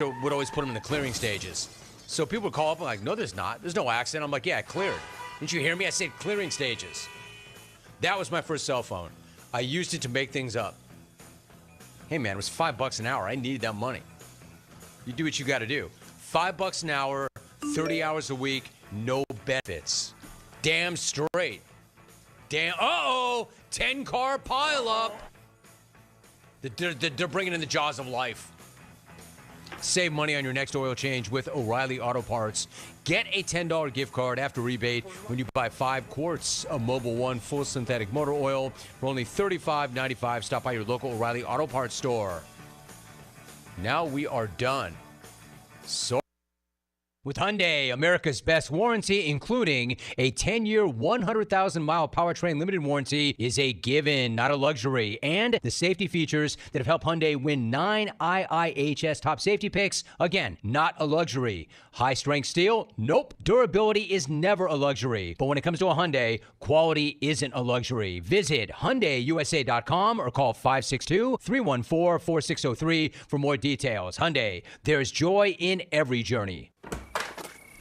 would always put them in the clearing stages. So people would call up and like, no, there's not. There's no accident. I'm like, yeah, it cleared. Didn't you hear me? I said clearing stages. That was my first cell phone. I used it to make things up. Hey, man, it was $5 an hour. I needed that money. You do what you got to do. $5 an hour, 30 hours a week, no benefits. Damn straight. Damn. 10-car pileup. They're bringing in the jaws of life. Save money on your next oil change with O'Reilly Auto Parts. Get a $10 gift card after rebate when you buy 5 quarts of Mobil 1 full synthetic motor oil for only $35.95. Stop by your local O'Reilly Auto Parts store. Now we are done. So with Hyundai, America's best warranty, including a 10-year, 100,000-mile powertrain limited warranty, is a given, not a luxury. And the safety features that have helped Hyundai win 9 IIHS top safety picks, again, not a luxury. High-strength steel? Nope. Durability is never a luxury. But when it comes to a Hyundai, quality isn't a luxury. Visit HyundaiUSA.com or call 562-314-4603 for more details. Hyundai, there's joy in every journey.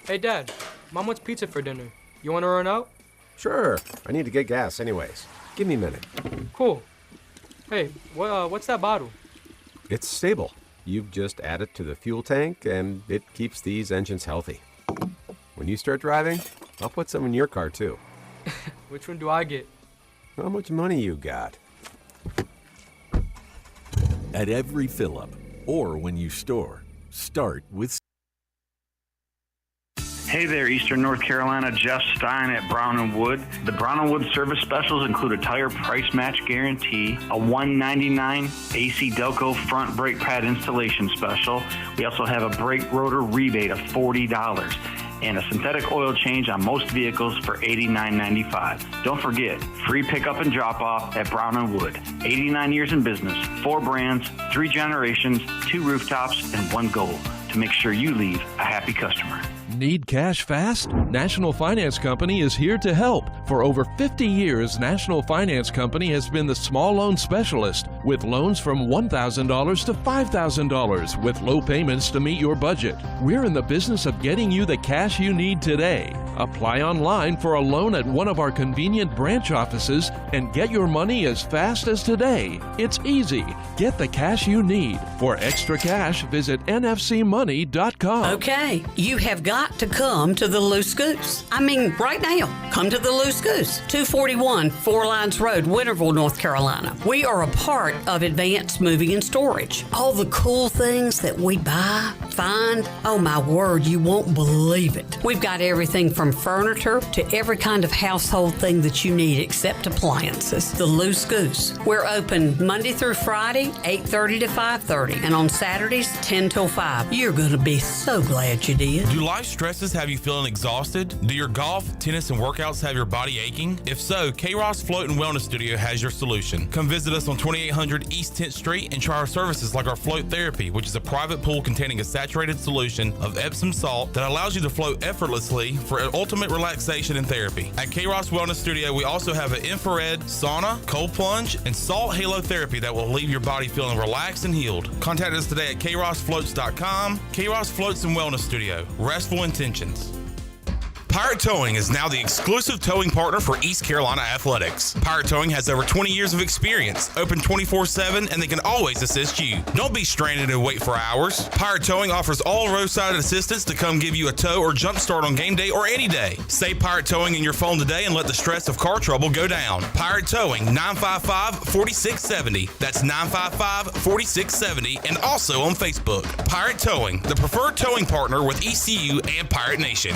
Hey, Dad, Mom wants pizza for dinner. You want to run out? Sure. I need to get gas anyways. Give me a minute. Cool. Hey, what's that bottle? It's stable. You just add it to the fuel tank, and it keeps these engines healthy. When you start driving, I'll put some in your car, too. Which one do I get? How much money you got? At every fill-up, or when you store, start with... Hey there, Eastern North Carolina. Jeff Stein at Brown & Wood. The Brown & Wood service specials include a tire price match guarantee, a $199 AC Delco front brake pad installation special. We also have a brake rotor rebate of $40 and a synthetic oil change on most vehicles for $89.95. Don't forget, free pickup and drop-off at Brown & Wood. 89 years in business, 4 brands, 3 generations, 2 rooftops, and 1 goal: to make sure you leave a happy customer. Need cash fast? National Finance Company is here to help. For over 50 years, National Finance Company has been the small loan specialist with loans from $1,000 to $5,000 with low payments to meet your budget. We're in the business of getting you the cash you need today. Apply online for a loan at one of our convenient branch offices and get your money as fast as today. It's easy. Get the cash you need. For extra cash, visit nfcmoney.com. Okay, you have got to come to the Loose Goose. I mean, right now, come to the Loose Goose, 241 Four Lines Road, Winterville, North Carolina. We are a part of Advanced Moving and Storage. All the cool things that we buy, find, oh my word, you won't believe it. We've got everything from furniture to every kind of household thing that you need except appliances. The Loose Goose. We're open Monday through Friday, 8:30 to 5:30, and on Saturdays, 10 till 5. You're going to be so glad you did. Do life stresses have you feeling exhausted? Do your golf, tennis, and workouts have your body aching? If so, K-Ros Float and Wellness Studio has your solution. Come visit us on 2800 East 10th Street and try our services like our Float Therapy, which is a private pool containing a saturated solution of Epsom salt that allows you to float effortlessly for ultimate relaxation and therapy. At K-Ros Wellness Studio, we also have an infrared sauna, cold plunge, and salt halo therapy that will leave your body feeling relaxed and healed. Contact us today at krosfloats.com. K-Ros Floats and Wellness Studio. Restful intentions. Pirate Towing is now the exclusive towing partner for East Carolina Athletics. Pirate Towing has over 20 years of experience, open 24/7, and they can always assist you. Don't be stranded and wait for hours. Pirate Towing offers all roadside assistance to come give you a tow or jump start on game day or any day. Say Pirate Towing in your phone today and let the stress of car trouble go down. Pirate Towing, 955-4670. That's 955-4670, and also on Facebook. Pirate Towing, the preferred towing partner with ECU and Pirate Nation.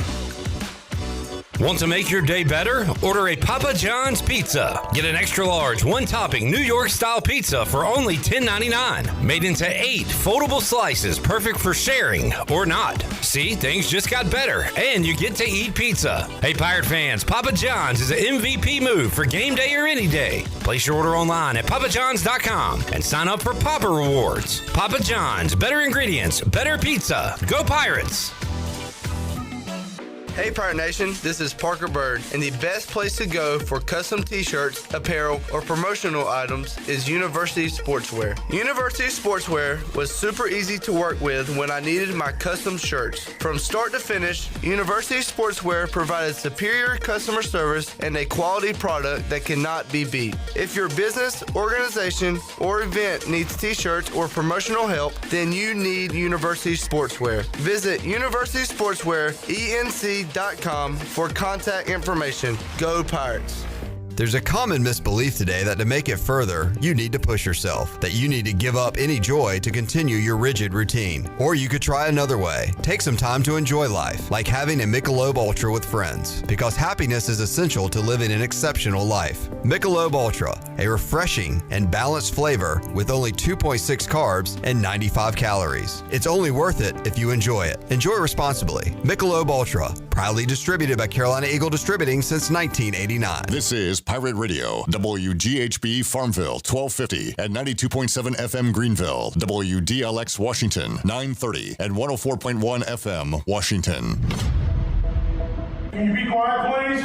Want to make your day better? Order a Papa John's pizza. Get an extra large, one-topping New York-style pizza for only $10.99. Made into 8 foldable slices, perfect for sharing or not. See, things just got better, and you get to eat pizza. Hey, Pirate fans, Papa John's is an MVP move for game day or any day. Place your order online at papajohns.com and sign up for Papa Rewards. Papa John's, better ingredients, better pizza. Go Pirates! Hey Pirate Nation, this is Parker Bird, and the best place to go for custom t-shirts, apparel, or promotional items is University Sportswear. University Sportswear was super easy to work with when I needed my custom shirts. From start to finish, University Sportswear provided superior customer service and a quality product that cannot be beat. If your business, organization, or event needs t-shirts or promotional help, then you need University Sportswear. Visit University Sportswear, ENC.com for contact information. Go Pirates. There's a common misbelief today that to make it further, you need to push yourself, that you need to give up any joy to continue your rigid routine. Or you could try another way. Take some time to enjoy life, like having a Michelob Ultra with friends, because happiness is essential to living an exceptional life. Michelob Ultra, a refreshing and balanced flavor with only 2.6 carbs and 95 calories. It's only worth it if you enjoy it. Enjoy responsibly. Michelob Ultra, proudly distributed by Carolina Eagle Distributing since 1989. This is Pirate Radio, WGHB Farmville, 1250 and 92.7 FM Greenville, WDLX Washington, 930 and 104.1 FM Washington. Can you be quiet, please?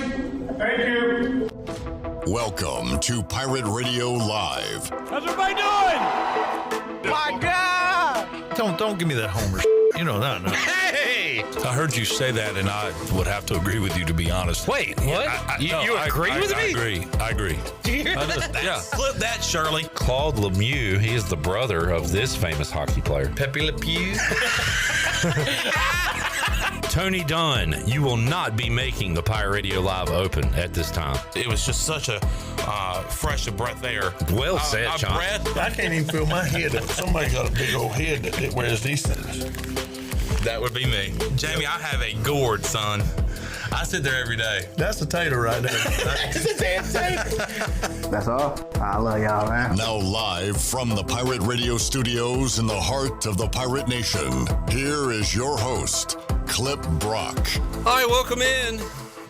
Thank you. Welcome to Pirate Radio Live. How's everybody doing? My God! Don't give me that homer. You know that. No. Hey! I heard you say that, and I would have to agree with you, to be honest. Wait, what? You agree with me? I agree. Do you hear that? Yeah. Flip that, Shirley. Claude Lemieux, he is the brother of this famous hockey player. Pepe Le Pew. Tony Dunn, you will not be making the Pirate Radio Live Open at this time. It was just such a fresh of breath air. Well said, John. I can't even feel my head up. Somebody got a big old head that wears these things. That would be me. Jamie, I have a gourd, son. I sit there every day. That's a tater right there. That's all. I love y'all, man. Now live from the Pirate Radio studios in the heart of the Pirate Nation, here is your host, Clip Brock. All right, welcome in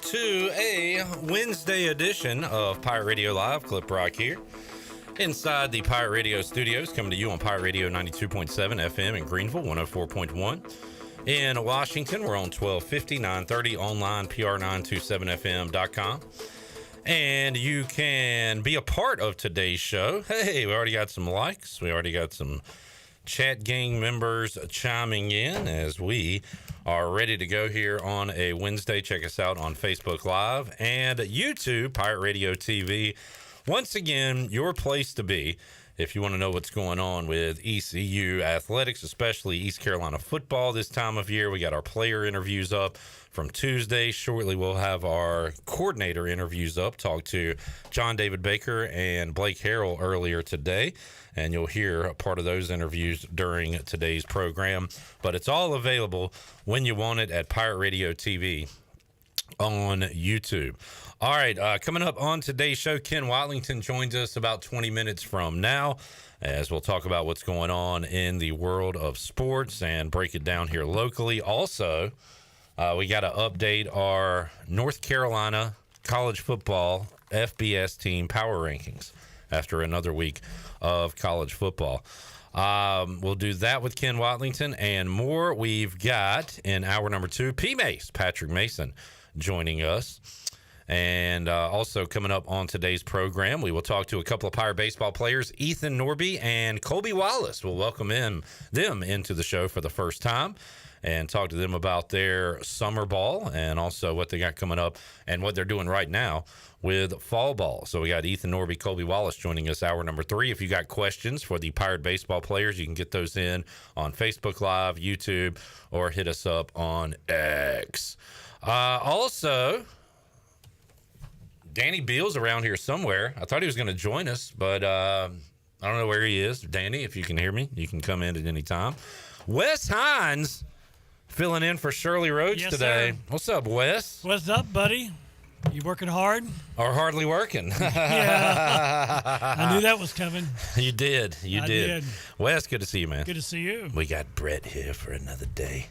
to a Wednesday edition of Pirate Radio Live. Clip Brock here. Inside the Pirate Radio studios, coming to you on Pirate Radio 92.7 FM in Greenville, 104.1. In Washington, we're on 1250, 930, online, pr927fm.com. And you can be a part of today's show. Hey, we already got some likes. We already got some chat gang members chiming in as we are ready to go here on a Wednesday. Check us out on Facebook Live and YouTube, Pirate Radio TV. Once again, your place to be if you want to know what's going on with ECU athletics, especially East Carolina football this time of year. We got our player interviews up from Tuesday. Shortly, we'll have our coordinator interviews up. Talk to John David Baker and Blake Harrell earlier today, and you'll hear a part of those interviews during today's program. But it's all available when you want it at Pirate Radio TV on YouTube. All right, coming up on today's show, Ken Watlington joins us about 20 minutes from now as we'll talk about what's going on in the world of sports and break it down here locally. Also, we got to update our North Carolina college football FBS team power rankings after another week of college football. We'll do that with Ken Watlington and more. We've got in hour number 2, P-Mace, Patrick Mason, joining us. And also coming up on today's program, we will talk to a couple of Pirate baseball players, Ethan Norby and Colby Wallace. We'll welcome them into the show for the first time and talk to them about their summer ball and also what they got coming up and what they're doing right now with fall ball. So we got Ethan Norby, Colby Wallace joining us hour number 3. If you got questions for the Pirate baseball players, you can get those in on Facebook Live, YouTube, or hit us up on X. Also, Danny Beal's around here somewhere. I thought he was going to join us, but I don't know where he is. Danny, if you can hear me, you can come in at any time. Wes Hines filling in for Shirley Rhodes today. Sir. What's up, Wes? What's up, buddy? You working hard? Or hardly working? Yeah. I knew that was coming. You did. I did. Wes, good to see you, man. Good to see you. We got Brett here for another day.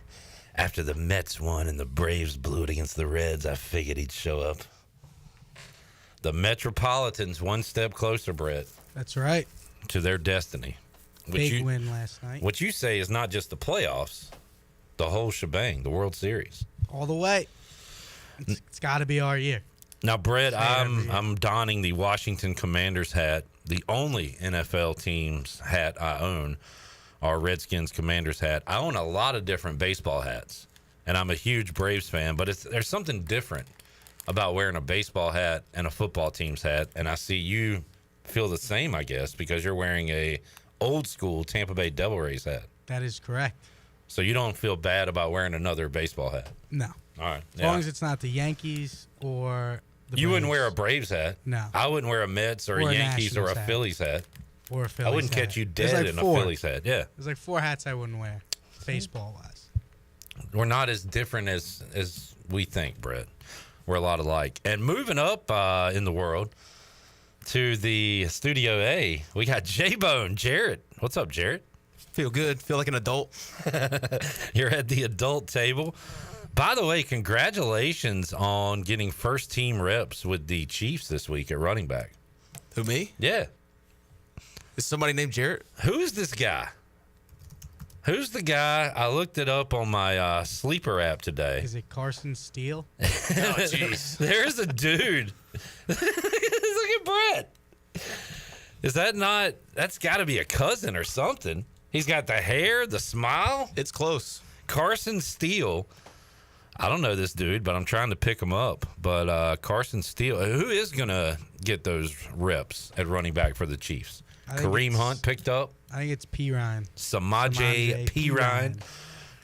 After the Mets won and the Braves blew it against the Reds, I figured he'd show up. The Metropolitans one step closer, Brett. That's right. To their destiny. Big win last night. What you say is not just the playoffs, the whole shebang, the World Series. All the way. It's got to be our year. Now, Brett, I'm donning the Washington Commanders hat. The only NFL team's hat I own are Redskins Commanders hat. I own a lot of different baseball hats, and I'm a huge Braves fan, but there's something different about wearing a baseball hat and a football team's hat, and I see you feel the same, I guess, because you're wearing a old school Tampa Bay Devil Rays hat. That is correct. So you don't feel bad about wearing another baseball hat? No. All right. As long as it's not the Yankees or the You wouldn't Braves. wear a Braves hat. No. I wouldn't wear a Mets or a Yankees or a Nationals hat. Phillies hat. Or a Phillies I wouldn't hat. catch you There's dead like in four. a Phillies hat. Yeah. There's like 4 hats I wouldn't wear, baseball-wise. We're not as different as we think, Brett. We're a lot alike. And moving up in the world to the Studio A, we got J-Bone, Jarrett. What's up, Jarrett? Feel good. Feel like an adult. You're at the adult table. By the way, congratulations on getting first-team reps with the Chiefs this week at running back. Who, me? Yeah. Is somebody named Jarrett? Who's this guy? Who's the guy? I looked it up on my sleeper app today. Is it Carson Steele? Oh, jeez. There's a dude. Look at Brett. Is that not? That's got to be a cousin or something. He's got the hair, the smile. It's close. Carson Steele. I don't know this dude, but I'm trying to pick him up. But Carson Steele, who is going to get those reps at running back for the Chiefs? Kareem Hunt picked up. I think it's P. Ryan. Samaje P. Ryan.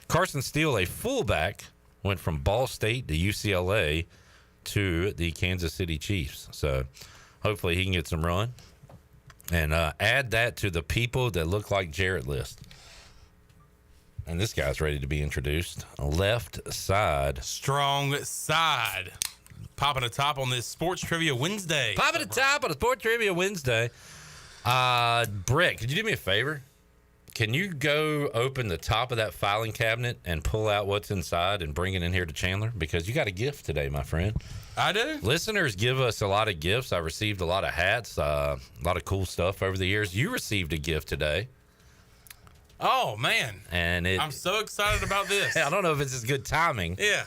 Carson Steele, a fullback, went from Ball State to UCLA to the Kansas City Chiefs. So hopefully he can get some run. And add that to the people that look like Jarrett list. And this guy's ready to be introduced. Left side. Strong side. Popping a top on this Sports Trivia Wednesday. Popping a top on a Sports Trivia Wednesday. Britt, could you do me a favor? Can you go open the top of that filing cabinet and pull out what's inside and bring it in here to Chandler? Because you got a gift today, my friend. I do. Listeners give us a lot of gifts. I received a lot of hats, a lot of cool stuff over the years. You received a gift today. Oh, man. And I'm so excited about this. I don't know if it's as good timing. Yeah.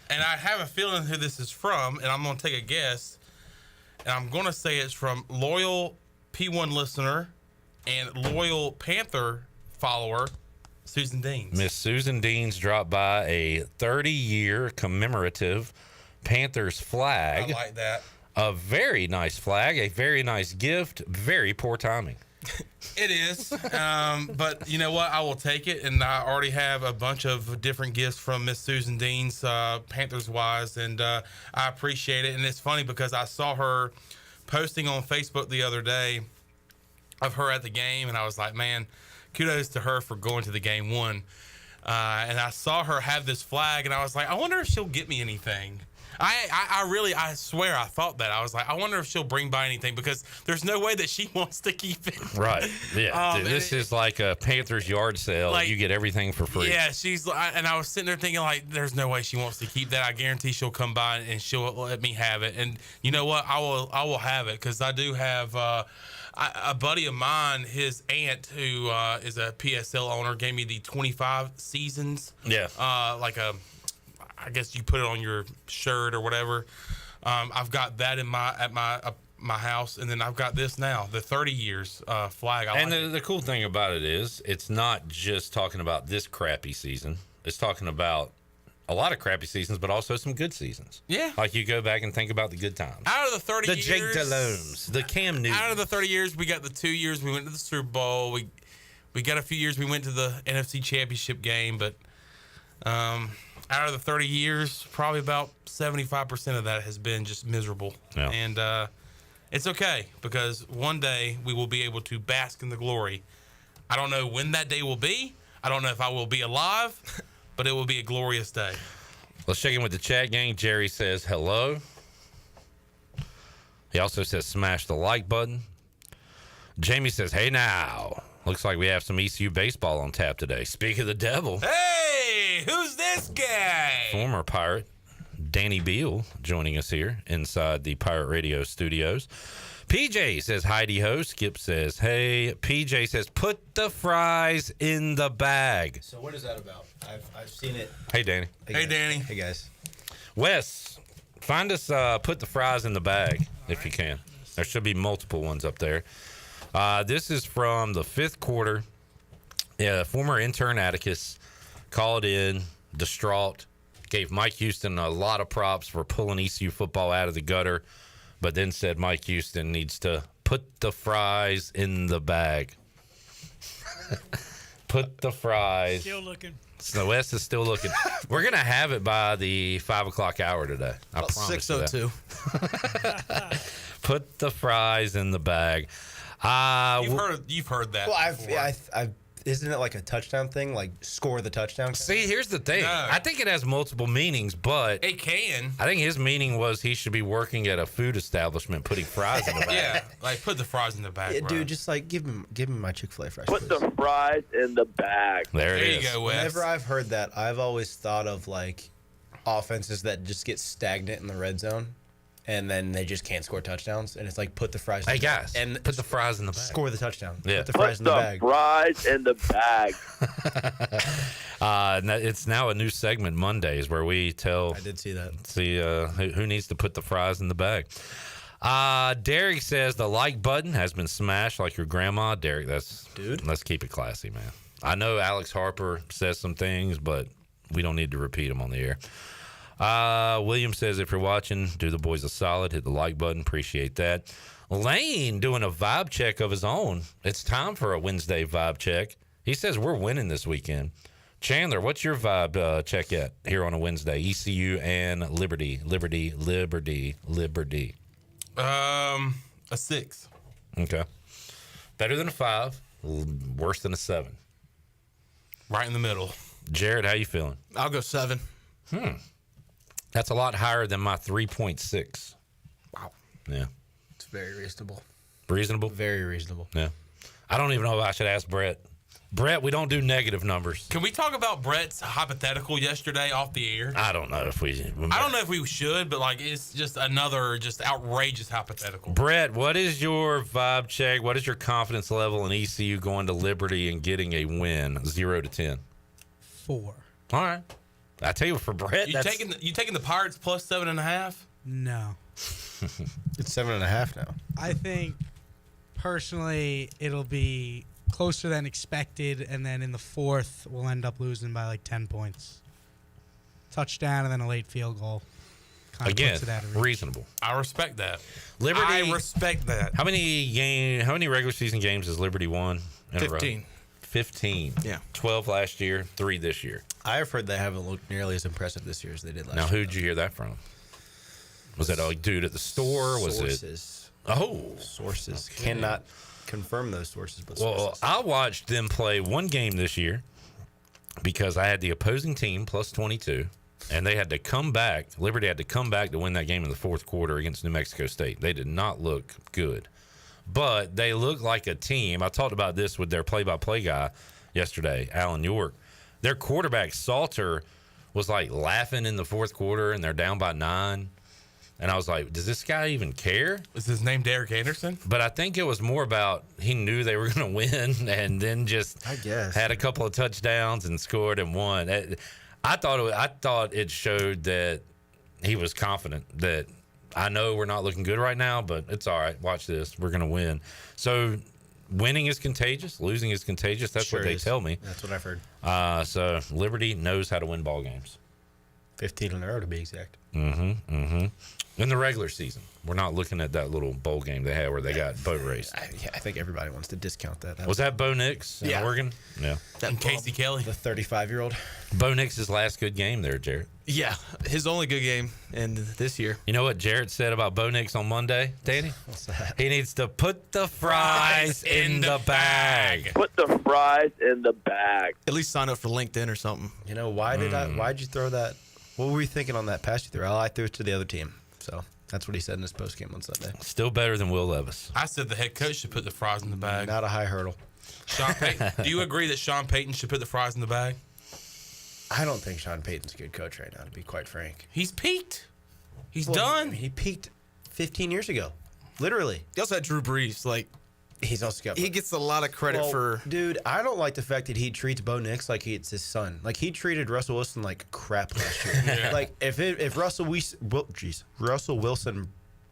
And I have a feeling who this is from, and I'm going to take a guess. And I'm going to say it's from loyal P1 listener and loyal Panther follower, Susan Deans. Miss Susan Deans dropped by a 30-year commemorative Panthers flag. I like that. A very nice flag, a very nice gift, very poor timing. It is. But you know what? I will take it. And I already have a bunch of different gifts from Miss Susan Deans, Panthers-wise, and I appreciate it. And it's funny because I saw her posting on Facebook the other day of her at the game, and I was like, man, kudos to her for going to the game one. And I saw her have this flag, and I was like, I wonder if she'll get me anything. I swear I thought that. I was like, I wonder if she'll bring by anything because there's no way that she wants to keep it. Right. Yeah. Dude, this is like a Panthers yard sale. Like, you get everything for free. Yeah, and I was sitting there thinking, like, there's no way she wants to keep that. I guarantee she'll come by and she'll let me have it. And you know what? I will have it because I do have a buddy of mine, his aunt, who is a PSL owner, gave me the 25 seasons. Yeah. I guess you put it on your shirt or whatever. I've got that at my house, and then I've got this now, the 30 years flag. The cool thing about it is it's not just talking about this crappy season. It's talking about a lot of crappy seasons, but also some good seasons. Yeah. Like you go back and think about the good times. Out of the 30 the years. Jake Delomes, the Cam Newton. Out of the 30 years, we got the 2 years we went to the Super Bowl. We got a few years we went to the NFC Championship game, but out of the 30 years, probably about 75% of that has been just miserable. Yeah. And it's okay because one day we will be able to bask in the glory. I don't know when that day will be. I don't know if I will be alive, but it will be a glorious day. Let's check in with the chat gang. Jerry says hello. He also says smash the like button. Jamie says, hey now. Looks like we have some ECU baseball on tap today. Speak of the devil. Hey, who's this guy? Former Pirate Danny Beal joining us here inside the Pirate Radio studios. PJ says, Heidi ho. Skip says, hey. PJ says, put the fries in the bag. So what is that about? I've seen it. Hey, Danny. Hey, Danny. Hey, guys. Wes Find us, put the fries in the bag if you can. There should be multiple ones up there. This is from the 5th quarter. Former intern Atticus called in, distraught, gave Mike Houston a lot of props for pulling ECU football out of the gutter, but then said Mike Houston needs to put the fries in the bag. Put the fries. Still looking. So Wes is still looking. We're going to have it by the 5 o'clock hour today. I promise you that. 6:02. Put the fries in the bag. You've heard that. Well, isn't it like a touchdown thing? Like score the touchdown? See, here's the thing. No. I think it has multiple meanings, but It can. I think his meaning was he should be working at a food establishment putting fries in the bag. Yeah, like put the fries in the bag, Yeah, bro. dude, just like give me my Chick-fil-A fries. Put please. the fries in the bag. There it There is. you go, Wes. Whenever I've heard that, I've always thought of like offenses that just get stagnant in the red zone, and then they just can't score touchdowns. And it's like put the fries. Hey in guys, and put the fries in the bag. score the touchdown. Yeah. Put the fries Put in the the bag. fries in the bag. It's now a new segment Mondays where we tell. I did see that. See who needs to put the fries in the bag. Derek says the like button has been smashed like your grandma. Derek, let's keep it classy, man. I know Alex Harper says some things, but we don't need to repeat them on the air. William says if you're watching, do the boys a solid. Hit the like button. Appreciate that. Lane doing a vibe check of his own. It's time for a Wednesday vibe check. He says we're winning this weekend. Chandler, what's your vibe check at here on a Wednesday? ECU and Liberty. A 6. Okay. Better than a 5. Worse than a 7. Right in the middle. Jared, how you feeling? I'll go 7. That's a lot higher than my 3.6. Wow. Yeah. It's very reasonable. Reasonable? Very reasonable. Yeah. I don't even know if I should ask Brett. Brett, we don't do negative numbers. Can we talk about Brett's hypothetical yesterday off the air? I don't know if we. I don't know if we should, but like it's just another outrageous hypothetical. Brett, what is your vibe check? What is your confidence level in ECU going to Liberty and getting a win, 0 to 10? 4. All right. I tell you, for Brett, You taking the Pirates plus 7.5? No. It's 7.5 now. I think personally it'll be closer than expected, and then in the 4th we'll end up losing by like 10 points. Touchdown and then a late field goal. Kinda Again, puts it out of reach. reasonable. I respect that. Liberty. I respect that. How many regular season games has Liberty won in a row? 15. 15. Yeah. 12 last year, 3 this year. I have heard they haven't looked nearly as impressive this year as they did last Now, year. who'd you hear that from? Was that a dude at the store? Was Sources. it? Oh. Sources. Cannot confirm those sources, but Well, sources. I watched them play one game this year because I had the opposing team plus 22, and they had to come back. Liberty had to come back to win that game in the 4th quarter against New Mexico State. They did not look good, but they look like a team. I talked about this with their play-by-play guy yesterday, Alan York. Their quarterback, Salter, was like laughing in the 4th quarter, and they're down by 9. And I was like, does this guy even care? Is his name Derek Anderson? But I think it was more about he knew they were going to win and then just had a couple of touchdowns and scored and won. I thought it showed that he was confident that I know we're not looking good right now, but it's all right. Watch this. We're going to win. So winning is contagious. Losing is contagious. That's Sure what they is. tell me. That's what I've heard. So Liberty knows how to win ball games. 15 in a row to be exact. In the regular season, we're not looking at that little bowl game they had where they got boat raced. I think everybody wants to discount that. Was that Bo Nix in Oregon? Yeah. And Casey Kelly, the 35-year-old. Bo Nix's last good game there, Jarrett. Yeah, his only good game and this year. You know what Jarrett said about Bo Nix on Monday, Danny? What's that? He needs to put the fries in the bag. Put the fries in the bag. At least sign up for LinkedIn or something. You know, why'd you throw that? What were we thinking on that pass you threw? I threw it to the other team. So that's what he said in his postgame on Sunday. Still better than Will Levis. I said the head coach should put the fries in the bag. Not a high hurdle. Sean Payton. Do you agree that Sean Payton should put the fries in the bag? I don't think Sean Payton's a good coach right now, to be quite frank. He's peaked. He's done. He peaked 15 years ago. Literally. He also had Drew Brees. Like, He's also got. He gets a lot of credit for. Dude, I don't like the fact that he treats Bo Nix like it's his son. Like he treated Russell Wilson like crap last year. Yeah. Like if Russell Wilson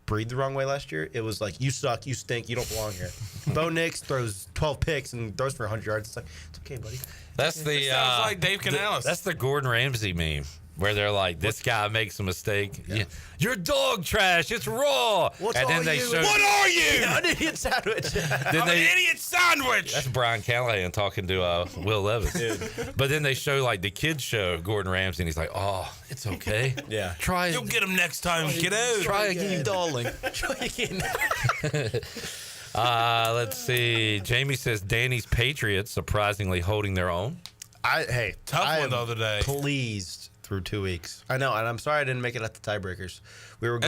breathed the wrong way last year, it was like, you suck, you stink, you don't belong here. Bo Nix throws 12 picks and throws for 100 yards. It's like, it's okay, buddy. That's the sounds like Dave Canales. That's the Gordon Ramsay meme where they're like, this guy makes a mistake. Yeah. You're dog trash. It's raw. What's and then all they you? show. What are you? An idiot sandwich. Then I'm an idiot sandwich. That's Brian Callahan talking to Will Levis. But then they show like the kids show Gordon Ramsay, and he's like, "Oh, it's okay. Yeah, try it. You'll get him next time, kiddo. Try again, darling." Try again. Let's see. Jamie says Danny's Patriots surprisingly holding their own. Tough one the other day. Pleased through 2 weeks. I know, and I'm sorry I didn't make it at the tiebreakers. We were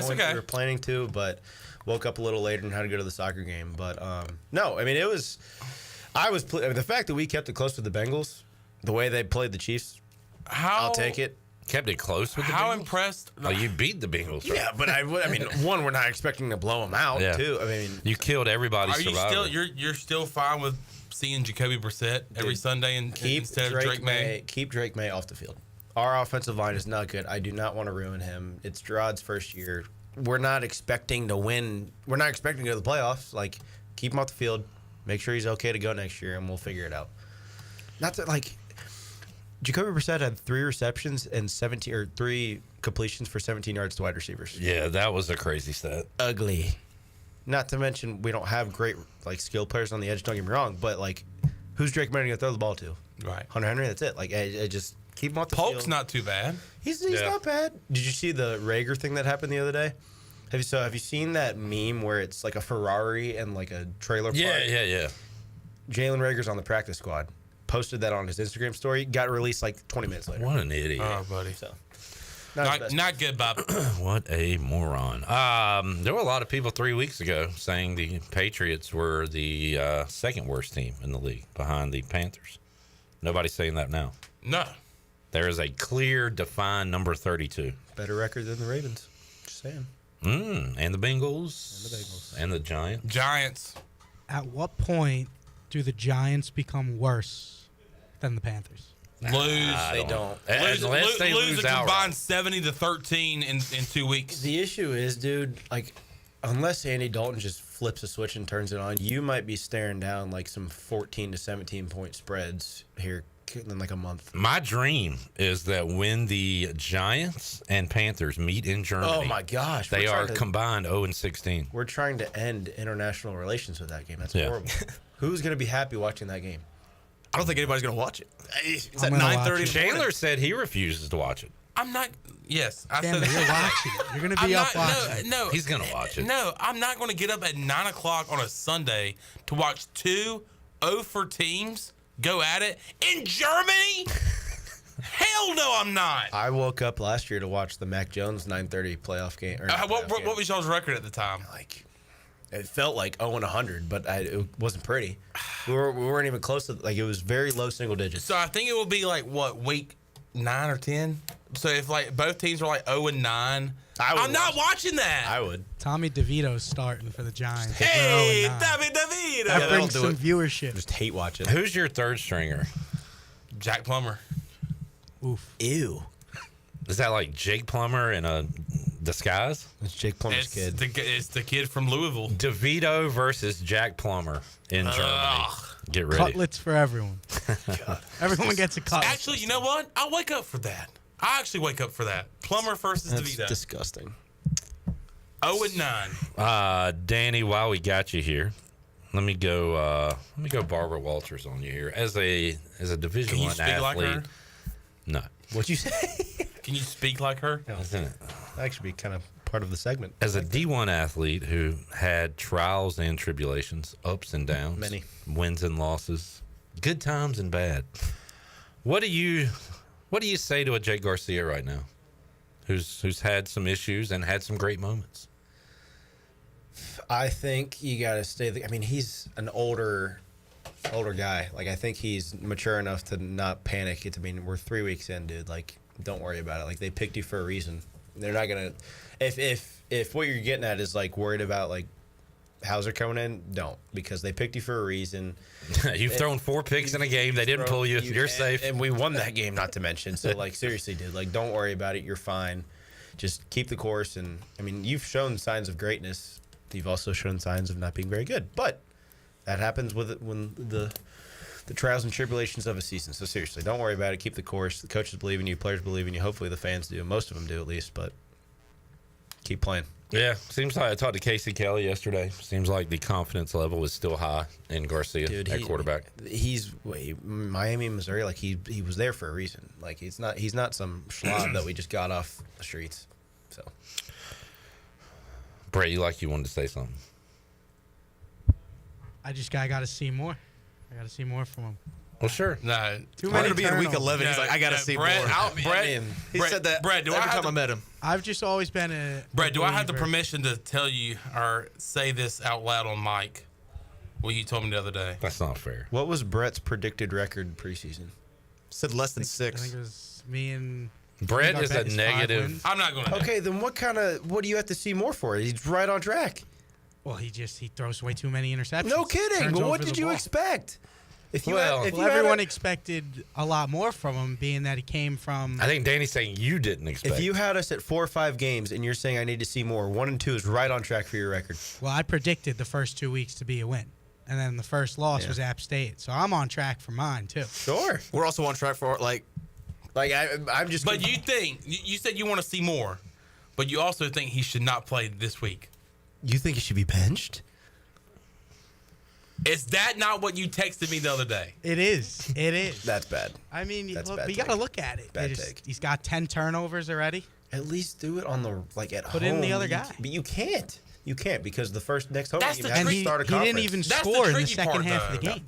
planning to, but woke up a little later and had to go to the soccer game. But no, I mean the fact that we kept it close to the Bengals, the way they played the Chiefs, I'll take it. Kept it close with the Bengals? How impressed? Oh, you beat the Bengals, right? Yeah, but I mean, one, we're not expecting to blow them out. Yeah. Two, I mean, you killed everybody's Are you survivor. still you're still fine with seeing Jacoby Brissett every Sunday instead of Drake May? Keep Drake May off the field. Our offensive line is not good. I do not want to ruin him. It's Gerard's first year. We're not expecting to win. We're not expecting to go to the playoffs. Like, keep him off the field. Make sure he's okay to go next year, and we'll figure it out. Not that, like, Jacoby Brissett had 3 receptions and 3 completions for 17 yards to wide receivers. Yeah, that was a crazy stat. Ugly. Not to mention, we don't have great skill players on the edge. Don't get me wrong, but who's Drake May going to throw the ball to? Right, Hunter Henry. That's it. I just keep him off the field. Polk's not too bad. He's not bad. Did you see the Rager thing that happened the other day? Have you seen that meme where it's like a Ferrari and like a trailer park? Yeah. Jalen Rager's on the practice squad. Posted that on his Instagram story. Got released 20 minutes later. What an idiot. Oh, buddy. So, not good, Bob. What a moron. There were a lot of people 3 weeks ago saying the Patriots were the second worst team in the league behind the Panthers. Nobody's saying that now. No. There is a clear, defined number 32. Better record than the Ravens. Just saying. And the Bengals. And the Giants. Giants. At what point do the Giants become worse than the Panthers? Lose. They don't. Unless they lose a outright. combined 70-13 in 2 weeks. The issue is, dude, unless Andy Dalton just flips a switch and turns it on, you might be staring down some 14 to 17 point spreads here in a month. My dream is that when the Giants and Panthers meet in Germany, Oh my gosh, they are combined 0-16. We're trying to end international relations with that game. That's horrible. Who's going to be happy watching that game? I don't think anybody's going to watch it. It's I'm at gonna watch 9:30. it. Chandler said he refuses to watch it. I'm not. Yes, I Damn said it, you're watching. You're going to I'm be up not, watching. No, He's going to watch it. No, I'm not going to get up at 9 o'clock on a Sunday to watch 2 0-for teams go at it in Germany. Hell no, I'm not. I woke up last year to watch the Mac Jones 9:30 playoff game. What was y'all's record at the time? It felt like 0-100, but it wasn't pretty. We weren't even close to it was very low single digits. So I think it will be week 9 or 10. So if both teams are 0-9, I'm not watching that. I would. Tommy DeVito's starting for the Giants. Hey, They're 0-9. Tommy DeVito. That brings some viewership. Just hate watching. Who's your third stringer? Jack Plummer. Oof. Ew. Is that like Jake Plummer in a disguise? It's Jake Plummer's kid. It's the kid from Louisville. DeVito versus Jack Plummer in Germany. Get ready. Cutlets for everyone. Everyone gets a cutlet. Actually, you know what? I'll wake up for that. I actually wake up for that. Plummer versus That's DeVito. disgusting. 0-9. Danny, while we got you here, let me go Barbara Walters on you here. As a Division I athlete. Can you speak like her? No. What'd you say? Can you speak like her? Isn't it? That should be kind of part of the segment. As a D1 athlete who had trials and tribulations, ups and downs, Many. wins and losses, good times and bad. What do you say to a Jake Garcia right now, who's had some issues and had some great moments? I think you got to stay. He's an older guy. I think he's mature enough to not panic. We're 3 weeks in, dude. Don't worry about it. They picked you for a reason. They're not gonna. If what you're getting at is worried about Hauser coming in, don't, because they picked you for a reason. You've thrown 4 picks in a game. They didn't pull you. You're safe. And we won that game, not to mention. So, like, seriously, dude, like, don't worry about it. You're fine. Just keep the course. And, I mean, you've shown signs of greatness. You've also shown signs of not being very good. But that happens when the trials and tribulations of a season. So, seriously, don't worry about it. Keep the course. The coaches believe in you. Players believe in you. Hopefully the fans do. Most of them do, at least. But keep playing. Yeah, seems like I talked to Casey Kelly yesterday. Seems like the confidence level is still high in Garcia at quarterback. Miami, Missouri, like he was there for a reason. Like he's not some schlub that we just got off the streets. So, Brett, you wanted to say something. I got to see more. I got to see more from him. Well, sure. No, Too many to be in week turnovers. 11. He's like, I got to see Brett, more. He said that Brett, every time I met him. I've just always been a Brett, do I have the believer. permission to tell you or say this out loud on mic? What you told me the other day. That's not fair. What was Brett's predicted record preseason? Said less than I 6. think it was me and Brett is a bet is 5 negative. wins. I'm not going to. Okay, then what do you have to see more for? He's right on track. Well, he throws way too many interceptions. No kidding. Turns But what over did the you ball. expect? If you everyone expected a lot more from him, being that he came from. I think Danny's saying you didn't expect. If you had us at 4 or 5 games and you're saying I need to see more, 1 and 2 is right on track for your record. Well, I predicted the first 2 weeks to be a win, and then the first loss was App State, so I'm on track for mine too. Sure, we're also on track for I'm just. But you think you said you want to see more, but you also think he should not play this week. You think he should be benched? Is that not what you texted me the other day? It is. It is. That's bad. I mean, That's look, bad you got to look at it. Bad take. He's got 10 turnovers already. At least do it on the at home. Put in the other guy. But you can't. You can't because the next home That's game the has to tricky- start a He conference. didn't even That's score the in the tricky second part, half of the though. game.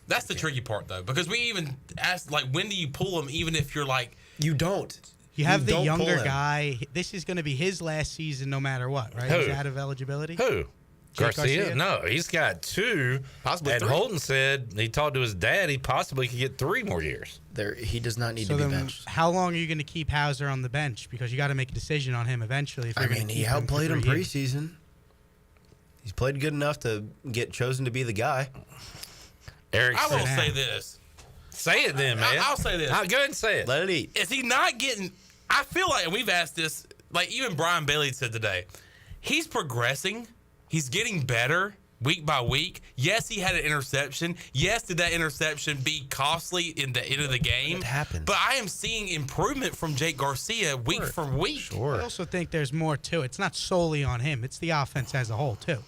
That's the tricky part, though, because we even asked, like, when do you pull him, even if you're like... You don't. You have the don't pull younger him. guy. This is going to be his last season no matter what, right? Who? He's out of eligibility. Who? Jake Garcia? No, he's got 2. Possibly and 3. Holton said he talked to his dad he possibly could get 3 more years. He does not need So to be then, benched. how long are you going to keep Hauser on the bench? Because you got to make a decision on him eventually. If you're gonna he keep him for outplayed him 3 years. preseason. He's played good enough to get chosen to be the guy. Eric I will said, say this. say it then, man. I'll say this. Go ahead and say it. Let it eat. Is he not getting... I feel like, and we've asked this, like even Brian Bailey said today, he's progressing. He's getting better week by week. Yes, he had an interception. Yes, did that interception be costly in the end of the game? It happened. But I am seeing improvement from Jake Garcia week from week. Sure. I also think there's more to it. It's not solely on him. It's the offense as a whole, too.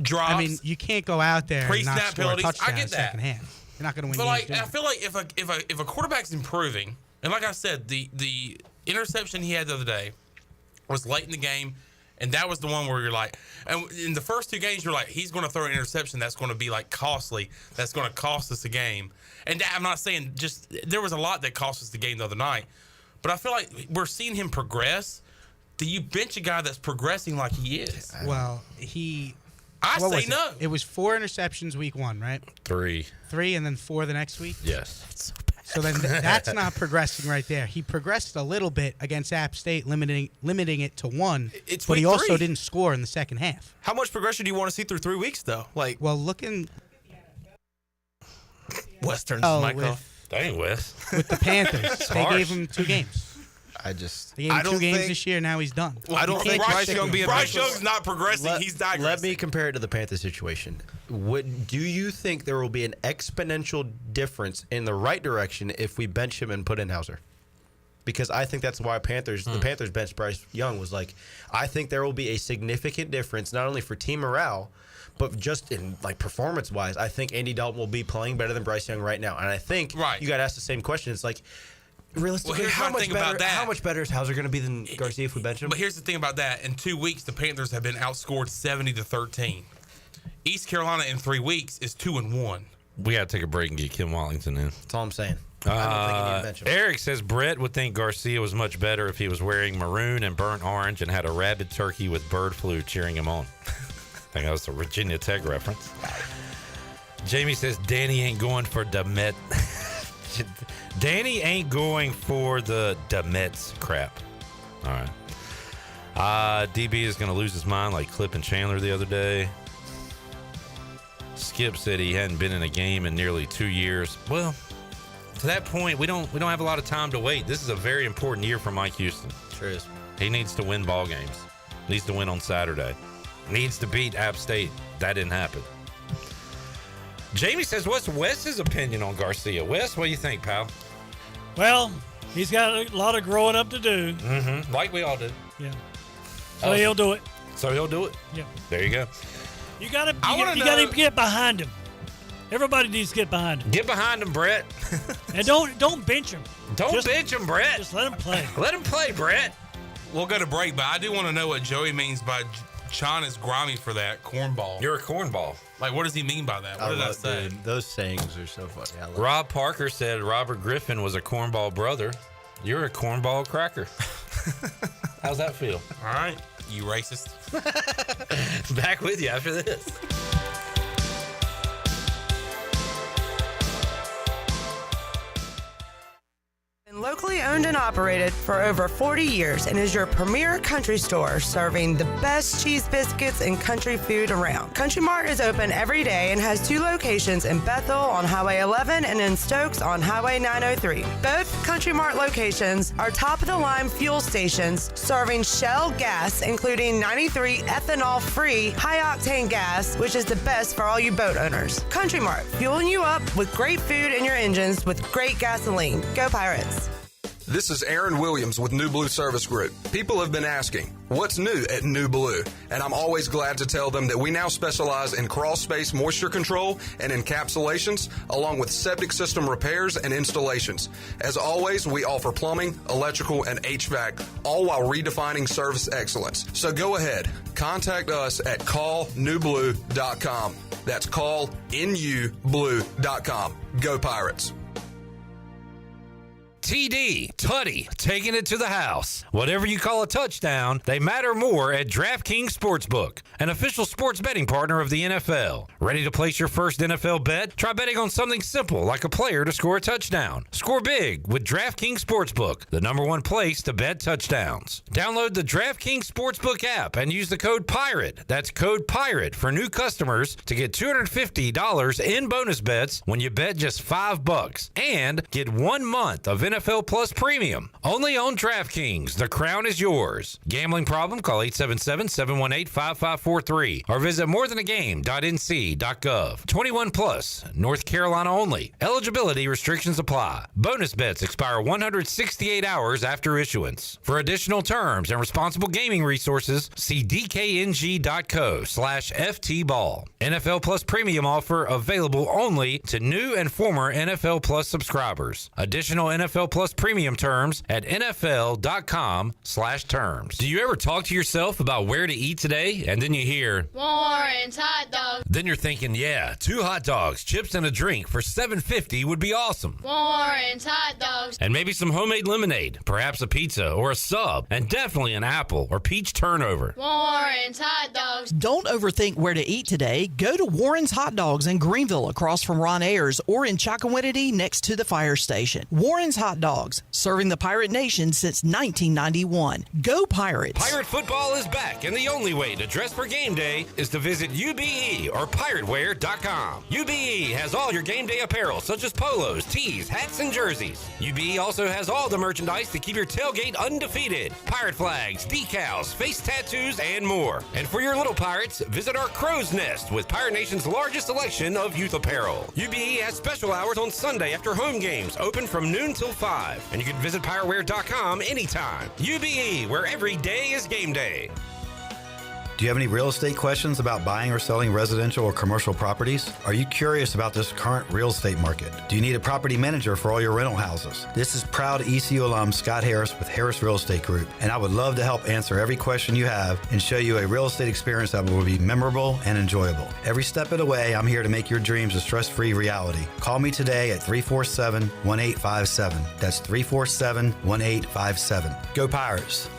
Drops. I mean, you can't go out there and not Pre-snap score a penalties. touchdown I get in the second that. half. You're not going to win But games like, doing I it. feel like if a quarterback's improving, and like I said, the interception he had the other day was late in the game, and that was the one where you're like, and in the first 2 games you're like, he's going to throw an interception that's going to be like costly, that's going to cost us a game. And I'm not saying just there was a lot that cost us the game the other night, but I feel like we're seeing him progress. Do you bench a guy that's progressing like he is? Well, I what say was it? no. It was 4 interceptions week 1, right? 3. 3 and then 4 the next week? Yes. So then that's not progressing right there. He progressed a little bit against App State, limiting it to 1, It's but he week also 3. didn't score in the second half. How much progression do you want to see through 3 weeks, though? Like Well, looking Westerns, Michael. Dang, Wes. With the Panthers, they harsh. gave him 2 games. I just. They gave him 2 games this year. Now he's done. I don't think Bryce Young being Bryce Young's not progressing. He's digressing. Let me compare it to the Panthers situation. Do you think there will be an exponential difference in the right direction if we bench him and put in Hauser? Because I think that's why the Panthers bench Bryce Young was like, I think there will be a significant difference not only for team morale, but just in like performance wise. I think Andy Dalton will be playing better than Bryce Young right now, and I think you got to ask the same question. It's like, realistically, here's how my much thing about better? that. How much better is Hauser going to be than Garcia if we bench him? But here's the thing about that. In 2 weeks, the Panthers have been outscored 70-13. East Carolina in 3 weeks is 2-1. We got to take a break and get Kim Watlington in. That's all I'm saying. I don't think you need to bench him. Eric says Brett would think Garcia was much better if he was wearing maroon and burnt orange and had a rabid turkey with bird flu cheering him on. I think that was a Virginia Tech reference. Jamie says Danny ain't going for the Met. Danny ain't going for the Mets crap. All right. DB is going to lose his mind like Clip and Chandler the other day. Skip said he hadn't been in a game in nearly 2 years. Well, to that point, we don't have a lot of time to wait. This is a very important year for Mike Houston. Sure is. He needs to win ball games. Needs to win on Saturday. Needs to beat App State. That didn't happen. Jamie says, what's Wes's opinion on Garcia? Wes, what do you think, pal? Well, he's got a lot of growing up to do. Mm-hmm. Like we all do. Yeah. So he'll do it. So he'll do it? Yeah. There you go. You gotta get behind him. Everybody needs to get behind him. Get behind him, Brett. And don't bench him. Don't bench him, Brett. Just let him play. Let him play, Brett. We'll go to break, but I do want to know what Joey means by Chon is grimy for that cornball. You're a cornball. Like, what does he mean by that? What did I say? Dude, those sayings are so funny. I love Rob Parker said Robert Griffin was a cornball brother. You're a cornball cracker. How's that feel? All right, you racist. Back with you after this. Locally owned and operated for over 40 years and is your premier country store serving the best cheese biscuits and country food around. Country Mart is open every day and has 2 locations in Bethel on Highway 11 and in Stokes on Highway 903. Both Country Mart locations are top-of-the-line fuel stations serving Shell gas, including 93 ethanol-free high-octane gas, which is the best for all you boat owners. Country Mart, fueling you up with great food in your engines with great gasoline. Go Pirates! This is Aaron Williams with New Blue Service Group. People have been asking, what's new at New Blue? And I'm always glad to tell them that we now specialize in crawl space moisture control and encapsulations, along with septic system repairs and installations. As always, we offer plumbing, electrical, and HVAC, all while redefining service excellence. So go ahead, contact us at callnewblue.com. That's callnublue.com. Go Pirates. TD, Tutty, taking it to the house. Whatever you call a touchdown, they matter more at DraftKings Sportsbook, an official sports betting partner of the NFL. Ready to place your first NFL bet? Try betting on something simple like a player to score a touchdown. Score big with DraftKings Sportsbook, the #1 place to bet touchdowns. Download the DraftKings Sportsbook app and use the code PIRATE. That's code PIRATE for new customers to get $250 in bonus bets when you bet just $5 and get 1 month of NFL Plus Premium. Only on DraftKings. The crown is yours. Gambling problem? Call 877-718-5543 or visit morethanagame.nc.gov. 21 plus. North Carolina only. Eligibility restrictions apply. Bonus bets expire 168 hours after issuance. For additional terms and responsible gaming resources, see dkng.co/ftball. NFL Plus Premium offer available only to new and former NFL Plus subscribers. Additional NFL Plus Premium terms at nfl.com/terms. Do you ever talk to yourself about where to eat today and then you hear Warren's Hot Dogs? Then you're thinking, yeah, 2 hot dogs, chips, and a drink for $7.50 would be awesome. Warren's Hot Dogs. And maybe some homemade lemonade, perhaps a pizza or a sub, and definitely an apple or peach turnover. Warren's Hot Dogs. Don't overthink where to eat today. Go to Warren's Hot Dogs in Greenville across from Ron Ayers or in Chocowinity next to the fire station. Warren's Hot Dogs, serving the Pirate Nation since 1991. Go Pirates! Pirate football is back, and the only way to dress for game day is to visit UBE or pirateware.com. UBE has all your game day apparel, such as polos, tees, hats, and jerseys. UBE also has all the merchandise to keep your tailgate undefeated. Pirate flags, decals, face tattoos, and more. And for your little pirates, visit our Crow's Nest with Pirate Nation's largest selection of youth apparel. UBE has special hours on Sunday after home games, open from noon till 5. And you can visit pirateware.com anytime. UBE, where every day is game day. Do you have any real estate questions about buying or selling residential or commercial properties? Are you curious about this current real estate market? Do you need a property manager for all your rental houses? This is proud ECU alum Scott Harris with Harris Real Estate Group, and I would love to help answer every question you have and show you a real estate experience that will be memorable and enjoyable. Every step of the way, I'm here to make your dreams a stress-free reality. Call me today at 347-1857. That's 347-1857. Go Pirates!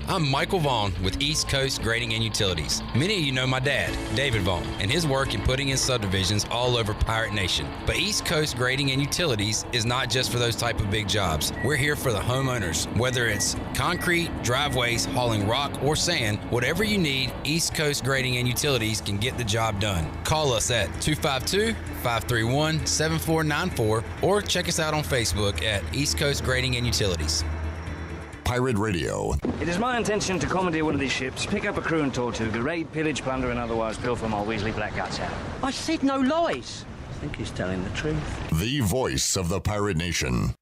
I'm Michael Vaughn with East Coast Grading and Utilities. Many of you know my dad, David Vaughn, and his work in putting in subdivisions all over Pirate Nation. But East Coast Grading and Utilities is not just for those type of big jobs. We're here for the homeowners. Whether it's concrete, driveways, hauling rock, or sand, whatever you need, East Coast Grading and Utilities can get the job done. Call us at 252-531-7494 or check us out on Facebook at East Coast Grading and Utilities. Pirate Radio. It is my intention to commandeer one of these ships, pick up a crew and Tortuga, raid, pillage, plunder, and otherwise pilfer my Weasley black guts out. I said no lies. I think he's telling the truth. The voice of the Pirate Nation.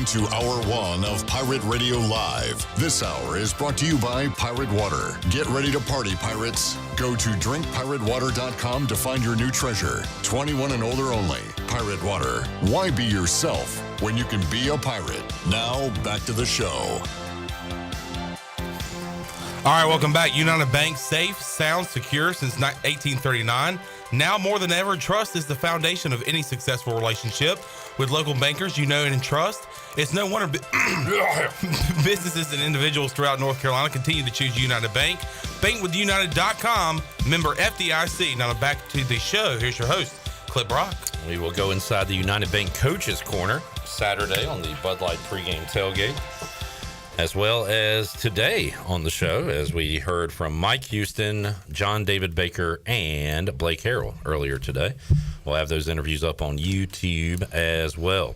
To Hour 1 of Pirate Radio Live. This hour is brought to you by Pirate Water. Get ready to party, pirates. Go to drinkpiratewater.com to find your new treasure. 21 and older only. Pirate Water. Why be yourself when you can be a pirate? Now, back to the show. All right, welcome back. United Bank, safe, sound, secure since 1839. Now more than ever, trust is the foundation of any successful relationship with local bankers you know and trust. It's no wonder businesses and individuals throughout North Carolina continue to choose United Bank. Bankwithunited.com, member FDIC. Now back to the show. Here's your host, Clip Brock. We will go inside the United Bank Coaches Corner Saturday on the Bud Light pregame tailgate, as well as today on the show, as we heard from Mike Houston, John David Baker, and Blake Harrell earlier today. We'll have those interviews up on YouTube as well.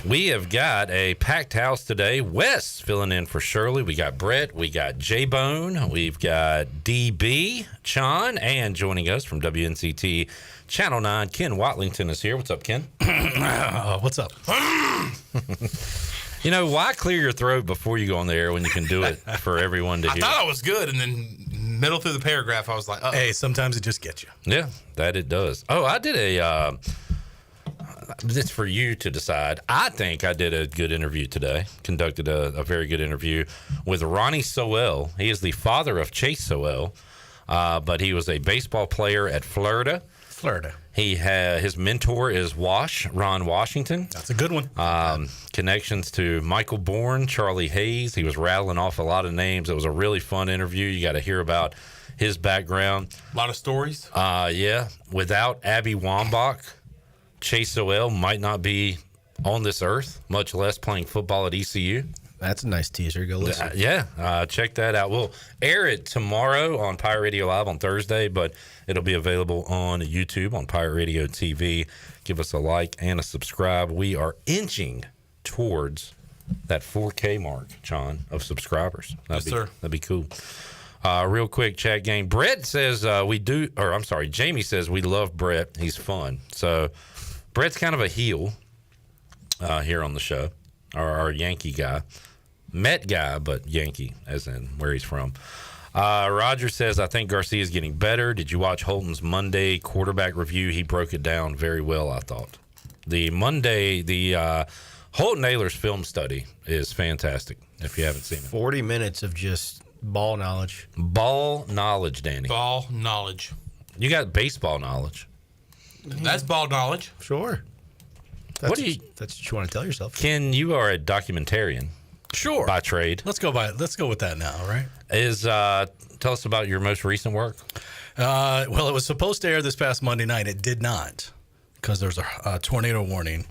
We have got a packed house today. Wes filling in for Shirley. We got Brett. We got J-Bone. We've got DB, Chon, and joining us from WNCT Channel 9, Ken Watlington is here. What's up, Ken? What's up? You know, why clear your throat before you go on the air when you can do it for everyone to hear? I thought I was good, and then middle through the paragraph, I was like, uh-oh. Hey, sometimes it just gets you. Yeah, that it does. Oh, I did a, it's for you to decide. I think I did a good interview today, conducted a very good interview with Ronnie Sowell. He is the father of Chase Sowell, but he was a baseball player at Florida. His mentor is Ron Washington. That's a good one. Connections to Michael Bourne, Charlie Hayes. He was rattling off a lot of names. It was a really fun interview. You got to hear about his background. A lot of stories. Yeah. Without Abby Wambach, Chase Sowell might not be on this earth, much less playing football at ECU. That's a nice teaser. Go listen. Check that out. We'll air it tomorrow on Pirate Radio Live on Thursday, but it'll be available on YouTube on Pirate Radio TV. Give us a like and a subscribe. We are inching towards that 4K mark, John, of subscribers. That'd be cool. Real quick chat game. Brett says Jamie says we love Brett. He's fun. So Brett's kind of a heel here on the show, our Yankee guy. Met guy, but Yankee, as in where he's from. Roger says, I think Garcia is getting better. Did you watch Holton's Monday quarterback review? He broke it down very well, I thought. The Holton Ahlers film study is fantastic, if you haven't seen it. 40 minutes of just ball knowledge. Ball knowledge, Danny. Ball knowledge. You got baseball knowledge. That's ball knowledge. Sure. That's what you want to tell yourself. Ken, you are a documentarian. Sure. By trade. Let's go with that now, right? Tell us about your most recent work. Well, it was supposed to air this past Monday night. It did not, because there's a tornado warning.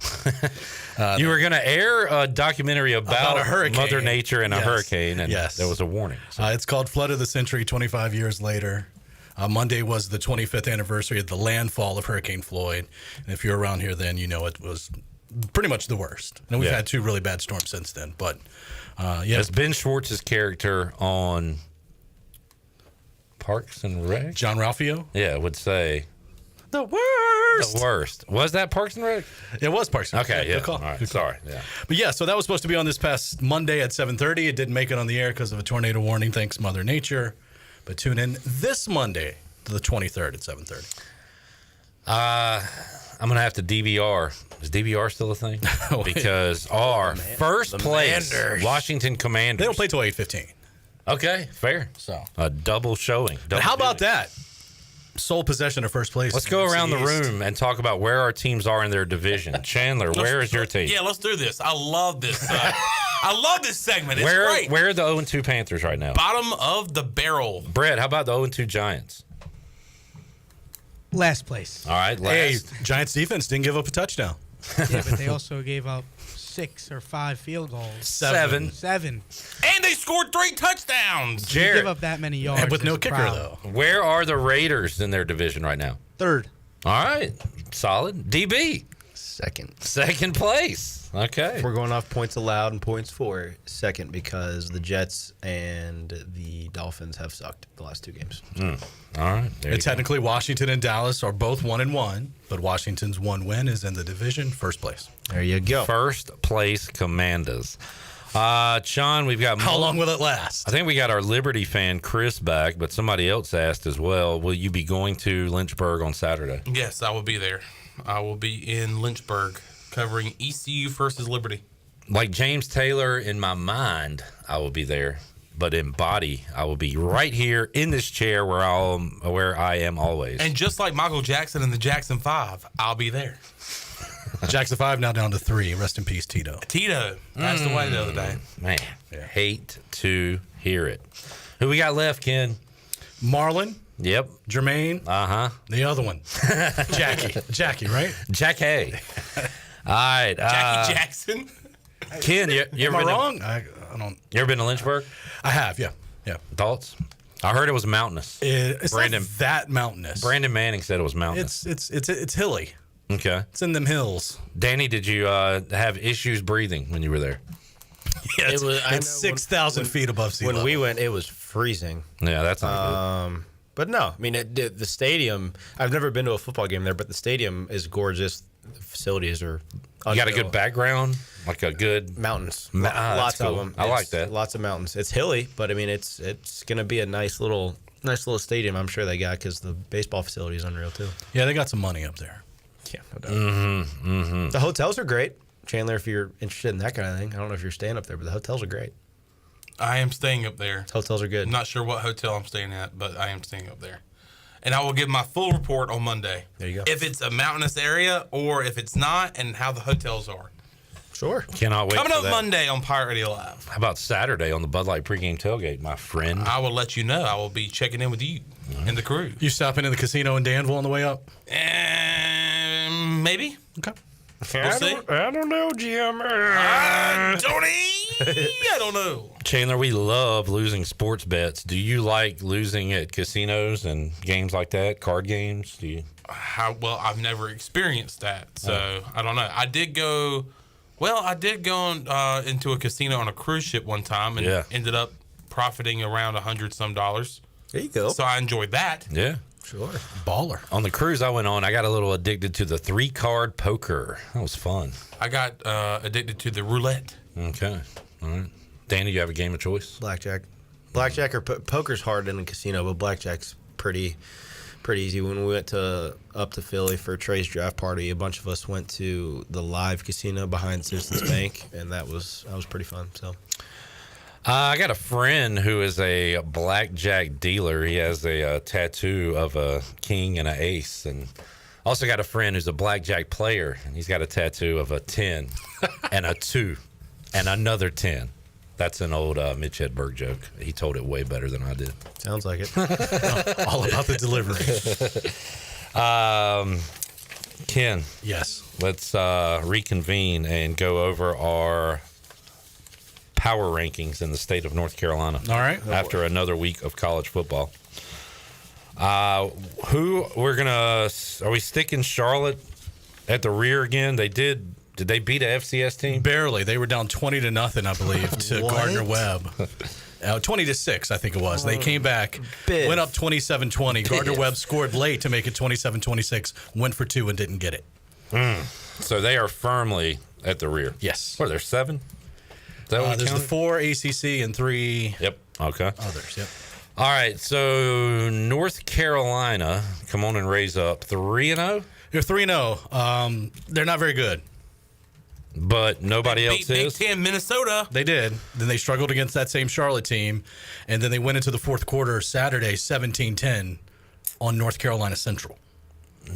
You were going to air a documentary about a hurricane. Mother Nature and a hurricane, and there was a warning. So. It's called Flood of the Century, 25 years later. Monday was the 25th anniversary of the landfall of Hurricane Floyd. And if you're around here then, you know it was pretty much the worst. And we've had two really bad storms since then. But, As Ben Schwartz's character on Parks and Rec? John Ralphio? Yeah, would say the worst. The worst. Was that Parks and Rec? It was Parks and Rec. Okay, yeah. Good call. All right, Good call. sorry. Yeah. But yeah, so that was supposed to be on this past Monday at 7:30. It didn't make it on the air because of a tornado warning. Thanks, Mother Nature. But tune in this Monday to the 23rd at 7:30. I'm going to have to DVR. Is DVR still a thing? Because our first place, Washington Commanders. They don't play till 8:15. Okay, fair. So a double showing. But how about that? Sole possession of first place. Let's go around the room and talk about where our teams are in their division. Chandler, where is your team? Yeah, let's do this. I love this. I love this segment. It's great. Where are the 0-2 Panthers right now? Bottom of the barrel. Brett, how about the 0-2 Giants? Last place. All right, last. Hey, Giants defense didn't give up a touchdown. Yeah, but they also gave up 6 or 5 field goals. Seven. And they scored 3 touchdowns. You give up that many yards. And with no there's a kicker, problem. though. Where are the Raiders in their division right now? 3rd. All right, solid. DB. Second place. Okay. If we're going off points allowed and points for, second, because the Jets and the Dolphins have sucked the last 2 games. All right. And technically, Washington and Dallas are both 1-1, but Washington's one win is in the division, first place. There you go. First place Commanders. Sean, we've got How long will it last? I think we got our Liberty fan Chris back, but somebody else asked as well, will you be going to Lynchburg on Saturday? Yes, I will be there. I will be in Lynchburg covering ECU versus Liberty. Like James Taylor, in my mind, I will be there, but in body, I will be right here in this chair where I am always. And just like Michael Jackson and the Jackson 5, I'll be there. Jackson 5 now down to 3. Rest in peace, Tito. Tito passed away the other day. Man, hate to hear it. Who we got left, Ken? Marlon. Yep. Jermaine. Uh-huh. The other one. Jackie, right? Jackie. All right. Jackie Jackson. Ken, you ever Am I been wrong? I don't. You ever been to Lynchburg? I have, yeah. Thoughts? I heard it was mountainous. It's not that mountainous. Brandon Manning said it was mountainous. It's hilly. Okay. It's in them hills. Danny, did you have issues breathing when you were there? Yeah, It's 6,000 feet above sea level. When we went, it was freezing. Yeah, that's not good. But no, I mean, the stadium, I've never been to a football game there, but the stadium is gorgeous. The facilities are You got a good background? Like a good... Mountains. Lots of them. I like that. Lots of mountains. It's hilly, but I mean, it's going to be a nice little stadium, I'm sure they got, because the baseball facility is unreal, too. Yeah, they got some money up there. Yeah, no doubt. The hotels are great. Chandler, if you're interested in that kind of thing, I don't know if you're staying up there, but the hotels are great. I am staying up there. Hotels are good. I'm not sure what hotel I'm staying at, but I am staying up there. And I will give my full report on Monday. There you go. If it's a mountainous area or if it's not, and how the hotels are. Sure. Cannot wait Coming for up that. Monday on Pirate Radio Live. How about Saturday on the Bud Light pregame tailgate, my friend? I will let you know. I will be checking in with you and the crew. You stopping in the casino in Danville on the way up? Maybe. Okay. We'll see. I don't know, Jim. I don't know. Chandler, we love losing sports bets. Do you like losing at casinos and games like that, card games? Do you? Well, I've never experienced that, so I don't know. I did go into a casino on a cruise ship one time and ended up profiting around $100-some. There you go. So I enjoyed that. Yeah. Sure. Baller. On the cruise I went on, I got a little addicted to the 3-card poker. That was fun. I got addicted to the roulette. Okay. All right. Danny, you have a game of choice? Blackjack. Blackjack or poker's hard in a casino, but blackjack's pretty easy. When we went up to Philly for Trey's draft party, a bunch of us went to the live casino behind Citizens Bank, and that was pretty fun. So. I got a friend who is a blackjack dealer. He has a tattoo of a king and an ace. And also got a friend who's a blackjack player, and he's got a tattoo of a 10 and a 2 and another 10. That's an old Mitch Hedberg joke. He told it way better than I did. Sounds like it. All about the delivery. Ken. Yes. Let's reconvene and go over our power rankings in the state of North Carolina. All right. After another week of college football. Are we sticking Charlotte at the rear again? Did Did they beat a FCS team? Barely. They were down 20-0, I believe, to What? Gardner-Webb. 20-6, I think it was. They came back, went up 27-20. Gardner-Webb scored late to make it 27-26, went for 2 and didn't get it. So they are firmly at the rear. Yes. What are there, 7? Is that what we there's the counted? 4 ACC and 3 Yep. Okay. others. Yep. All right. So North Carolina, come on and raise up 3-0. They're 3-0. They're not very good. But nobody else Big is. Ten, Minnesota. They did. Then they struggled against that same Charlotte team. And then they went into the fourth quarter Saturday, 17-10 on North Carolina Central.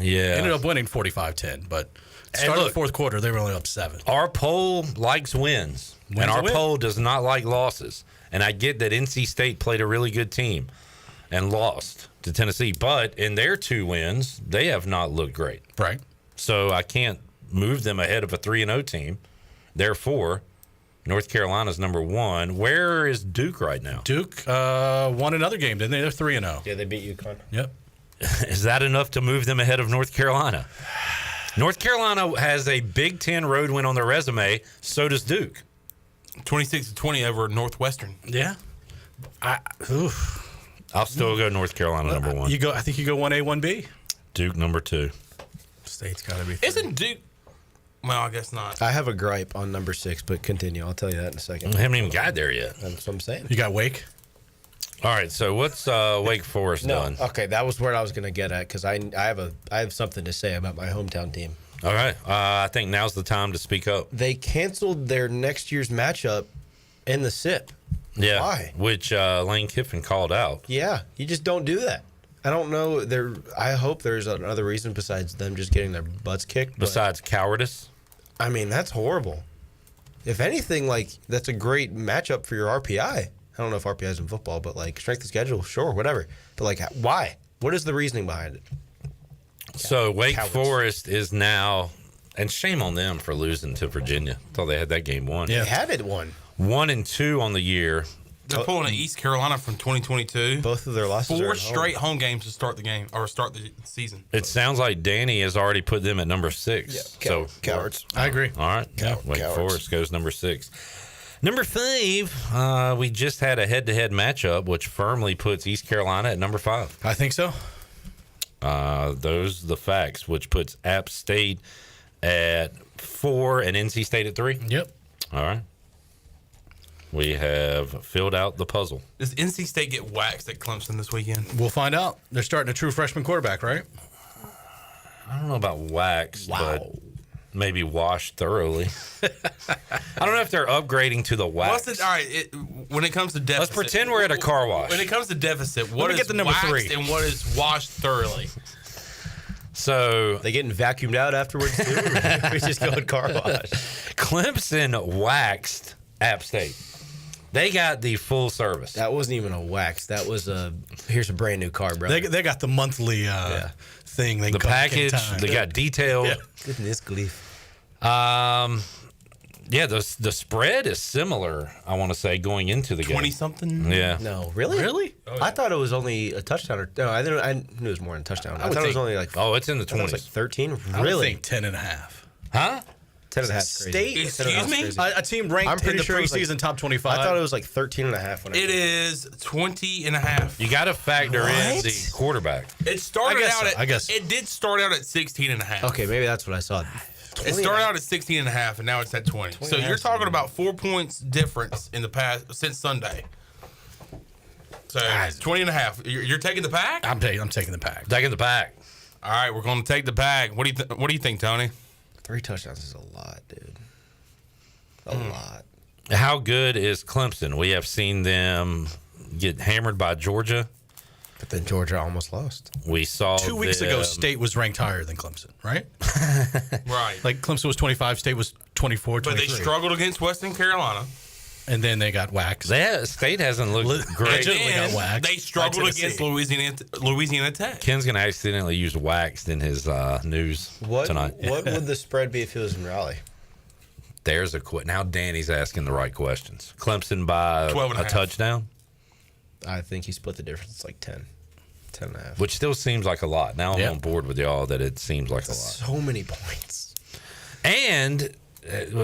Yeah. Ended up winning 45-10, but start of the fourth quarter, they were only up 7. Our poll likes wins, and our poll does not like losses. And I get that NC State played a really good team and lost to Tennessee, but in their 2 wins, they have not looked great. Right. So I can't move them ahead of a 3-0 team. Therefore, North Carolina's number 1. Where is Duke right now? Duke won another game, didn't they? They're 3-0. Yeah, they beat UConn. Yep. Is that enough to move them ahead of North Carolina? North Carolina has a Big Ten road win on their resume. So does Duke. 26-20 over Northwestern. Yeah. I'll still go North Carolina number 1. I think you go 1A, 1B. Duke number 2. State's got to be 3. Isn't Duke? Well, I guess not. I have a gripe on number 6, but continue. I'll tell you that in a second. I haven't even got there yet. That's what I'm saying. You got Wake? All right, so what's Wake Forest done? Okay, that was where I was going to get at because I have something to say about my hometown team. All right, I think now's the time to speak up. They canceled their next year's matchup in the SIP. Yeah, Why? Which Lane Kiffin called out. Yeah, you just don't do that. I don't know. I hope there's another reason besides them just getting their butts kicked. Besides cowardice? I mean, that's horrible. If anything, that's a great matchup for your RPI. I don't know if RPI is in football, but strength of schedule, sure, whatever. But why? What is the reasoning behind it? So Wake Forest is now, and shame on them for losing to Virginia. Thought they had that game won. Yeah, they have it won. 1-2 on the year. They're pulling an East Carolina from 2022. Both of their losses 4 are at straight home games to start the game or start the season. It sounds like Danny has already put them at number 6. Yeah, cowards. I agree. All right. Wake cowards. Forest goes number 6. Number 5, we just had a head-to-head matchup, which firmly puts East Carolina at number 5. I think so. Those are the facts, which puts App State at 4 and NC State at 3. Yep. All right. We have filled out the puzzle. Does NC State get waxed at Clemson this weekend? We'll find out. They're starting a true freshman quarterback, right? I don't know about wax, but maybe washed thoroughly. I don't know if they're upgrading to the wax. All right, when it comes to deficit. Let's pretend we're at a car wash. When it comes to deficit, Let what me is get the number waxed 3. and what is washed thoroughly? So they getting vacuumed out afterwards too? Or we just going car wash. Clemson waxed App State. They got the full service. That wasn't even a wax. That was here's a brand new car, bro. They got the monthly thing. They The can come back package, anytime. they got detailed. Yeah. Goodness grief. Yeah, the spread is similar, I want to say, going into the game. 20-something? Yeah. No, really? Really? Oh, I thought it was only a touchdown. No, I knew it was more than a touchdown. I thought it was only Oh, it's in the I thought it was 20s. like 13. I would Really? think 10.5. Huh? 10 and a half. State? Excuse me? A team ranked I'm pretty in the sure it was preseason top 25. I thought it was like 13 and a half. When It is 20.5. You got to factor in the quarterback. It started out at. I guess. It did start out at 16.5. Okay, maybe that's what I saw. It started out at 16.5, and now it's at 20. So you're talking about 4 points difference in the past since Sunday. So 20.5. You're taking the pack? I'm taking the pack. Taking the pack. All right, we're going to take the pack. What do you think, Tony? 3 touchdowns is a lot, dude. A lot. How good is Clemson? We have seen them get hammered by Georgia. But then Georgia almost lost. We saw 2 weeks them- ago, State was ranked higher than Clemson, right? Right. Like Clemson was 25, State was 24, But 23. they struggled against Western Carolina. And then they got waxed. State hasn't looked great. Legitimately got waxed. They struggled by against Tennessee. Louisiana Tech. Ken's going to accidentally use waxed in his news tonight. What would the spread be if it was in Raleigh? There's a now Danny's asking the right questions. Clemson by 12 and a a half. touchdown, I think he split the difference. It's like 10. 10 and a half. which still seems like a lot. Now I'm Yep. on board with y'all that it seems like a lot. So many points. And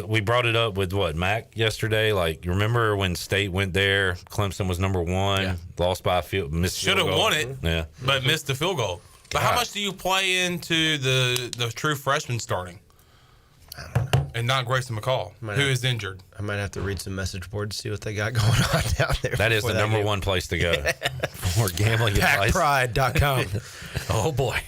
we brought it up with Mac yesterday. Like, you remember when State went there? Clemson was number 1, lost by a field, missed. Should have won it, but missed the field goal. But how much do you play into the true freshman starting? I don't know. And not Grayson McCall, who is injured. I might have to read some message boards to see what they got going on down there. That is the number one place to go for gambling advice. Packpride.com. Oh, boy.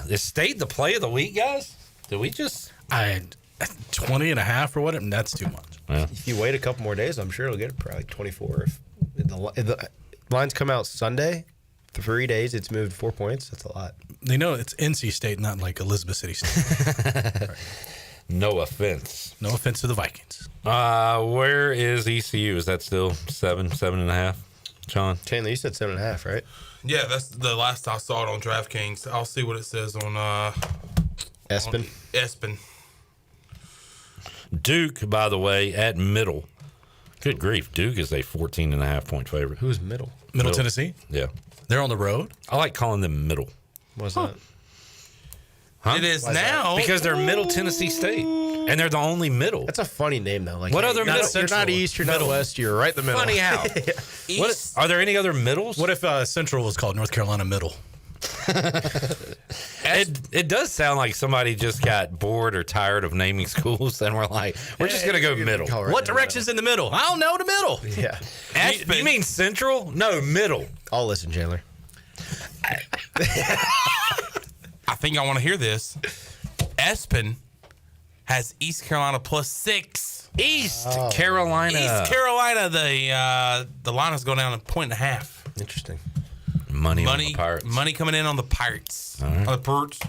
Is State the play of the week, guys? Did we just... 20.5 or whatever? That's too much. Yeah. If you wait a couple more days, I'm sure it'll get probably like 24. If the lines come out Sunday, 3 days, it's moved 4 points. That's a lot. They know it's NC State, not like Elizabeth City State. Right. No offense. No offense to the Vikings. Where is ECU? Is that still 7.5? Sean? Chandler, you said 7.5, right? Yeah, that's the last I saw it on DraftKings. I'll see what it says on Espen. Espen. Duke, by the way, at Middle. Good grief. Duke is a 14.5-point favorite. Who's Middle? Middle Tennessee? Yeah. They're on the road? I like calling them Middle. What's that? Huh? It is now. Because they're Middle Tennessee State. And they're the only middle. That's a funny name, though. Like, what other middle? You're not east, you're not west, you're right in the middle. Funny how? Are there any other middles? What if Central was called North Carolina Middle? It does sound like somebody just got bored or tired of naming schools, and we're like, we're just gonna go middle. What direction's in the middle? I don't know the middle. Yeah. You mean Central? No, middle. I'll listen, Chandler. I think I want to hear this. Espen has East Carolina +6. East Carolina. East Carolina. The line is going down 1.5. Interesting. Money on the Pirates. Money coming in on the Pirates. All right. On the Pirates.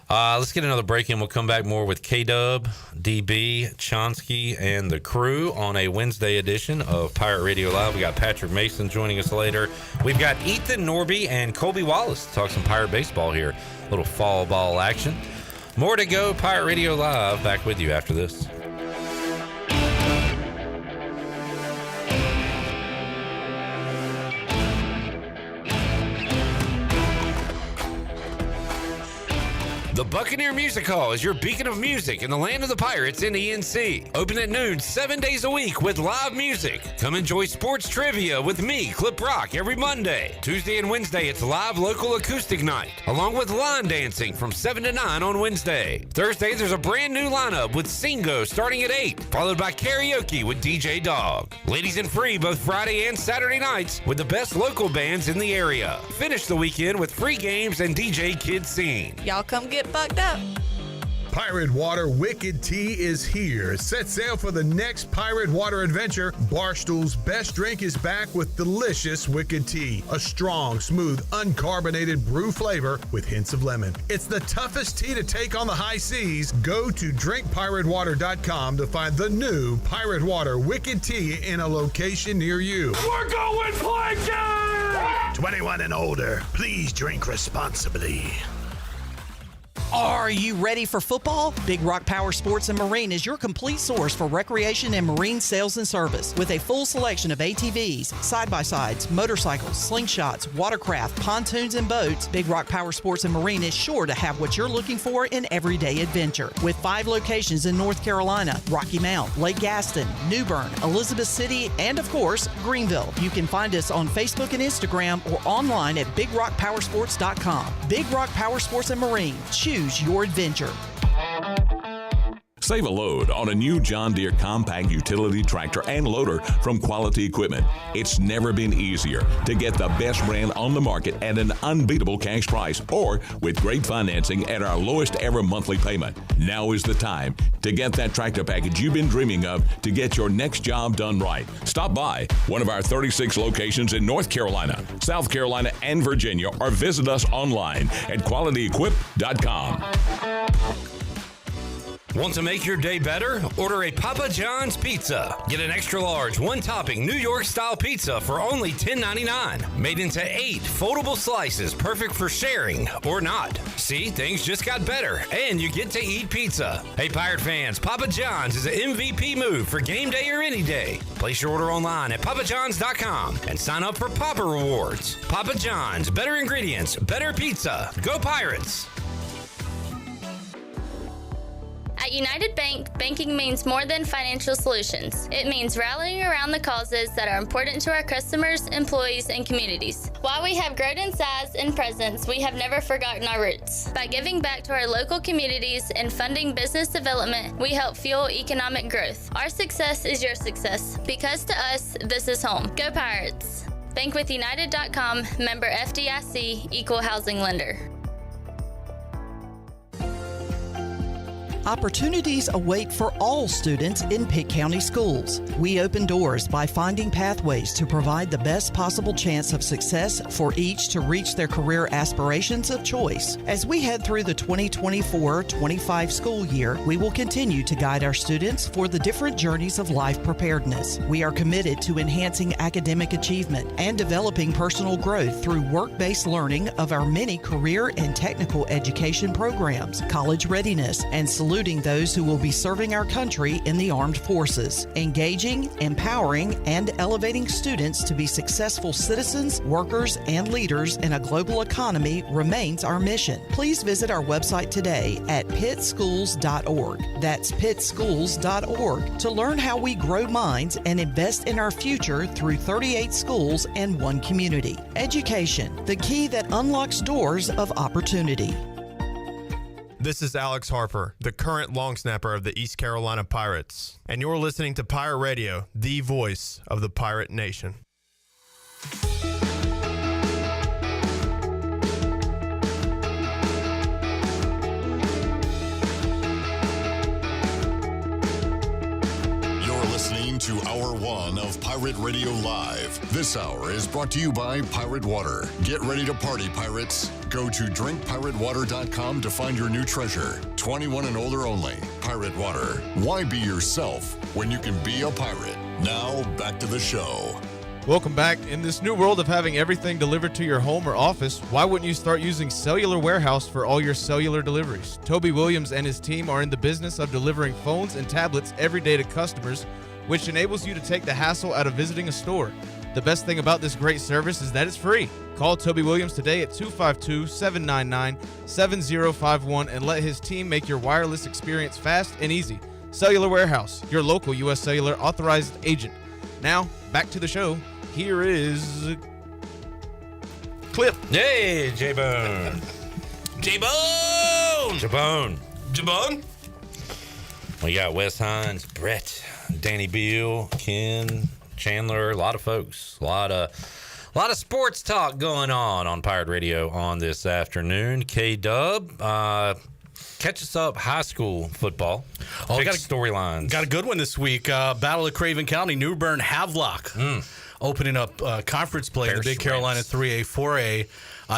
Let's get another break in. We'll come back more with K-Dub, DB, Chonsky, and the crew on a Wednesday edition of Pirate Radio Live. We got Patrick Mason joining us later. We've got Ethan Norby and Colby Wallace to talk some Pirate baseball here. A little fall ball action. More to go. Pirate Radio Live. Back with you after this. The Buccaneer Music Hall is your beacon of music in the land of the Pirates in ENC. Open at noon 7 days a week with live music. Come enjoy sports trivia with me, Clip Rock, every Monday. Tuesday and Wednesday, it's live local acoustic night, along with line dancing from 7 to 9 on Wednesday. Thursday, there's a brand new lineup with Singo starting at 8, followed by karaoke with DJ Dog. Ladies and free both Friday and Saturday nights with the best local bands in the area. Finish the weekend with free games and DJ Kid Scene. Y'all come get bucked up. Pirate Water Wicked Tea is here. Set sail for the next Pirate Water adventure. Barstool's best drink is back with delicious Wicked Tea. A strong, smooth, uncarbonated brew flavor with hints of lemon. It's the toughest tea to take on the high seas. Go to drinkpiratewater.com to find the new Pirate Water Wicked Tea in a location near you. We're going planking! 21 and older, please drink responsibly. Are you ready for football? Big Rock Power Sports and Marine is your complete source for recreation and marine sales and service. With a full selection of ATVs, side-by-sides, motorcycles, slingshots, watercraft, pontoons, and boats, Big Rock Power Sports and Marine is sure to have what you're looking for in everyday adventure. With 5 locations in North Carolina, Rocky Mount, Lake Gaston, New Bern, Elizabeth City, and of course, Greenville. You can find us on Facebook and Instagram or online at BigRockPowersports.com. Big Rock Power Sports and Marine. Choose your adventure. Save a load on a new John Deere compact utility tractor and loader from Quality Equipment. It's never been easier to get the best brand on the market at an unbeatable cash price or with great financing at our lowest ever monthly payment. Now is the time to get that tractor package you've been dreaming of to get your next job done right. Stop by one of our 36 locations in North Carolina, South Carolina, and Virginia, or visit us online at qualityequip.com. Want to make your day better? Order a Papa John's pizza. Get an extra large, one-topping New York-style pizza for only $10.99. Made into 8 foldable slices, perfect for sharing or not. See, things just got better, and you get to eat pizza. Hey, Pirate fans, Papa John's is an MVP move for game day or any day. Place your order online at papajohns.com and sign up for Papa Rewards. Papa John's, better ingredients, better pizza. Go Pirates! At United Bank, banking means more than financial solutions. It means rallying around the causes that are important to our customers, employees, and communities. While we have grown in size and presence, we have never forgotten our roots. By giving back to our local communities and funding business development, we help fuel economic growth. Our success is your success, because to us, this is home. Go Pirates! Bankwithunited.com, member FDIC, equal housing lender. Opportunities await for all students in Pitt County schools. We open doors by finding pathways to provide the best possible chance of success for each to reach their career aspirations of choice. As we head through the 2024-25 school year, we will continue to guide our students for the different journeys of life preparedness. We are committed to enhancing academic achievement and developing personal growth through work-based learning of our many career and technical education programs, college readiness, and saluting those who will be serving our country in the armed forces. Engaging, empowering, and elevating students to be successful citizens, workers, and leaders in a global economy remains our mission. Please visit our website today at pittschools.org. That's pittschools.org to learn how we grow minds and invest in our future through 38 schools and one community. Education, the key that unlocks doors of opportunity. This is Alex Harper, the current long snapper of the East Carolina Pirates, and you're listening to Pirate Radio, the voice of the Pirate Nation. You're listening to Hour 1 of Pirate Radio Live. This hour is brought to you by Pirate Water. Get ready to party, pirates. Go to drinkpiratewater.com to find your new treasure. 21 and older only. Pirate Water. Why be yourself when you can be a pirate? Now, back to the show. Welcome back. In this new world of having everything delivered to your home or office, why wouldn't you start using Cellular Warehouse for all your cellular deliveries? Toby Williams and his team are in the business of delivering phones and tablets every day to customers, which enables you to take the hassle out of visiting a store. The best thing about this great service is that it's free. Call Toby Williams today at 252-799-7051 and let his team make your wireless experience fast and easy. Cellular Warehouse, your local U.S. Cellular authorized agent. Now, back to the show. Here is Clip. Hey, J-Bone. J-Bone! J-Bone. J-Bone? We got Wes Hines, Brett, Danny Beal, Ken, Chandler, a lot of folks, a lot of sports talk going on Pirate Radio on this afternoon. K-Dub, catch us up high school football. Big storylines. Got a good one this week. Battle of Craven County, New Bern, Havelock. Opening up conference play in the Big Carolina 3A, 4A.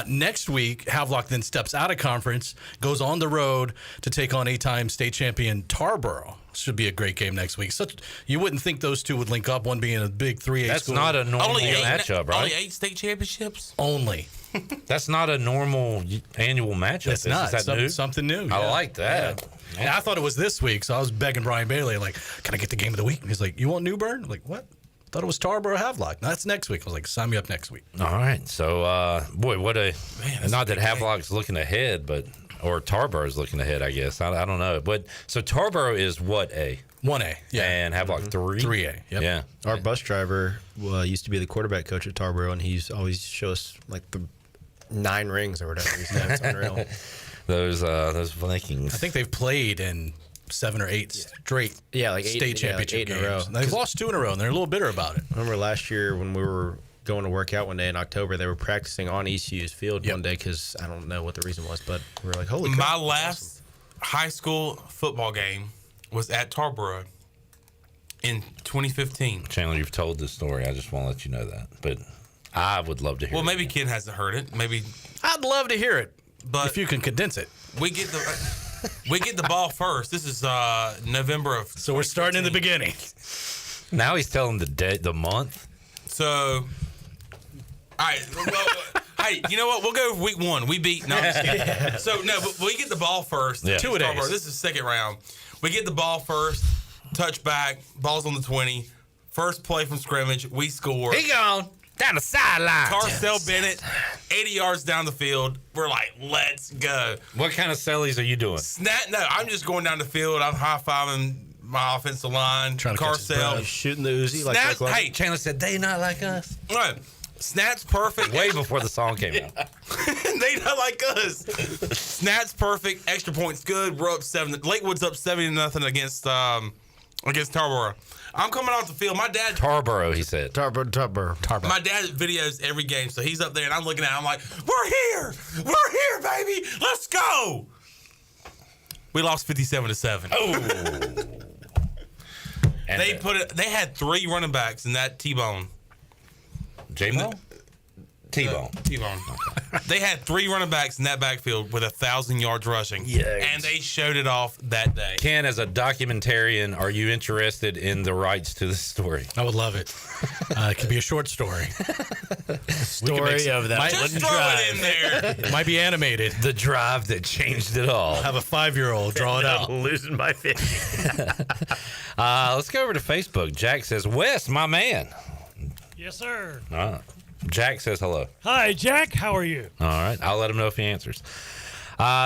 Next week, Havelock then steps out of conference, goes on the road to take on 8-time state champion Tarboro. Should be a great game next week. You wouldn't think those two would link up, one being a big 3A That's school. Not a normal matchup, right? Only 8 state championships? Only. That's not a normal annual matchup. It's not. Is that new? Something new. I like that. Yeah. And I thought it was this week, so I was begging Brian Bailey, like, can I get the game of the week? And he's like, you want New Bern? I'm like, what? Thought it was Tarboro Havelock. No, that's next week. I was like, sign me up next week. All right. So, boy, what a – not that Havelock's looking ahead, but – or Tarboro's looking ahead, I guess. I don't know. But so Tarboro is what, A? 1A, yeah. And Havelock 3? 3A, yep. Yeah. Our bus driver used to be the quarterback coach at Tarboro, and he's always shows us, like, the 9 rings or whatever. It's unreal. Those Vikings. I think they've played in 7 or 8 straight state championship games. In a row. They've lost 2 in a row, and they're a little bitter about it. I remember last year when we were going to work out one day in October, they were practicing on ECU's field one day because I don't know what the reason was, but we were like, holy crap. My last high school football game was at Tarboro in 2015. Chandler, you've told this story. I just want to let you know that. But I would love to hear it. Well, maybe Ken hasn't heard it. Maybe I'd love to hear it, but if you can condense it. We get the ball first. This is November of. So we're starting in the beginning. Now he's telling the month. So, all right. Well, hey, you know what? We'll go week 1. We beat. No, I'm just kidding. So no, but we get the ball first. Yeah. 2 days. This is the second round. We get the ball first. Touchback. Ball's on the 20. First play from scrimmage. We score. He gone down the sideline. Carcel Bennett 80 yards down the field. We're like, let's go. What kind of sellies are you doing? No, I'm just going down the field. I'm high-fiving my offensive line. Trying to Carcel. shooting the Uzi. Snap, hey, Chandler said, they not like us. Right. Snap's perfect. Way before the song came out. They not like us. Snap's perfect. Extra points good. We're up 7. Lakewood's up 7-0 against Tarboro. I'm coming off the field. My dad. Tarboro, he said. Tarboro. My dad videos every game, so he's up there, and I'm looking at him. I'm like, we're here, baby. Let's go. We lost 57-7. Oh. They had 3 running backs in that T-bone. J-Bone? T-Bone. T-bone. They had 3 running backs in that backfield with 1,000 yards rushing. Yikes. And they showed it off that day. Ken, as a documentarian, are you interested in the rights to this story? I would love it. It could be a short story. Story of that Just wooden throw drive. it in there. It might be animated. The drive that changed it all. I'll have a 5-year-old draw it out. Losing by 50. Let's go over to Facebook. Jack says, Wes, my man. Yes, sir. Jack says hello. Hi, Jack. How are you? All right. I'll let him know if he answers.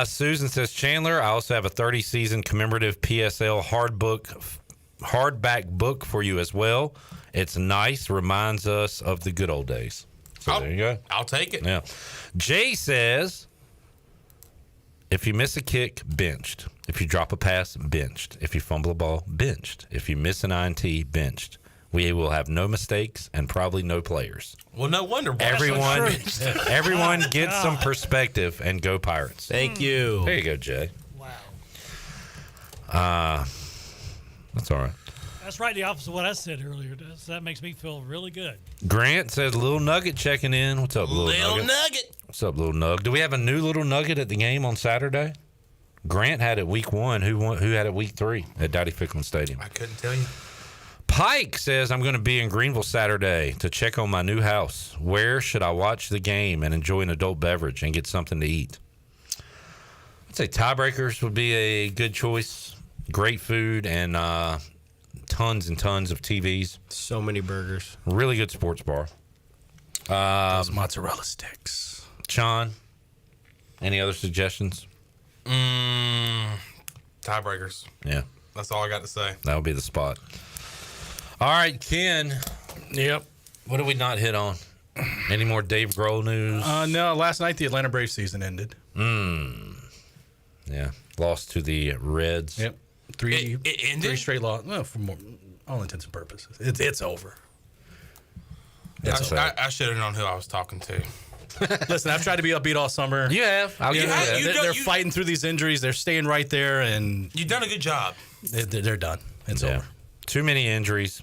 Susan says, Chandler, I also have a 30-season commemorative PSL hardback book for you as well. It's nice. Reminds us of the good old days. So there you go. I'll take it. Yeah. Jay says, if you miss a kick, benched. If you drop a pass, benched. If you fumble a ball, benched. If you miss an INT, benched. We will have no mistakes and probably no players. Well, no wonder. Everyone get some perspective and go Pirates. Thank you. There you go, Jay. Wow. That's all right. That's right, the opposite of what I said earlier. So that makes me feel really good. Grant says, Little Nugget checking in. What's up, Little Nugget? What's up, Little Nug? Do we have a new Little Nugget at the game on Saturday? Grant had it week 1. Who had it week 3 at Dowdy Ficklin Stadium? I couldn't tell you. Pike says, I'm going to be in Greenville Saturday to check on my new house. Where should I watch the game and enjoy an adult beverage and get something to eat? I'd say Tiebreakers would be a good choice. Great food and tons and tons of TVs. So many burgers. Really good sports bar. Those mozzarella sticks. Sean, any other suggestions? Tiebreakers. Yeah. That's all I got to say. That would be the spot. All right, Ken. Yep. What did we not hit on? Any more Dave Grohl news? No. Last night, the Atlanta Braves season ended. Yeah. Lost to the Reds. Yep. Three straight loss. No, for all intents and purposes. It's over. I should have known who I was talking to. Listen, I've tried to be upbeat all summer. You have. I'll give you that. They're fighting through these injuries. They're staying right there, and you've done a good job. They're done. It's over. Too many injuries.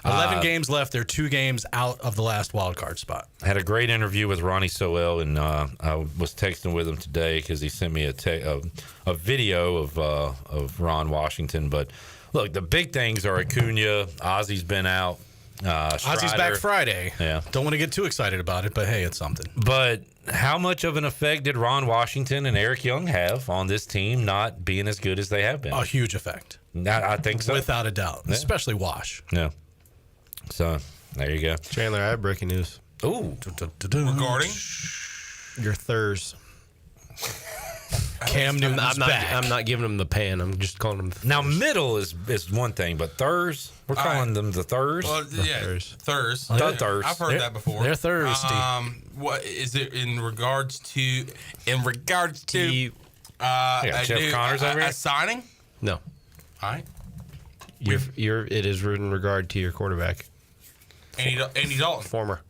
11 games left. They're 2 games out of the last wild card spot. I had a great interview with Ronnie Soel, and I was texting with him today because he sent me a video of Ron Washington. But look, the big things are Acuna. Ozzy's been out. Ozzy's back Friday. Yeah. Don't want to get too excited about it, but hey, it's something. But how much of an effect did Ron Washington and Eric Young have on this team not being as good as they have been? A huge effect. I think so. Without a doubt. Yeah. Especially Wash. Yeah. So, there you go. Chandler, I have breaking news. Ooh. Regarding? Your Thurs. Cam Newton's back. I'm not giving them the pan. I'm just calling them Thurs. Now, middle is one thing, but Thurs, we're calling them the Thurs. Well, Thurs. Thurs. I've heard that before. They're thirsty. What is it in regards to? Jeff Connors over here? A signing? No. All right. It is in regard to your quarterback. Andy Dalton. Former.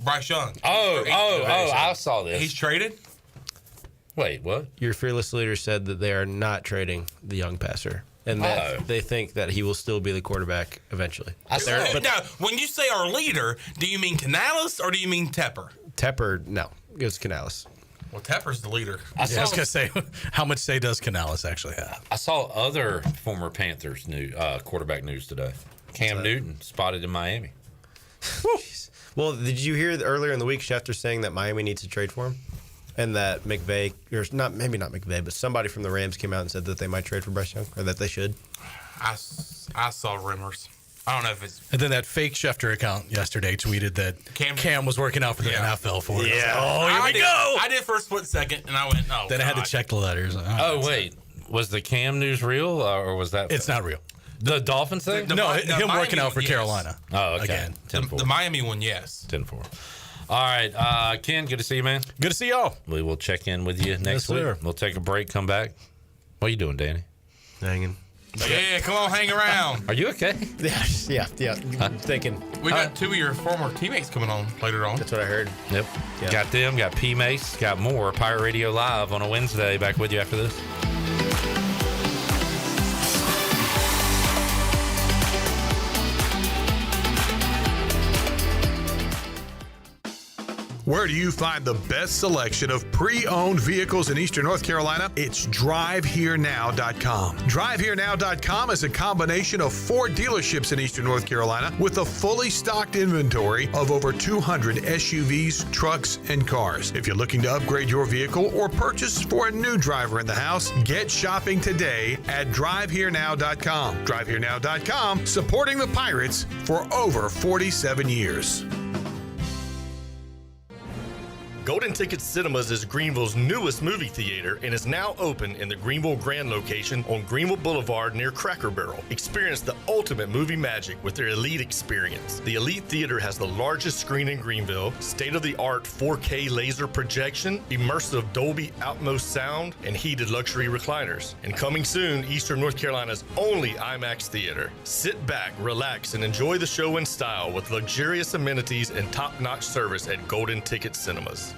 Bryce Young. I saw this. He's traded? Wait, what? Your fearless leader said that they are not trading the young passer. And that they think that he will still be the quarterback eventually. Now, when you say our leader, do you mean Canales or do you mean Tepper? Tepper, no. It goes Canales. Well, Tepper's the leader. I was going to say, how much say does Canales actually have? I saw other former Panthers quarterback news today. Cam Newton spotted in Miami. Well, did you hear earlier in the week Schefter saying that Miami needs to trade for him? And that McVay, or maybe not McVay, but somebody from the Rams came out and said that they might trade for Bryce Young, or that they should. I saw rumors. I don't know if it's. And then that fake Schefter account yesterday tweeted that Cam was working out for the NFL for it. Yeah. Oh, here we go. I did for a split second, and I went, oh. Then I had to check the letters. Oh, wait. Was the Cam news real, or was that? It's not real. The Dolphins thing? No, him Miami working out for one, yes. Carolina. Oh, okay. Again. 10-4. The Miami one, yes. 10-4. All right, Ken, good to see you, man. Good to see y'all. We will check in with you next week. sir. We'll take a break, come back. What are you doing, Danny? Hanging. Yeah, come on, hang around. Are you okay? Yeah. I'm thinking. We got two of your former teammates coming on later on. That's what I heard. Yep. Yeah. Got them, got P-Mace, got more. Pirate Radio Live on a Wednesday. Back with you after this. Where do you find the best selection of pre-owned vehicles in Eastern North Carolina? It's DriveHereNow.com. DriveHereNow.com is a combination of 4 dealerships in Eastern North Carolina with a fully stocked inventory of over 200 SUVs, trucks, and cars. If you're looking to upgrade your vehicle or purchase for a new driver in the house, get shopping today at DriveHereNow.com. DriveHereNow.com, supporting the Pirates for over 47 years. Golden Ticket Cinemas is Greenville's newest movie theater and is now open in the Greenville Grand location on Greenville Boulevard near Cracker Barrel. Experience the ultimate movie magic with their Elite experience. The Elite Theater has the largest screen in Greenville, state-of-the-art 4K laser projection, immersive Dolby Atmos sound, and heated luxury recliners. And coming soon, Eastern North Carolina's only IMAX theater. Sit back, relax, and enjoy the show in style with luxurious amenities and top-notch service at Golden Ticket Cinemas.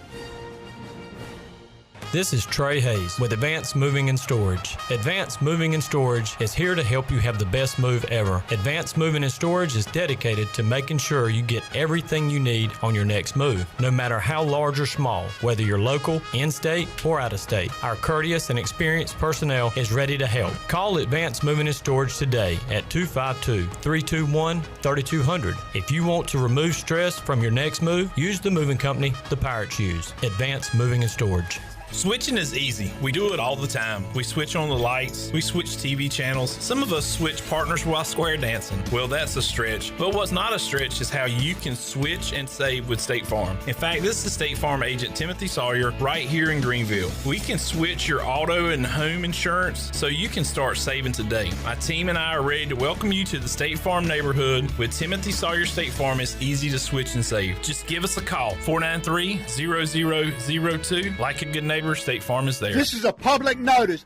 This is Trey Hayes with Advanced Moving and Storage. Advanced Moving and Storage is here to help you have the best move ever. Advanced Moving and Storage is dedicated to making sure you get everything you need on your next move, no matter how large or small, whether you're local, in-state, or out-of-state. Our courteous and experienced personnel is ready to help. Call Advanced Moving and Storage today at 252-321-3200. If you want to remove stress from your next move, use the moving company the Pirates use. Advanced Moving and Storage. Switching is easy. We do it all the time. We switch on the lights. We switch TV channels. Some of us switch partners while square dancing. Well, that's a stretch. But what's not a stretch is how you can switch and save with State Farm. In fact, this is State Farm agent Timothy Sawyer right here in Greenville. We can switch your auto and home insurance so you can start saving today. My team and I are ready to welcome you to the State Farm neighborhood. With Timothy Sawyer State Farm, it's easy to switch and save. Just give us a call, 493-0002. Like a good neighbor, State Farm is there. This is a public notice.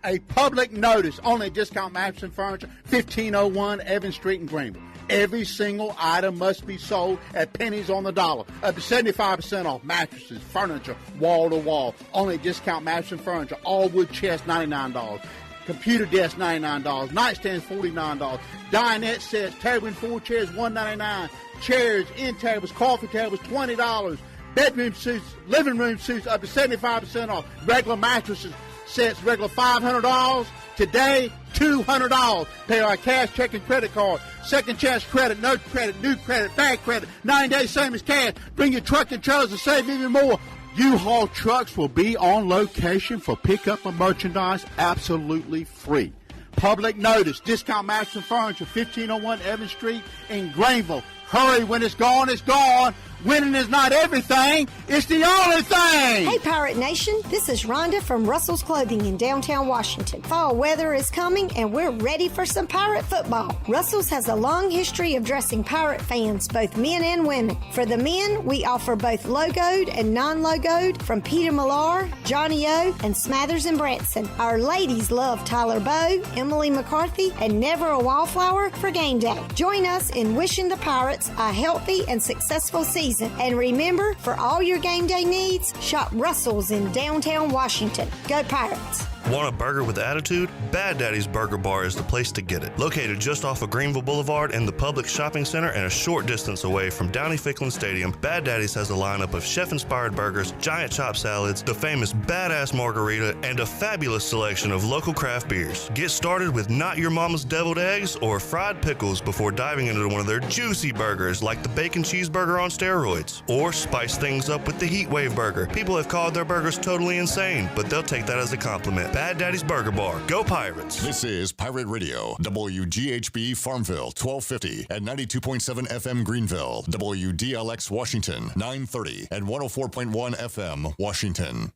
Only Discount Mattress and Furniture, 1501 Evans Street in Greenville. Every single item must be sold at pennies on the dollar. Up to 75% off mattresses, furniture, wall to wall. Only Discount Mattress and Furniture. All wood chest, $99. Computer desk, $99. Nightstands, $49. Dinette sets, table and 4 chairs, $199. Chairs, end tables, coffee tables, $20. Bedroom suits, living room suits, up to 75% off. Regular mattresses sets, regular $500. Today, $200. Pay our cash, check, and credit card. Second chance credit, no credit, new credit, bad credit. 9 days, same as cash. Bring your truck and trailers to save even more. U-Haul trucks will be on location for pickup of merchandise absolutely free. Public notice, Discount Mattress and Furniture, 1501 Evans Street in Greenville. Hurry, when it's gone, it's gone. Winning is not everything, it's the only thing! Hey, Pirate Nation, this is Rhonda from Russell's Clothing in downtown Washington. Fall weather is coming, and we're ready for some Pirate football. Russell's has a long history of dressing Pirate fans, both men and women. For the men, we offer both logoed and non-logoed from Peter Millar, Johnny O, and Smathers and Branson. Our ladies love Tyler Bowe, Emily McCarthy, and Never a Wallflower for game day. Join us in wishing the Pirates a healthy and successful season. And remember, for all your game day needs, shop Russell's in downtown Washington. Go Pirates! Want a burger with attitude? Bad Daddy's Burger Bar is the place to get it. Located just off of Greenville Boulevard in the Public Shopping Center and a short distance away from Downey Ficklin Stadium, Bad Daddy's has a lineup of chef-inspired burgers, giant chop salads, the famous badass margarita, and a fabulous selection of local craft beers. Get started with Not Your Mama's Deviled Eggs or fried pickles before diving into one of their juicy burgers like the bacon cheeseburger on steroids. Or spice things up with the Heat Wave Burger. People have called their burgers totally insane, but they'll take that as a compliment. Bad Daddy's Burger Bar. Go Pirates! This is Pirate Radio, WGHB Farmville, 1250 and 92.7 FM Greenville, WDLX Washington, 930 and 104.1 FM Washington.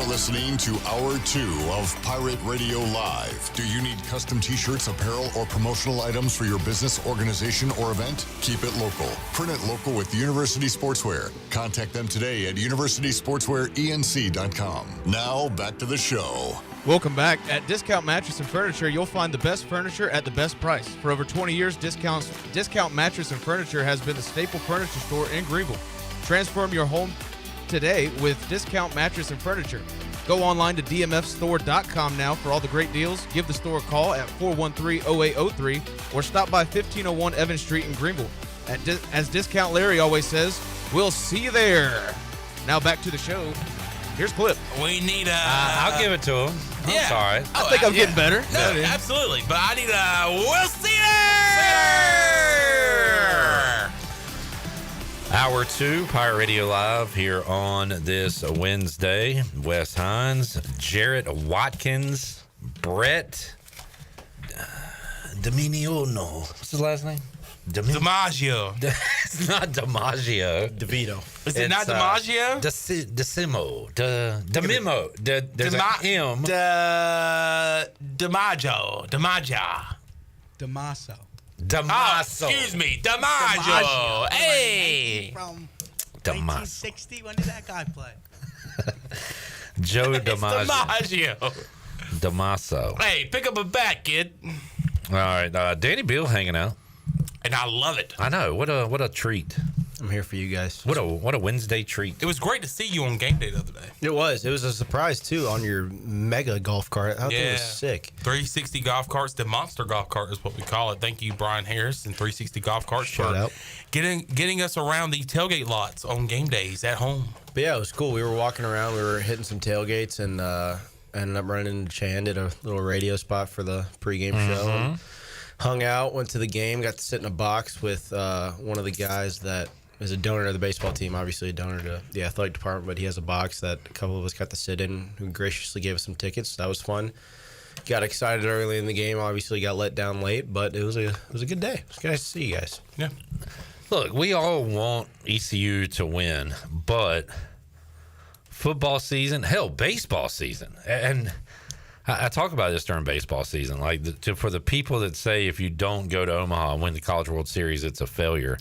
Listening to Hour 2 of Pirate Radio Live. Do you need custom t-shirts, apparel, or promotional items for your business, organization, or event? Keep it local. Print it local with University Sportswear. Contact them today at universitysportswearenc.com. Now, back to the show. Welcome back. At Discount Mattress and Furniture, you'll find the best furniture at the best price. For over 20 years, Discount Mattress and Furniture has been the staple furniture store in Greenville. Transform your home today with Discount Mattress and Furniture. Go online to dmfstore.com now for all the great deals. Give the store a call at 413-0803 or stop by 1501 Evans Street in Greenville. As Discount Larry always says, we'll see you there. Now back to the show. Here's Clip. We need I'll give it to him. Yeah. Sorry. I think I'm getting better. No, absolutely. But I need we'll see you there. Hour 2, Pirate Radio Live here on this Wednesday. Wes Hines, Jarrett Watkins, Brett Dominiano. What's his last name? DiMaggio. It's not DiMaggio. DeVito. Is it not DiMaggio? Decimo. Demimo. There's a M. DiMaggio. Damaso. Damaso. Oh, excuse me. DiMaggio. Hey. From Damaso. 1960. When did that guy play? Joe It's DiMaggio. DiMaggio. Damaso. Hey, pick up a bat, kid. All right. Danny Beal hanging out. And I love it. I know. What a treat. I'm here for you guys. What a Wednesday treat. It was great to see you on game day the other day. It was a surprise, too, on your mega golf cart. I thought it was sick. 360 golf carts. The monster golf cart is what we call it. Thank you, Brian Harris and 360 Golf Carts for getting us around the tailgate lots on game days at home. But yeah, it was cool. We were walking around. We were hitting some tailgates and ended up running into Chan, did a little radio spot for the pregame show. And hung out, went to the game, got to sit in a box with one of the guys that is a donor to the baseball team, obviously a donor to the athletic department, but he has a box that a couple of us got to sit in, who graciously gave us some tickets. That was fun. Got excited early in the game, obviously got let down late, but it was a good day. It was nice to see you guys. Yeah. Look, we all want ECU to win, but football season, hell, baseball season, and I talk about this during baseball season, for the people that say if you don't go to Omaha and win the College World Series, it's a failure.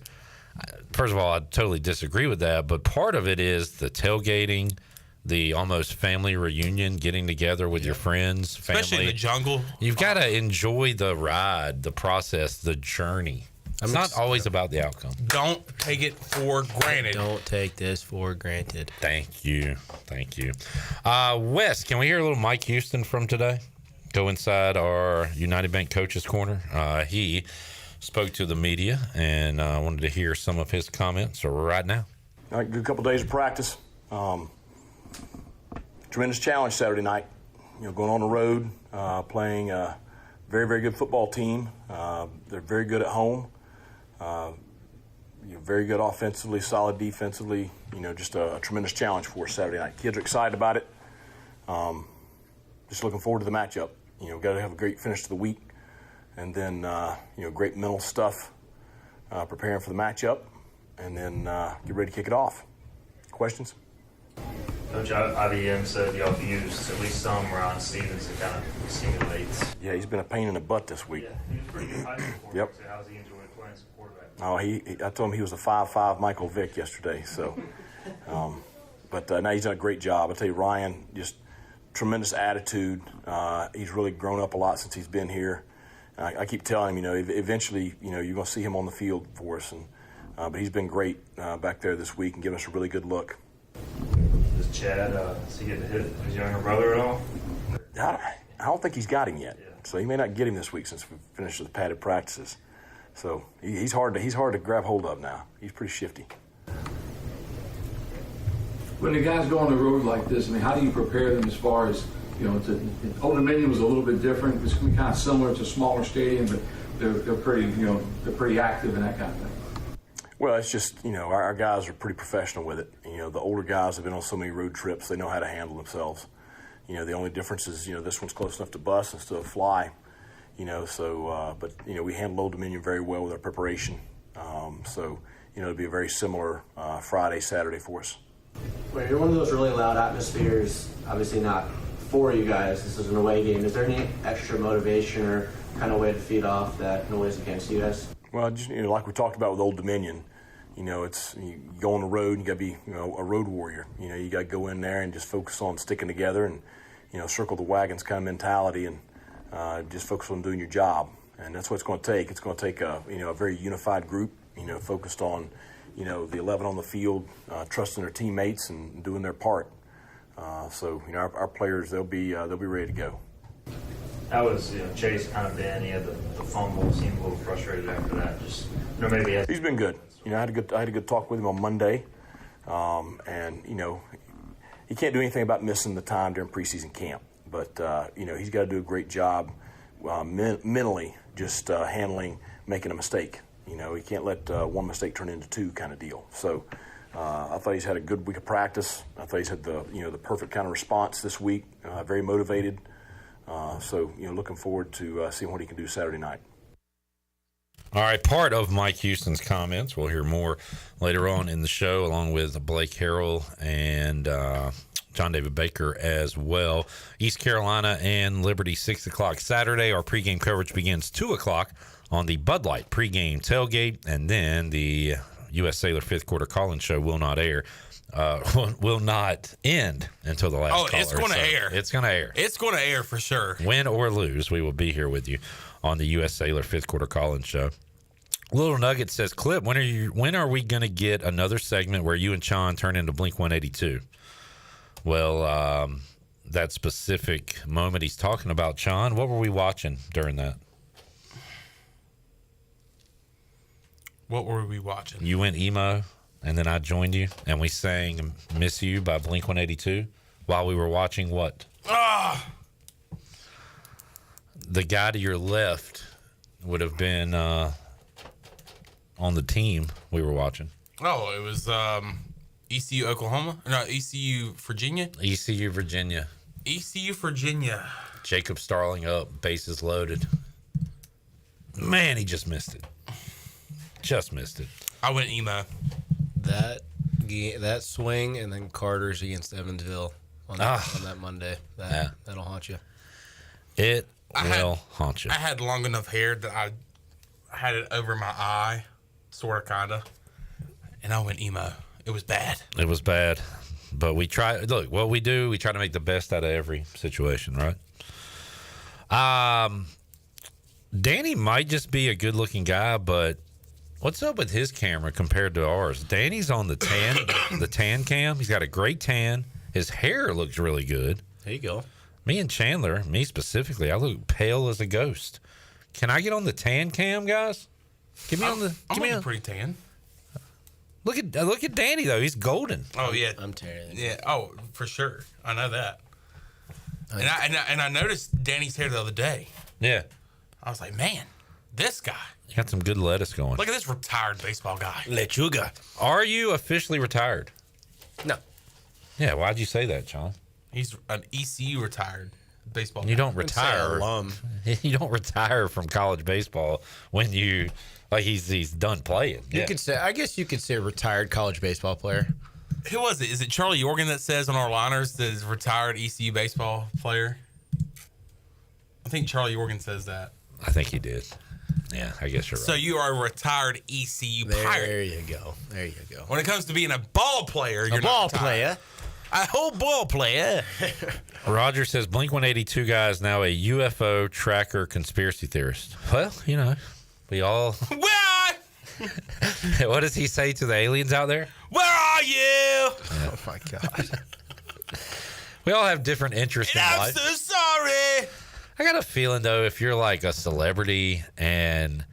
First of all, I totally disagree with that, but part of it is the tailgating, the almost family reunion, getting together with your friends, family. Especially in the jungle. You've got to enjoy the ride, the process, the journey. It's not always about the outcome. Don't take it for granted. Don't take this for granted. Thank you. Wes, can we hear a little Mike Houston from today? Go inside our United Bank Coaches Corner. He spoke to the media, and I wanted to hear some of his comments right now. All right, good couple days of practice. Tremendous challenge Saturday night. Going on the road, playing a very, very good football team. They're very good at home. Very good offensively, solid defensively. Just a tremendous challenge for us Saturday night. Kids are excited about it. Just looking forward to the matchup. Got to have a great finish to the week, and then great mental stuff, preparing for the matchup, and then get ready to kick it off. Questions? Coach, IBM said y'all have used at least some Ron Stevens to kind of simulate. Yeah, he's been a pain in the butt this week. Yeah, he was pretty good high school quarterback. Yep. So how's he enjoying playing some quarterback? Oh, I told him he was a 5'5" Michael Vick yesterday. So, but now he's done a great job. I tell you, Ryan, just tremendous attitude. He's really grown up a lot since he's been here. I keep telling him, eventually, you're going to see him on the field for us. And but he's been great back there this week and giving us a really good look. Does Chad, is he getting to hit his younger brother at all? I don't think he's got him yet. So he may not get him this week since we finished with padded practices. So he's hard to grab hold of now. He's pretty shifty. When the guys go on the road like this, how do you prepare them as far as, Old Dominion was a little bit different. It's kind of similar to a smaller stadium, but they're pretty active and that kind of thing. Well, it's just, our guys are pretty professional with it. The older guys have been on so many road trips, they know how to handle themselves. The only difference is, this one's close enough to bus instead of fly. But we handle Old Dominion very well with our preparation. It'll be a very similar Friday, Saturday for us. Well, you're one of those really loud atmospheres, obviously not for you guys. This is an away game. Is there any extra motivation or kind of way to feed off that noise against you guys? Well, just, like we talked about with Old Dominion, it's you go on the road and you got to be, a road warrior. You got to go in there and just focus on sticking together and, circle the wagons kind of mentality and just focus on doing your job. And that's what it's going to take. It's going to take a very unified group, focused on, the 11 on the field, trusting their teammates and doing their part. Our players, they'll be ready to go. How was Chase kind of been? He had the fumble, seemed a little frustrated after that. Just maybe he's been good. I had a good talk with him on Monday, and he can't do anything about missing the time during preseason camp. But he's got to do a great job mentally, just handling making a mistake. He can't let one mistake turn into two kind of deal. So I thought he's had a good week of practice. I thought he's had the perfect kind of response this week. Very motivated. Looking forward to seeing what he can do Saturday night. All right, part of Mike Houston's comments. We'll hear more later on in the show, along with Blake Harrell and John David Baker as well. East Carolina and Liberty, 6 o'clock Saturday. Our pregame coverage begins 2 o'clock on the Bud Light pregame tailgate, and then the U.S. Sailor fifth quarter call-in show will not air. Will not end until the last caller. It's going to air. It's going to air. It's going to air for sure. Win or lose, we will be here with you on the U.S. Sailor fifth quarter call-in show. Little Nugget says, Clip, when are we going to get another segment where you and Sean turn into Blink 182? Well, that specific moment he's talking about, Sean, what were we watching during that? What were we watching? You went emo, and then I joined you, and we sang Miss You by Blink 182 while we were watching what? The guy to your left would have been on the team we were watching. Oh, it was ECU Oklahoma? No, ECU Virginia? ECU Virginia. ECU Virginia. Jacob Starling up, bases loaded. Man, he just missed it. Just missed it. I went emo. That swing and then Carter's against Evansville on that Monday. That'll haunt you. It will haunt you. I had long enough hair that I had it over my eye, sort of, kind of, and I went emo. It was bad. It was bad. But we try. Look, what we do, we try to make the best out of every situation, right? Danny might just be a good-looking guy, but what's up with his camera compared to ours? Danny's on the tan cam. He's got a great tan. His hair looks really good. There you go. Me and Chandler, me specifically, I look pale as a ghost. Can I get on the tan cam, guys? Give me I'm pretty tan. Look at Danny though. He's golden. Oh yeah, I'm tan. Yeah. Oh, for sure. I know that. And I noticed Danny's hair the other day. Yeah. I was like, man, this guy. You got some good lettuce going. Look at this retired baseball guy. Lechuga. Are you officially retired? No. Yeah. Why'd you say that, John? He's an ECU retired baseball. You don't retire. You don't retire from college baseball when you he's done playing. You could say. I guess you could say retired college baseball player. Who was it? Is it Charlie Yorgan that says on our liners that is retired ECU baseball player? I think Charlie Yorgan says that. I think he did. Yeah, I guess you're right. So you are a retired ECU pirate. There you go. When it comes to being a ball player, you're a ball player. A whole ball player. Roger says Blink-182 guy is now a UFO tracker conspiracy theorist. Well, you know, we all. What does he say to the aliens out there? Where are you? Yeah. Oh my God. We all have different interests in I'm life. so sorry. I got a feeling though, if you're like a celebrity and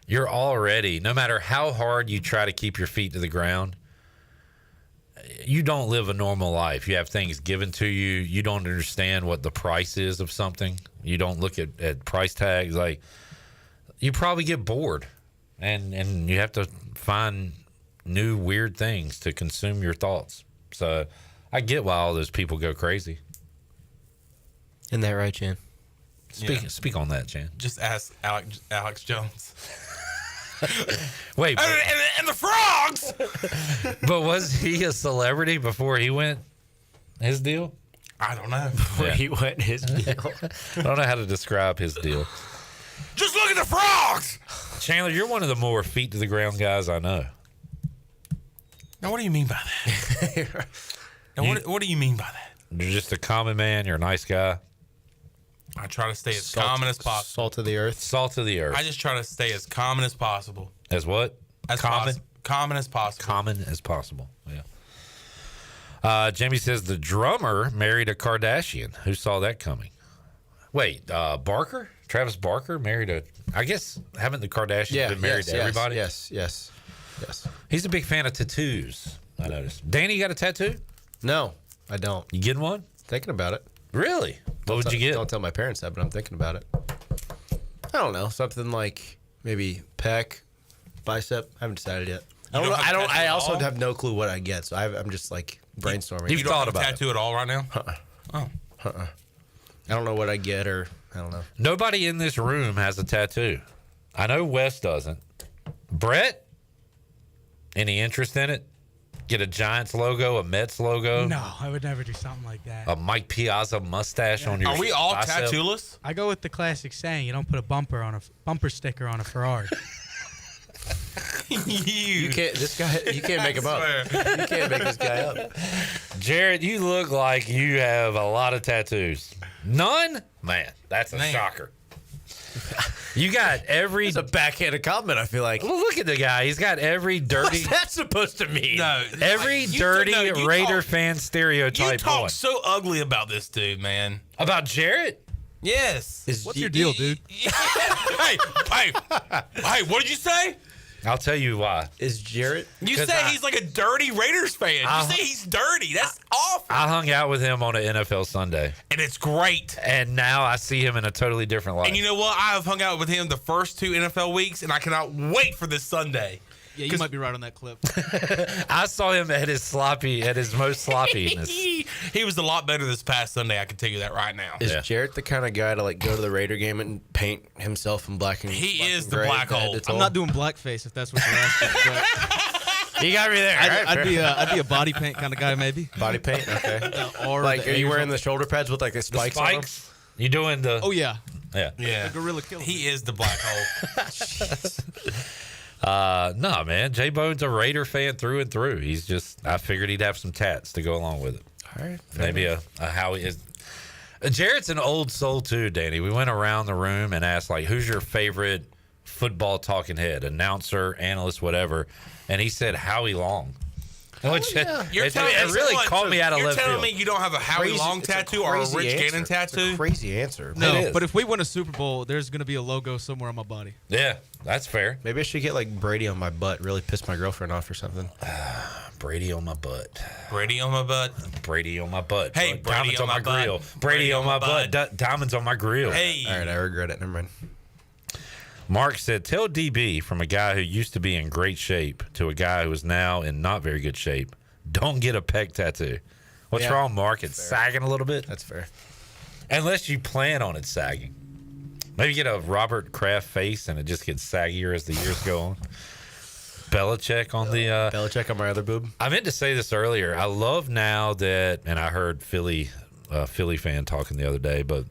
you're already, no matter how hard you try to keep your feet to the ground, you don't live a normal life. You have things given to you. You don't understand what the price is of something. You don't look at price tags. Like, you probably get bored, and you have to find new weird things to consume your thoughts. So I get why all those people go crazy. Isn't that right, Chan? Speak on that, Chan. Just ask Alex Jones. Wait, but, and the frogs. but was he a celebrity before he went his deal? I don't know. Before he went his deal. I don't know how to describe his deal. Just look at the frogs. Chandler, you're one of the more feet to the ground guys I know. Now, what do you mean by that? Now, what do you mean by that? You're just a common man. You're a nice guy. I try to stay as common as possible. Salt of the earth. Salt of the earth. I just try to stay as common as possible. As what? As common? Common as possible. Common as possible. Yeah. Jamie says the drummer married a Kardashian. Who saw that coming? Wait, Barker? Travis Barker married a... I guess, haven't the Kardashians been married to everybody? Yes. He's a big fan of tattoos, I noticed. Danny, you got a tattoo? No, I don't. You getting one? Thinking about it. Really? What would you get? Don't tell my parents that, but I'm thinking about it. I don't know. Something like maybe pec, bicep. I haven't decided yet. I also have no clue what I get, so I'm just like brainstorming. You don't have a tattoo at all right now? Oh. I don't know what I get, or I don't know. Nobody in this room has a tattoo. I know Wes doesn't. Brett? Any interest in it? Get a Giants logo, a Mets logo? No, I would never do something like that. A Mike Piazza mustache on your Are we all bicep? tattooless? I go with the classic saying: you don't put a bumper sticker on a Ferrari. You can't. This guy. You can't make him up. You can't make this guy up. Jared, you look like you have a lot of tattoos. None? Man, that's a shocker. You got every... It's a backhanded compliment, I feel like. Well, look at the guy. He's got every dirty... What's that supposed to mean? No. Every dirty Raider fan stereotype. You talk so ugly about this dude, man. About Jarrett? Yes. What's your deal, dude? Hey, what did you say? I'll tell you why. Is Jarrett? You say he's like a dirty Raiders fan. You say he's dirty. That's awful. I hung out with him on an NFL Sunday. And it's great. And now I see him in a totally different light. And you know what? I have hung out with him the first 2 NFL weeks, and I cannot wait for this Sunday. Yeah, you might be right on that clip. I saw him at his most sloppiness. He was a lot better this past Sunday, I can tell you that right now. Is Jarrett the kind of guy to like go to the Raider game and paint himself in black and He black is and the gray black hole. I'm not doing blackface if that's what you're asking. But you got me there. I'd be a body paint kind of guy, maybe. Body paint, okay. Or like, the are you A's wearing on- the shoulder pads with like the spikes? The spikes? You doing the... Oh, yeah. Yeah. Yeah. The gorilla killer. He is the black hole. No, man. J-Bone's a Raider fan through and through. He's just... I figured he'd have some tats to go along with it. All right. Maybe a Howie is... Jarrett's an old soul, too, Danny. We went around the room and asked, like, who's your favorite football talking head? Announcer, analyst, whatever. And he said Howie Long. Which it really caught me out of left You're field. telling me you don't have a Howie Long tattoo or a Rich Gannon tattoo? It's a crazy answer. No, but if we win a Super Bowl, there's going to be a logo somewhere on my body. Yeah, that's fair. Maybe I should get like Brady on my butt, really piss my girlfriend off or something. Brady on my butt. Brady on my butt. Brady on my butt. Hey, Brady diamonds on my butt. grill. Brady on my butt. Diamonds on my grill. Hey. All right, I regret it. Never mind. Mark said, tell DB from a guy who used to be in great shape to a guy who is now in not very good shape, don't get a pec tattoo. What's wrong, Mark? It's sagging a little bit? That's fair. Unless you plan on it sagging. Maybe get a Robert Kraft face and it just gets saggier as the years go on. Belichick on the... Belichick on my other boob. I meant to say this earlier. I love now that, and I heard Philly fan talking the other day, but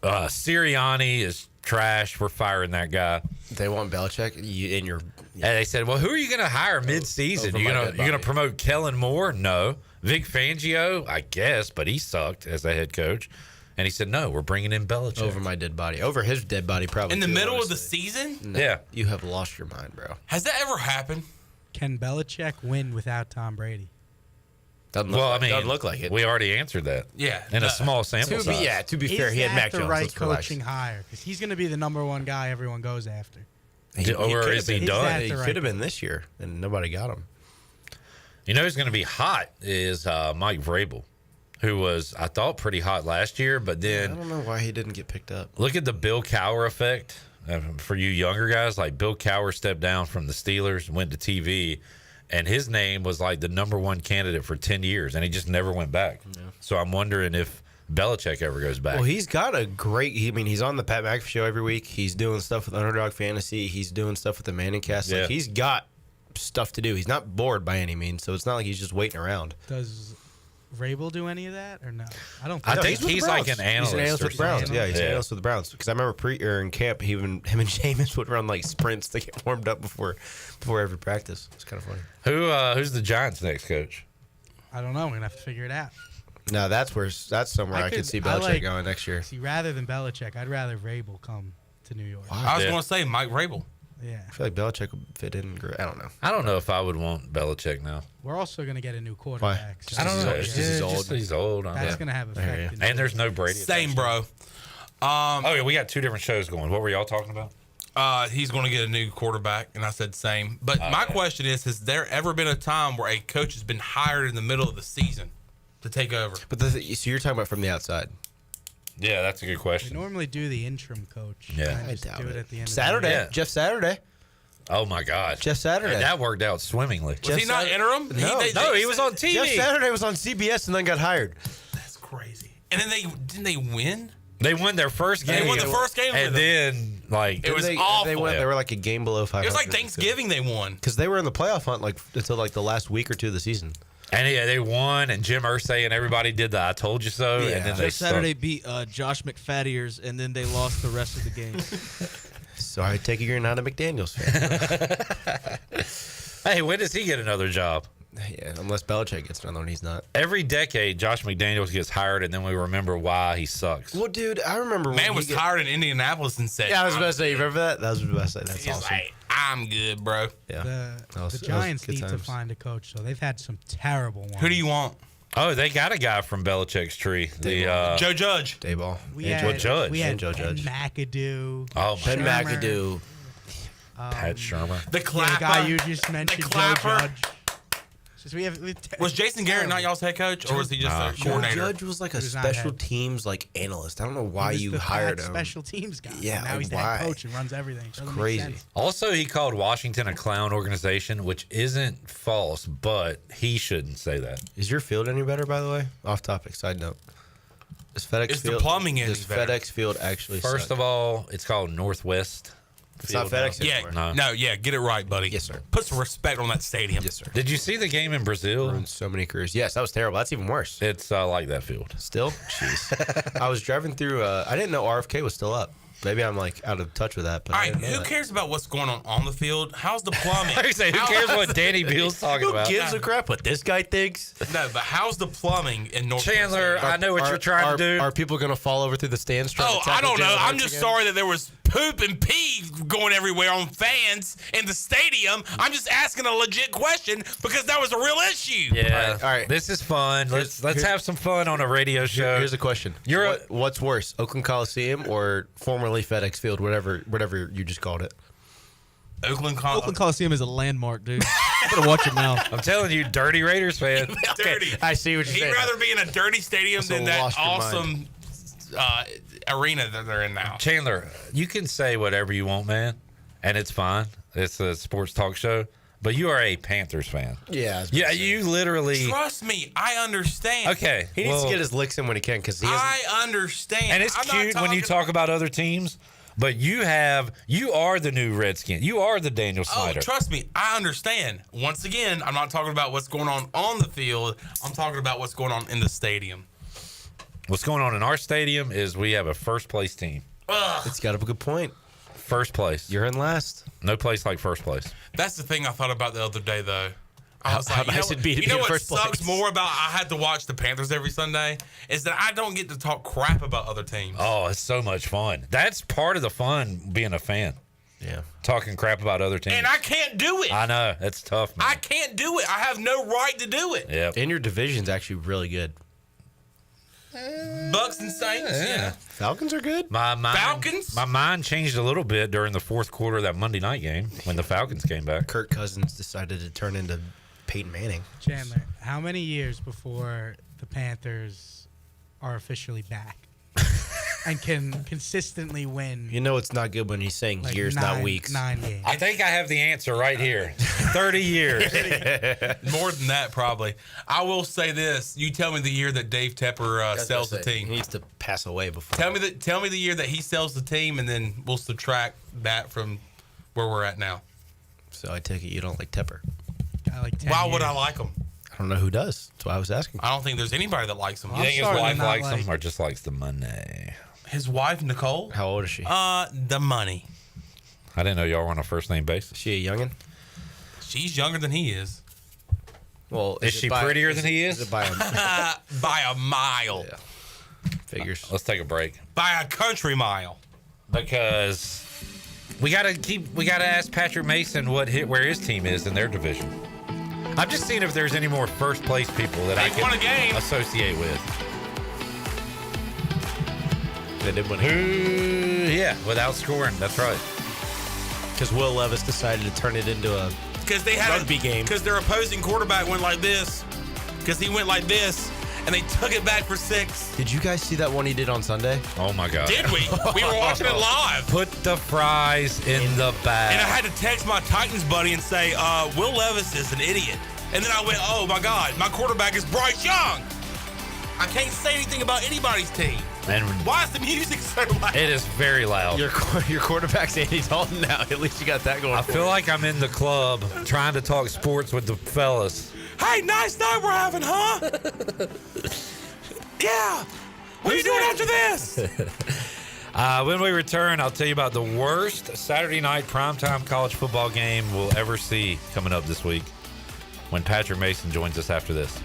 Sirianni is trash. We're firing that guy. They want Belichick in your... And they said, well, who are you going to hire mid-season? Over You my going dead to body. promote Kellen Moore? No. Vic Fangio, I guess, but he sucked as a head coach. And he said, no, we're bringing in Belichick. Over my dead body. Over his dead body, probably. In the too, middle honestly. of the season? No, Yeah. You have lost your mind, bro. Has that ever happened? Can Belichick win without Tom Brady? Doesn't look, doesn't look like it. We already answered that. Yeah. In a small sample size. To be fair, he had Mac the Jones. right Let's relax. coaching hire? Because he's going to be the number one guy everyone goes after. Or is he done? He the right could have been this year, and nobody got him. You know who's going to be hot is Mike Vrabel, who was, I thought, pretty hot last year, but then I don't know why he didn't get picked up. look at the Bill Cowher effect. For you younger guys, like Bill Cowher stepped down from the Steelers, went to TV, and his name was like the number one candidate for 10 years, and he just never went back. Yeah. So I'm wondering if Belichick ever goes back. Well, he's got a great. I mean, he's on the Pat McAfee show every week. He's doing stuff with Underdog Fantasy. He's doing stuff with the Manning Cast. Yeah. Like, he's got stuff to do. He's not bored by any means, so it's not like he's just waiting around. Does Vrabel do any of that or no? I don't. I think with the he's Browns. like an analyst. He's an analyst or with the Browns. something. Yeah, he's an analyst with the Browns. Because I remember in camp, him and Jameis would run like sprints to get warmed up before every practice. It's kind of funny. Who's the Giants' next coach? I don't know. We're gonna have to figure it out. No, that's somewhere I could see Belichick going next year. See, rather than Belichick, I'd rather Vrabel come to New York. I was going to say Mike Vrabel. Yeah. I feel like Belichick would fit in great. I don't know. I don't know if I would want Belichick now. We're also going to get a new quarterback. I don't know. He's old. He's old. That's going to have effect. And there's no Brady. Same, bro. Oh, yeah, we got two different shows going. What were y'all talking about? He's going to get a new quarterback, and I said same. But my question is, has there ever been a time where a coach has been hired in the middle of the season to take over? But so you're talking about from the outside. Yeah, that's a good We question. normally do the interim coach. Yeah. And just do it at the end Saturday. of the Jeff Saturday. Oh, my God. Jeff Saturday. And that worked out swimmingly. Was he not interim? No, he was on TV. Jeff Saturday was on CBS and then got hired. That's crazy. And then didn't they win? They won their first game. They won the first game and with then like it was awful. They were like a game below 500. It was like Thanksgiving they won. Because they were in the playoff hunt like until like the last week or two of the season. And yeah, they won, and Jim Irsay and everybody did the "I told you so," and then they Jeff Saturday beat Josh McFattiers, and then they lost the rest of the game. So I take it you're not a McDaniels fan. Hey, when does he get another job? Yeah, unless Belichick gets another one, he's not. Every decade, Josh McDaniels gets hired, and then we remember why he sucks. Well, dude, I remember Man was hired in Indianapolis and said, Yeah, I was about to say, you remember that? That was the best. That's He's awesome. like, I'm good, bro. Yeah. The Giants need to find a coach, so they've had some terrible ones. Who do you want? Oh, they got a guy from Belichick's tree. The Joe Judge. Dayball. We had Judge. We had Joe Ben Judge. McAdoo. Oh, my Ben God. McAdoo. Pat Shermer. The clapper. The guy you just mentioned, Joe clapper. Judge. Just Was Jason Garrett not y'all's head coach, or was he just a Joe coordinator? Judge was like a He was not special head. teams like analyst. I don't know why He was you the hired bad him. special teams guy. Yeah, And now he's the why? head coach and runs everything. It's crazy. Also, he called Washington a clown organization, which isn't false, but he shouldn't say that. Is your field any better, by the way? Off topic, side note. Is FedEx Is the Field, plumbing any does better? FedEx Field actually First suck? of all, it's called Northwest. It's not Field FedEx now. anymore. No, get it right, buddy. Yes, sir. Put some respect on that stadium. Yes, sir. Did you see the game in Brazil? Ruined so many careers. Yes, that was terrible. That's even worse. It's like that field. Still? Jeez. I was driving through, I didn't know RFK was still up. Maybe I'm like out of touch with that. But All I right, didn't know who that. cares about what's going on the field? How's the plumbing? I say, who cares what Danny Beal's talking Who about? gives a crap what this guy thinks? No, but how's the plumbing in North Chandler, I know what you're trying to do. Are people going to fall over through the stands trying Oh, to I tackle don't know. Jalen I'm Hurts just again? sorry that there was poop and pee going everywhere on fans in the stadium. I'm just asking a legit question because that was a real issue. Yeah. All right. This is fun. Let's Here's- have some fun on a radio show. Here's a question. What's worse, Oakland Coliseum or formerly FedEx Field, whatever you just called it? Oakland Coliseum is a landmark, dude. You better watch your mouth. I'm telling you, dirty Raiders fan. Dirty. I see what you're He'd saying. rather be in a dirty stadium So than that lost your awesome arena that they're in now. Chandler, you can say whatever you want, man, and it's fine. It's a sports talk show, but you are a Panthers fan. Yeah. Yeah, you literally. Trust me, I understand. Okay. He needs well, to get his licks in when he can because he hasn't. I understand. And it's I'm not cute when you talking- talk about other teams, but you are the new Redskin. You are the Daniel Oh, Snyder. trust me, I understand. Once again, I'm not talking about what's going on the field. I'm talking about what's going on in the stadium. What's going on in our stadium is we have a first place team. Ugh. It's got a good point. First place. You're in last. No place like first place. That's the thing I thought about the other day, though. I was like, nice it'd be to you be know in what first sucks place. more about I had to watch the Panthers every Sunday is that I don't get to talk crap about other teams. Oh, it's so much fun. That's part of the fun being a fan. Yeah. Talking crap about other teams. And I can't do it. I know. It's tough, man. I can't do it. I have no right to do it. Yep. And your division's actually really good. Bucks and Saints, yeah. Falcons are good. My mind, Falcons? My mind changed a little bit during the fourth quarter of that Monday night game when the Falcons came back. Kirk Cousins decided to turn into Peyton Manning. Chandler, how many years before the Panthers are officially back and can consistently win? You know it's not good when he's saying years, not weeks. 9 games. I think I have the answer right here. 30 years. More than that, probably. I will say this. You tell me the year that Dave Tepper sells the team. He needs to pass away before. Tell me the year that he sells the team, and then we'll subtract that from where we're at now. So I take it you don't like Tepper. I like 10 Why would years. I like him? I don't know who does. That's why I was asking. I don't think there's anybody that likes him. You think his wife likes him or just likes the money? His wife, Nicole? How old is she? The money. I didn't know y'all were on a first name basis. Is she a youngin'? She's younger than he is. Well, is she prettier than he is? Is it by By a mile. Yeah. Figures. Let's take a break. By a country mile. Because we gotta ask Patrick Mason where his team is in their division. I'm just seeing if there's any more first place people that I won a can game. associate with. They did win a game. Yeah, without scoring. That's right. Because Will Levis decided to turn it into a Because they had rugby game. Because their opposing quarterback went like this. Because he went like this, and they took it back for 6. Did you guys see that one he did on Sunday? Oh my God. Did we? We were watching it live. Put the fries in the bag. And I had to text my Titans buddy and say, Will Levis is an idiot. And then I went, oh my God, my quarterback is Bryce Young. I can't say anything about anybody's team. And why is the music so loud? it is very loud. Your quarterback's Andy Dalton now. At least you got that going. I feel like I'm in the club trying to talk sports with the fellas. Hey, nice night we're having, huh? Yeah. What are you doing after this? When we return, I'll tell you about the worst Saturday night primetime college football game we'll ever see coming up this week when Patrick Mason joins us after this.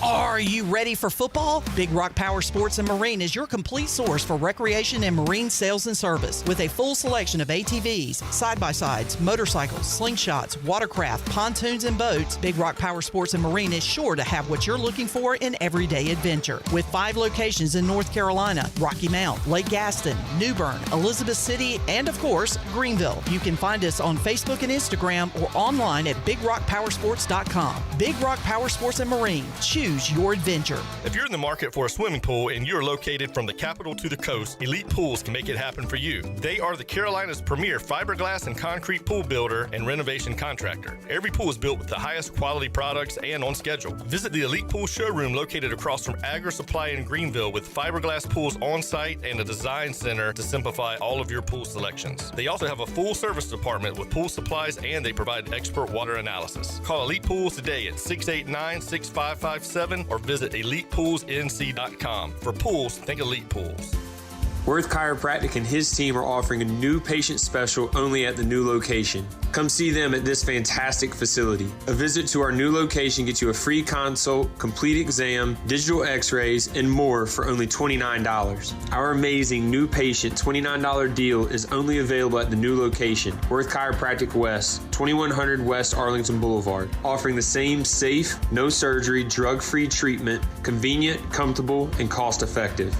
Are you ready for football? Big Rock Power Sports and Marine is your complete source for recreation and marine sales and service. With a full selection of ATVs, side-by-sides, motorcycles, slingshots, watercraft, pontoons, and boats, Big Rock Power Sports and Marine is sure to have what you're looking for in everyday adventure. With 5 locations in North Carolina, Rocky Mount, Lake Gaston, New Bern, Elizabeth City, and of course, Greenville. You can find us on Facebook and Instagram or online at BigRockPowersports.com. Big Rock Power Sports and Marine. Choose your adventure. If you're in the market for a swimming pool and you're located from the capital to the coast, Elite Pools can make it happen for you. They are the Carolina's premier fiberglass and concrete pool builder and renovation contractor. Every pool is built with the highest quality products and on schedule. Visit the Elite Pool showroom located across from Agri Supply in Greenville with fiberglass pools on site and a design center to simplify all of your pool selections. They also have a full service department with pool supplies and they provide expert water analysis. Call Elite Pools today at 689-6557 or visit elitepoolsnc.com. For pools, think Elite Pools. Worth Chiropractic and his team are offering a new patient special only at the new location. Come see them at this fantastic facility. A visit to our new location gets you a free consult, complete exam, digital x-rays, and more for only $29. Our amazing new patient $29 deal is only available at the new location, Worth Chiropractic West, 2100 West Arlington Boulevard, offering the same safe, no surgery, drug-free treatment, convenient, comfortable, and cost-effective.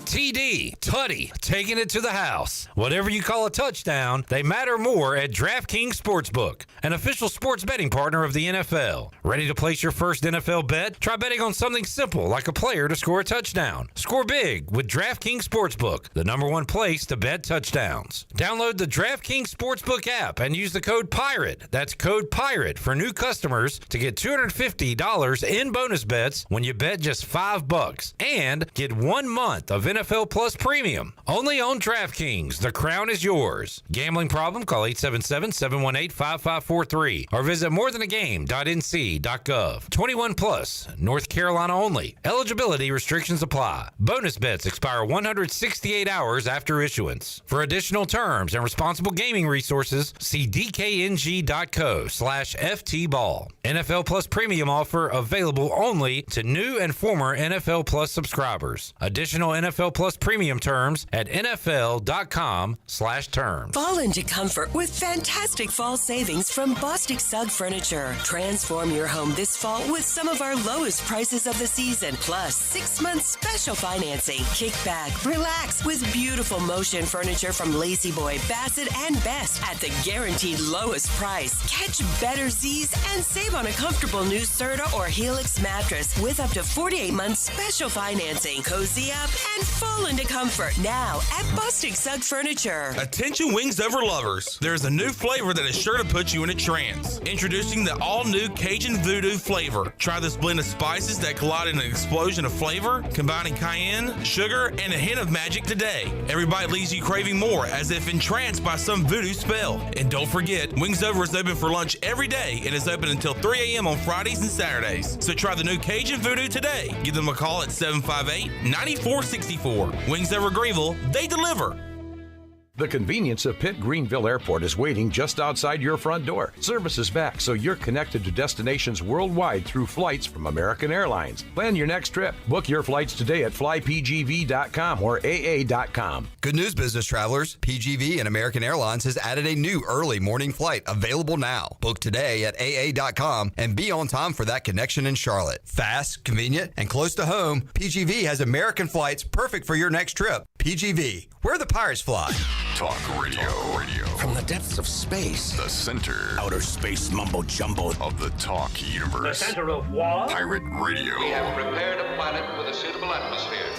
TD, Tutty, taking it to the house. Whatever you call a touchdown, they matter more at DraftKings Sportsbook, an official sports betting partner of the NFL. Ready to place your first NFL bet? Try betting on something simple like a player to score a touchdown. Score big with DraftKings Sportsbook, the #1 place to bet touchdowns. Download the DraftKings Sportsbook app and use the code PIRATE. That's code PIRATE for new customers to get $250 in bonus bets when you bet just $5 and get 1 month of NFL Plus Premium. Only on DraftKings. The crown is yours. Gambling problem? Call 877-718-5543 or visit morethanagame.nc.gov. 21 plus. North Carolina only. Eligibility restrictions apply. Bonus bets expire 168 hours after issuance. For additional terms and responsible gaming resources, see dkng.co/ftball. NFL Plus Premium offer available only to new and former NFL Plus subscribers. Additional NFL Plus Premium terms at nfl.com/terms. Fall into comfort with fantastic fall savings from Bostic Sugg Furniture. Transform your home this fall with some of our lowest prices of the season, plus 6 months special financing. Kick back, relax with beautiful motion furniture from Lazy Boy, Bassett, and Best at the guaranteed lowest price. Catch better Z's and save on a comfortable new Serta or Helix mattress with up to 48 months special financing. Cozy up and fall into comfort now at Bostic Sugg Furniture. Attention Wings Over lovers. There's a new flavor that is sure to put you in a trance. Introducing the all-new Cajun Voodoo flavor. Try this blend of spices that collide in an explosion of flavor, combining cayenne, sugar, and a hint of magic today. Every bite leaves you craving more, as if entranced by some voodoo spell. And don't forget, Wings Over is open for lunch every day and is open until 3 a.m. on Fridays and Saturdays. So try the new Cajun Voodoo today. Give them a call at 758-9464. Wings Over Greenville, they deliver. The convenience of Pitt Greenville Airport is waiting just outside your front door. Service is back, so you're connected to destinations worldwide through flights from American Airlines. Plan your next trip. Book your flights today at flypgv.com or aa.com. Good news, business travelers. PGV and American Airlines has added a new early morning flight available now. Book today at aa.com and be on time for that connection in Charlotte. Fast, convenient, and close to home, PGV has American flights perfect for your next trip. PGV, where the Pirates fly. Talk radio. From the depths of space. The center. Outer space mumbo jumbo. Of the talk universe. The center of what? Pirate Radio. We have prepared a planet with a suitable atmosphere.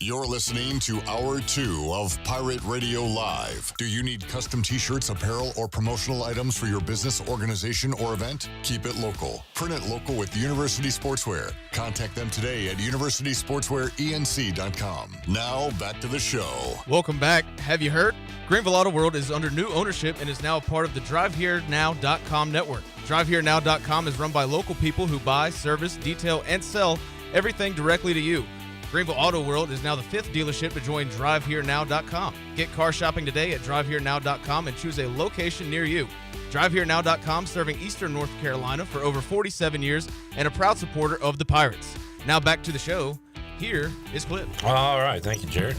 You're listening to Hour 2 of Pirate Radio Live. Do you need custom t-shirts, apparel, or promotional items for your business, organization, or event? Keep it local. Print it local with University Sportswear. Contact them today at universitysportswearenc.com. Now, back to the show. Welcome back. Have you heard? Greenville Auto World is under new ownership and is now a part of the DriveHereNow.com network. DriveHereNow.com is run by local people who buy, service, detail, and sell everything directly to you. Greenville Auto World is now the 5th dealership to join DriveHereNow.com. Get car shopping today at DriveHereNow.com and choose a location near you. DriveHereNow.com, serving Eastern North Carolina for over 47 years and a proud supporter of the Pirates. Now back to the show. Here is Clip. All right. Thank you, Jared.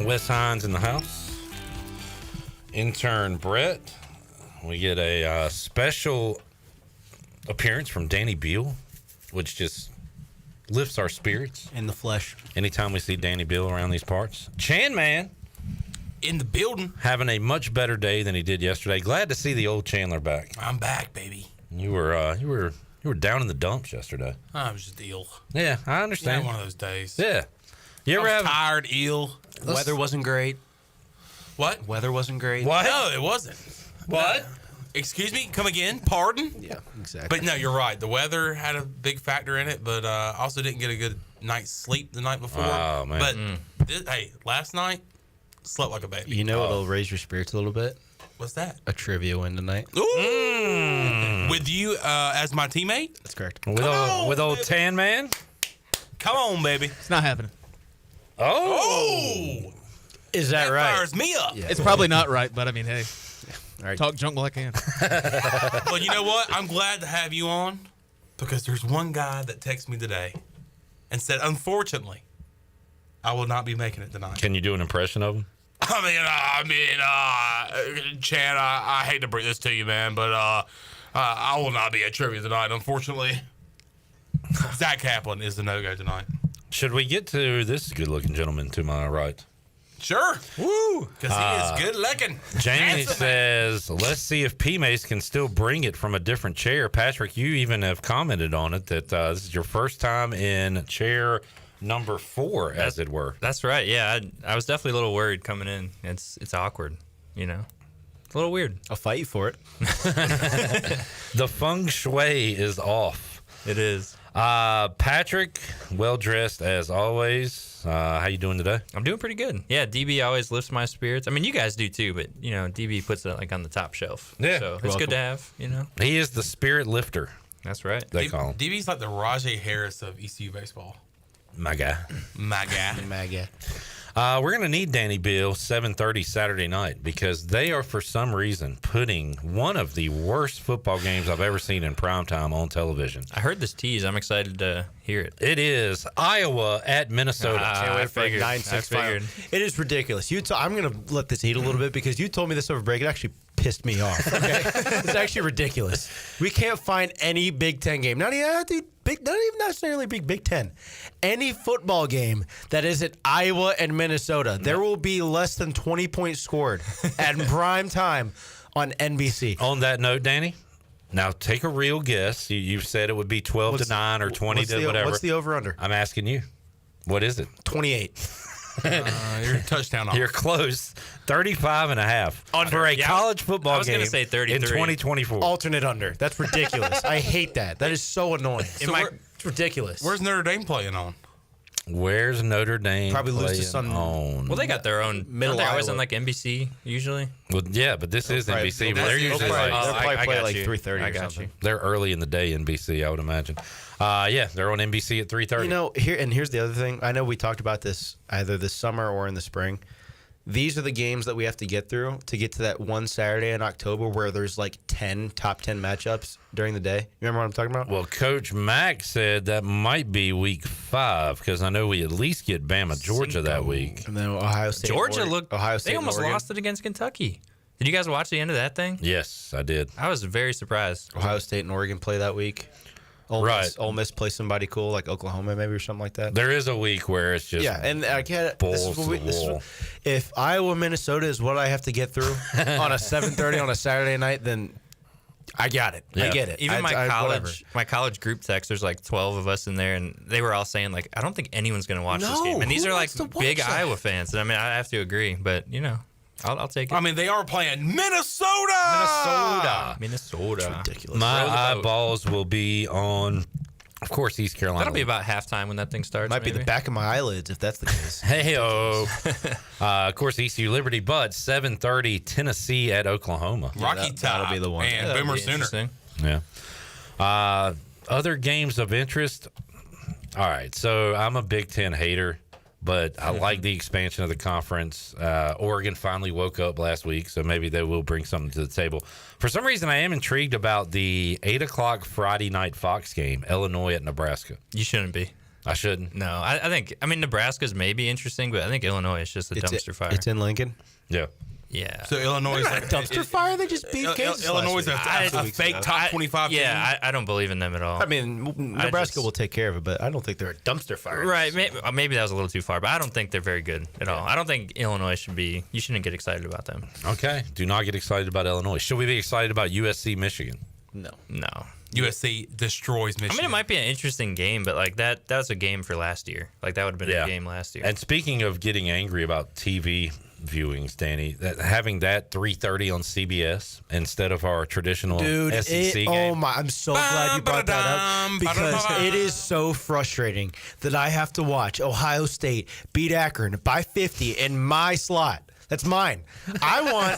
Wes Hines in the house. Intern Brett. We get a special appearance from Danny Beal, which just lifts our spirits in the flesh anytime we see Danny Beal around these parts. Chan Man in the building, having a much better day than he did yesterday. Glad to see the old Chandler back. I'm back, baby. You were down in the dumps yesterday. I was just ill. Yeah, I understand. Yeah, one of those days. Yeah, you ever have tired, ill? Weather wasn't great. What? Weather wasn't great. What? No, it wasn't. What? No. Excuse me? Come again? Pardon? Yeah, exactly. But no, you're right. The weather had a big factor in it, but also didn't get a good night's sleep the night before. Oh, man. But hey, last night, slept like a baby. You know what'll raise your spirits a little bit? What's that? A trivia win tonight. Ooh! With you as my teammate? That's correct. With old Tan Man? Come on, baby. It's not happening. Oh! Is that right? Fires me up. Yeah. It's probably not right, but I mean, hey. All right. Talk junk while I can. Well, you know what? I'm glad to have you on because there's one guy that texted me today and said, unfortunately, I will not be making it tonight. Can you do an impression of him? Chan, I hate to bring this to you, man, but I will not be at trivia tonight, unfortunately. Zach Kaplan is the no-go tonight. Should we get to this good-looking gentleman to my right? Sure. Woo! Because he is good looking. Jamie Handsome. says, let's see if P-Mace can still bring it from a different chair. Patrick, you even have commented on it that this is your first time in chair number 4, as it were. That's right. Yeah, I was definitely a little worried coming in. It's awkward, you know. It's a little weird. I'll fight you for it. The feng shui is off. It is. Patrick, well dressed as always. How you doing today? I'm doing pretty good. Yeah, DB always lifts my spirits. I mean, you guys do too, but you know, DB puts it like on the top shelf. Yeah, so it's good to have. You know, he is the spirit lifter. That's right. They call him. DB's like the Rajay Harris of ECU baseball. My guy. My guy. My guy. We're going to need Danny Beal 7:30 Saturday night because they are, for some reason, putting one of the worst football games I've ever seen in primetime on television. I heard this tease. I'm excited to hear it. It is Iowa at Minnesota. Can't wait for a 9-6 final. It is ridiculous. I'm going to let this eat a little bit because you told me this over break. It actually pissed me off. Okay? It's actually ridiculous. We can't find any Big Ten game. Not even necessarily Big Ten. Any football game that isn't Iowa and Minnesota. There will be less than 20 points scored at prime time on NBC. On that note, Danny, now take a real guess. You've said it would be 12-9 or 20 to whatever. What's the over-under? I'm asking you. What is it? 28. You're a touchdown off. You're close. 35.5 for a college football game. I was going to say 33 in 2024. Alternate under. That's ridiculous. I hate that. That is so annoying. It's ridiculous. Where's Notre Dame playing on? Where's Notre Dame? Probably lose to some on? Well, they got their own. Middle They're always Iowa. on like NBC usually. Well, yeah, but this is NBC. But they're usually They'll like probably play got like you. 3:30 I or got something. you. they're early in the day NBC, I would imagine. Yeah, they're on NBC at 3:30. You know, here's the other thing. I know we talked about this either this summer or in the spring. These are the games that we have to get through to get to that one Saturday in October where there's like 10 top 10 matchups during the day. You remember what I'm talking about? Well, Coach Mack said that might be week 5 because I know we at least get Bama, Georgia that week. And then Ohio State. Georgia looked. Ohio State. They almost and Oregon. lost it against Kentucky. Did you guys watch the end of that thing? Yes, I did. I was very surprised. Ohio State and Oregon play that week. Ole Miss play somebody cool like Oklahoma maybe or something like that. There is a week where it's just and I get it. balls to the wall. If Iowa Minnesota is what I have to get through on a 7:30 on a Saturday night, then I got it. Yeah. I get it. Even whatever. my college group text, there's like 12 of us in there, and they were all saying like, I don't think anyone's going to watch this game. And these who are like wants to watch big that? Iowa fans. And I mean, I have to agree, but you know, I'll take it. I mean, they are playing Minnesota. Minnesota. Ridiculous. My Row the boat. eyeballs will be on, of course, East Carolina. That'll be about halftime when that thing starts. Might be the back of my eyelids if that's the case. Hey-o. Of course, ECU Liberty, but 7:30 Tennessee at Oklahoma. Rocky that'll Top be the one. and That'll Boomer be Sooner. interesting. Yeah. Other games of interest. All right, so I'm a Big Ten hater, but I like the expansion of the conference. Oregon finally woke up last week, so maybe they will bring something to the table. For some reason, I am intrigued about the 8 o'clock Friday night Fox game, Illinois at Nebraska. You shouldn't be. I shouldn't. No, I mean, Nebraska's maybe interesting, but I think Illinois is just a dumpster fire. It's in Lincoln. Yeah. Yeah. So Illinois is Not a dumpster fire. They just beat Kansas. Illinois is last week. a fake top 25 team. Yeah, I don't believe in them at all. I mean, Nebraska will take care of it, but I don't think they're a dumpster fire. Right, maybe that was a little too far, but I don't think they're very good at all. I don't think Illinois you shouldn't get excited about them. Okay. Do not get excited about Illinois. Should we be excited about USC Michigan? No. USC destroys Michigan. I mean, it might be an interesting game, but like that was a game for last year. Like that would have been a game last year. And speaking of getting angry about TV viewings, Danny, having that 3:30 on CBS instead of our traditional SEC game. Oh my! I'm so glad you brought that up because it is so frustrating that I have to watch Ohio State beat Akron by 50 in my slot. That's mine. I want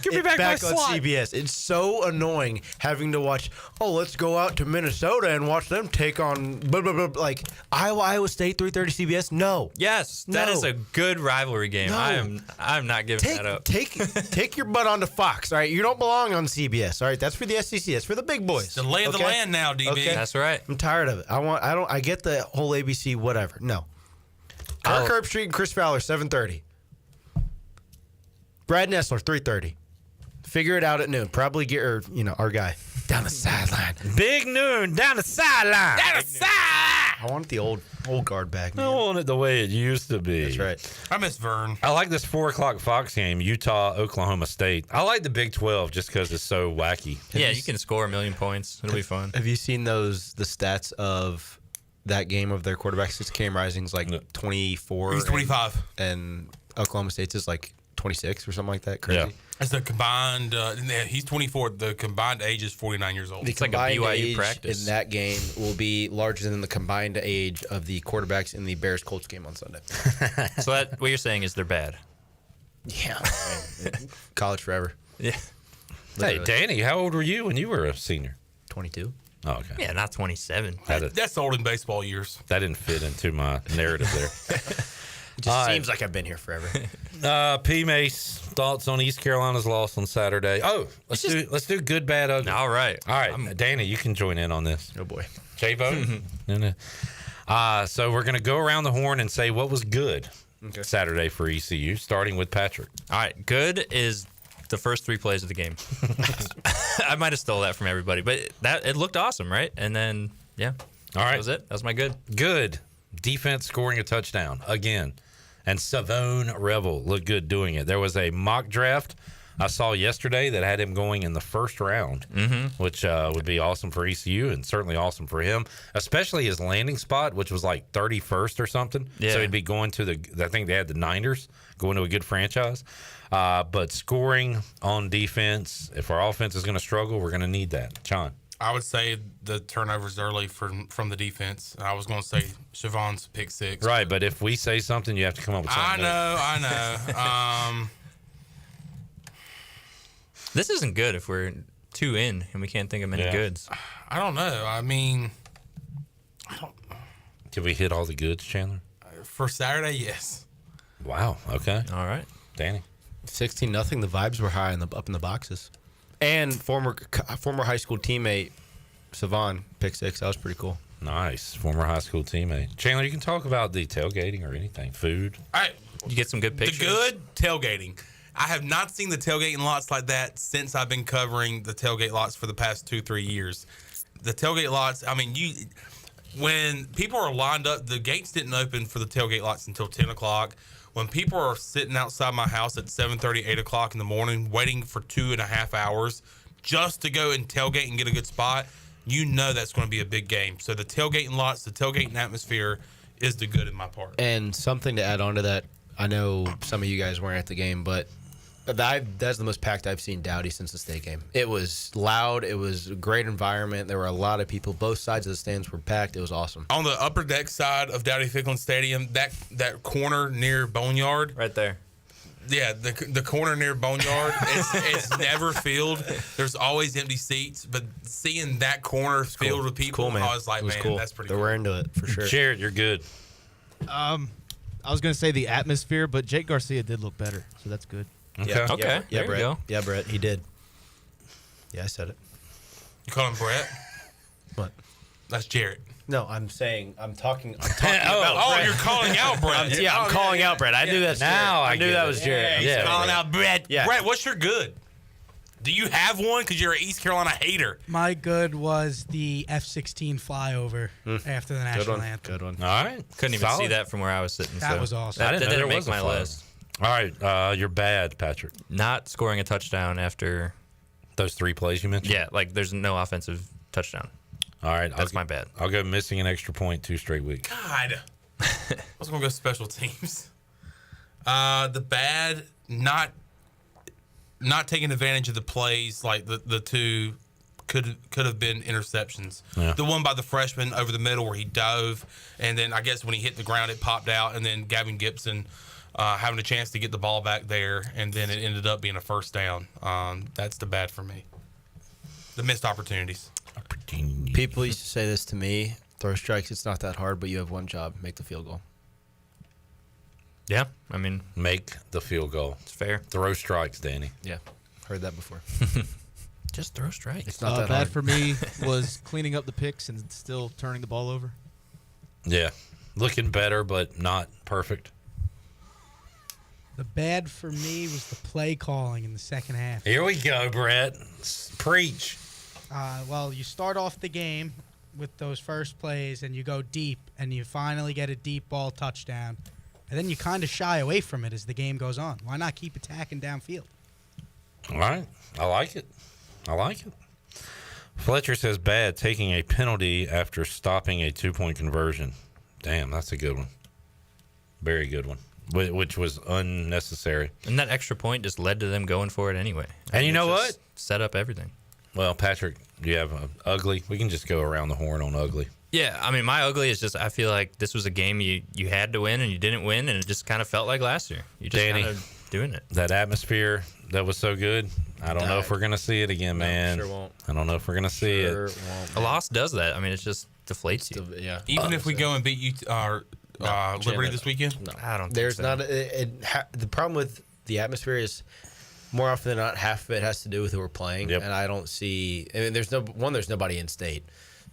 Give me it back back my on slot. CBS. It's so annoying having to watch. Oh, let's go out to Minnesota and watch them take on blah, blah, blah, like Iowa State 3:30 CBS. No. Yes, that is a good rivalry game. No. I'm not giving that up. Take your butt onto Fox. All right, you don't belong on CBS. All right, that's for the SEC. That's for the big boys. It's the lay of the land now, DB. Okay? That's right. I'm tired of it. I get the whole ABC whatever. No. Kirk Herbstreit and Chris Fowler 7:30. Brad Nessler 3:30. Figure it out at noon. Probably get our guy down the sideline. Big noon down the sideline. Down the side. I want the old guard back. I want it the way it used to be. That's right. I miss Vern. I like this 4:00 Fox game, Utah, Oklahoma State. I like the Big 12 just because it's so wacky. Yeah, you can score 1,000,000 points. It'll be fun. Have you seen the stats of that game of their quarterbacks? Cam Rising's like 24. He's 25. And Oklahoma State's is like 26 or something like that. Crazy. Yeah. As the combined, he's 24. The combined age is 49 years old. The It's like a BYU age practice. in that game will be larger than the combined age of the quarterbacks in the Bears-Colts game on Sunday. So what you're saying is they're bad. Yeah. College forever. Yeah. Hey, Danny, how old were you when you were a senior? 22. Oh, okay. Yeah, not 27. That's old in baseball years. That didn't fit into my narrative there. It just seems like I've been here forever. P. Mace, thoughts on East Carolina's loss on Saturday? Oh, let's do good, bad, ugly. All right. Danny, you can join in on this. Oh boy, J-Vote. So we're gonna go around the horn and say what was good Saturday for ECU, starting with Patrick. All right, good is the first 3 plays of the game. I might have stole that from everybody, but it looked awesome, right? And then all right, that was it. That was my good. Good defense scoring a touchdown again. And Savone Revel looked good doing it. There was a mock draft I saw yesterday that had him going in the first round, which would be awesome for ECU and certainly awesome for him, especially his landing spot, which was like 31st or something. Yeah. So he'd be going to I think they had the Niners, going to a good franchise. But scoring on defense, if our offense is going to struggle, we're going to need that. John? I would say the turnovers early from the defense. I was going to say Siobhan's pick 6. Right, but if we say something, you have to come up with something. I know. This isn't good if we're 2 in and we can't think of many goods. I don't know. I mean, Did we hit all the goods, Chandler? For Saturday, yes. Wow. Okay. All right. Danny? 16-0. The vibes were high up in the boxes. And former high school teammate Savon pick 6. That was pretty cool. Nice. Former high school teammate. Chandler, you can talk about the tailgating or anything. Food. All right. You get some good pictures. The good tailgating. I have not seen the tailgating lots like that since I've been covering the tailgate lots for the past 2-3 years. The tailgate lots, I mean, when people are lined up, the gates didn't open for the tailgate lots until 10 o'clock. When people are sitting outside my house at 7:30, 8 o'clock in the morning, waiting for 2.5 hours just to go and tailgate and get a good spot, you know that's going to be a big game. So the tailgating lots, the tailgating atmosphere is the good in my part. And something to add on to that, I know some of you guys weren't at the game, but that's the most packed I've seen Dowdy since the state game. It was loud. It was a great environment. There were a lot of people. Both sides of the stands were packed. It was awesome. On the upper deck side of Dowdy Ficklin Stadium, that corner near Boneyard. Right there. Yeah, the corner near Boneyard, it's never filled. There's always empty seats, but seeing that corner filled with people, cool, man. I was like, man, that's pretty cool. We're into it, for sure. Jared, you're good. I was going to say the atmosphere, but Jake Garcia did look better, so that's good. Yeah, Okay. Yeah, There Brett. you go. Yeah, Brett, he did. Yeah, I said it. You call him Brett? What? That's Jarrett. No, I'm talking about Brett. You're calling out Brett. I'm calling out Brett. I knew that's Now Jarrett. I I knew get that it. was Jarrett. He's calling out Brett. Yeah. Brett, what's your good? Do you have one? Because you're an East Carolina hater. My good was the F-16 flyover after the national anthem. Good one. All right. Couldn't even Solid. see that from where I was sitting. That so was awesome. That, I didn't know didn't there make was a my flyover. list. All right. You're bad, Patrick. Not scoring a touchdown after. Those 3 plays you mentioned? Yeah, like there's no offensive touchdown. All right. That's my bad. I'll go missing an extra point 2 straight weeks. God. I was going to go special teams. The bad, not taking advantage of the plays, like the 2 could have been interceptions. Yeah. The one by the freshman over the middle where he dove, and then I guess when he hit the ground it popped out, and then Gavin Gibson having a chance to get the ball back there, and then it ended up being a first down. That's the bad for me. The missed opportunities. People used to say this to me: throw strikes. It's not that hard, but you have one job: make the field goal. Yeah, I mean, Make the field goal. it's fair. Throw strikes, Danny. Yeah, heard that before. Just throw strikes. It's not that Bad hard. for me was cleaning up the picks and still turning the ball over. Yeah. Looking better, but not perfect. The bad for me was the play calling in the second half. Here we go, Brett. Preach. Well, you start off the game, with those first plays and you go deep and you finally get a deep ball touchdown, and then you kind of shy away from it as the game goes on. Why not keep attacking downfield? All right. I like it. Fletcher says bad, taking a penalty after stopping a 2-point conversion. Damn, that's a good one. Very good one, which was unnecessary. And that extra point just led to them going for it anyway. And you know what? Set up everything. Well, Patrick, do you have ugly? We can just go around the horn on ugly. Yeah, I mean, my ugly is just I feel like this was a game you had to win and you didn't win, and it just kind of felt like last year. You just kind of doing it. That atmosphere that was so good. I don't know if we're going to see it again, man. Sure won't. I don't know if we're going to see it. Won't, a loss does that. I mean, it just deflates you. Yeah. Even if we go and beat Liberty this weekend? No. I don't think There's so. not the problem with the atmosphere is more often than not half of it has to do with who we're playing, and I don't see. I mean, there's nobody in state.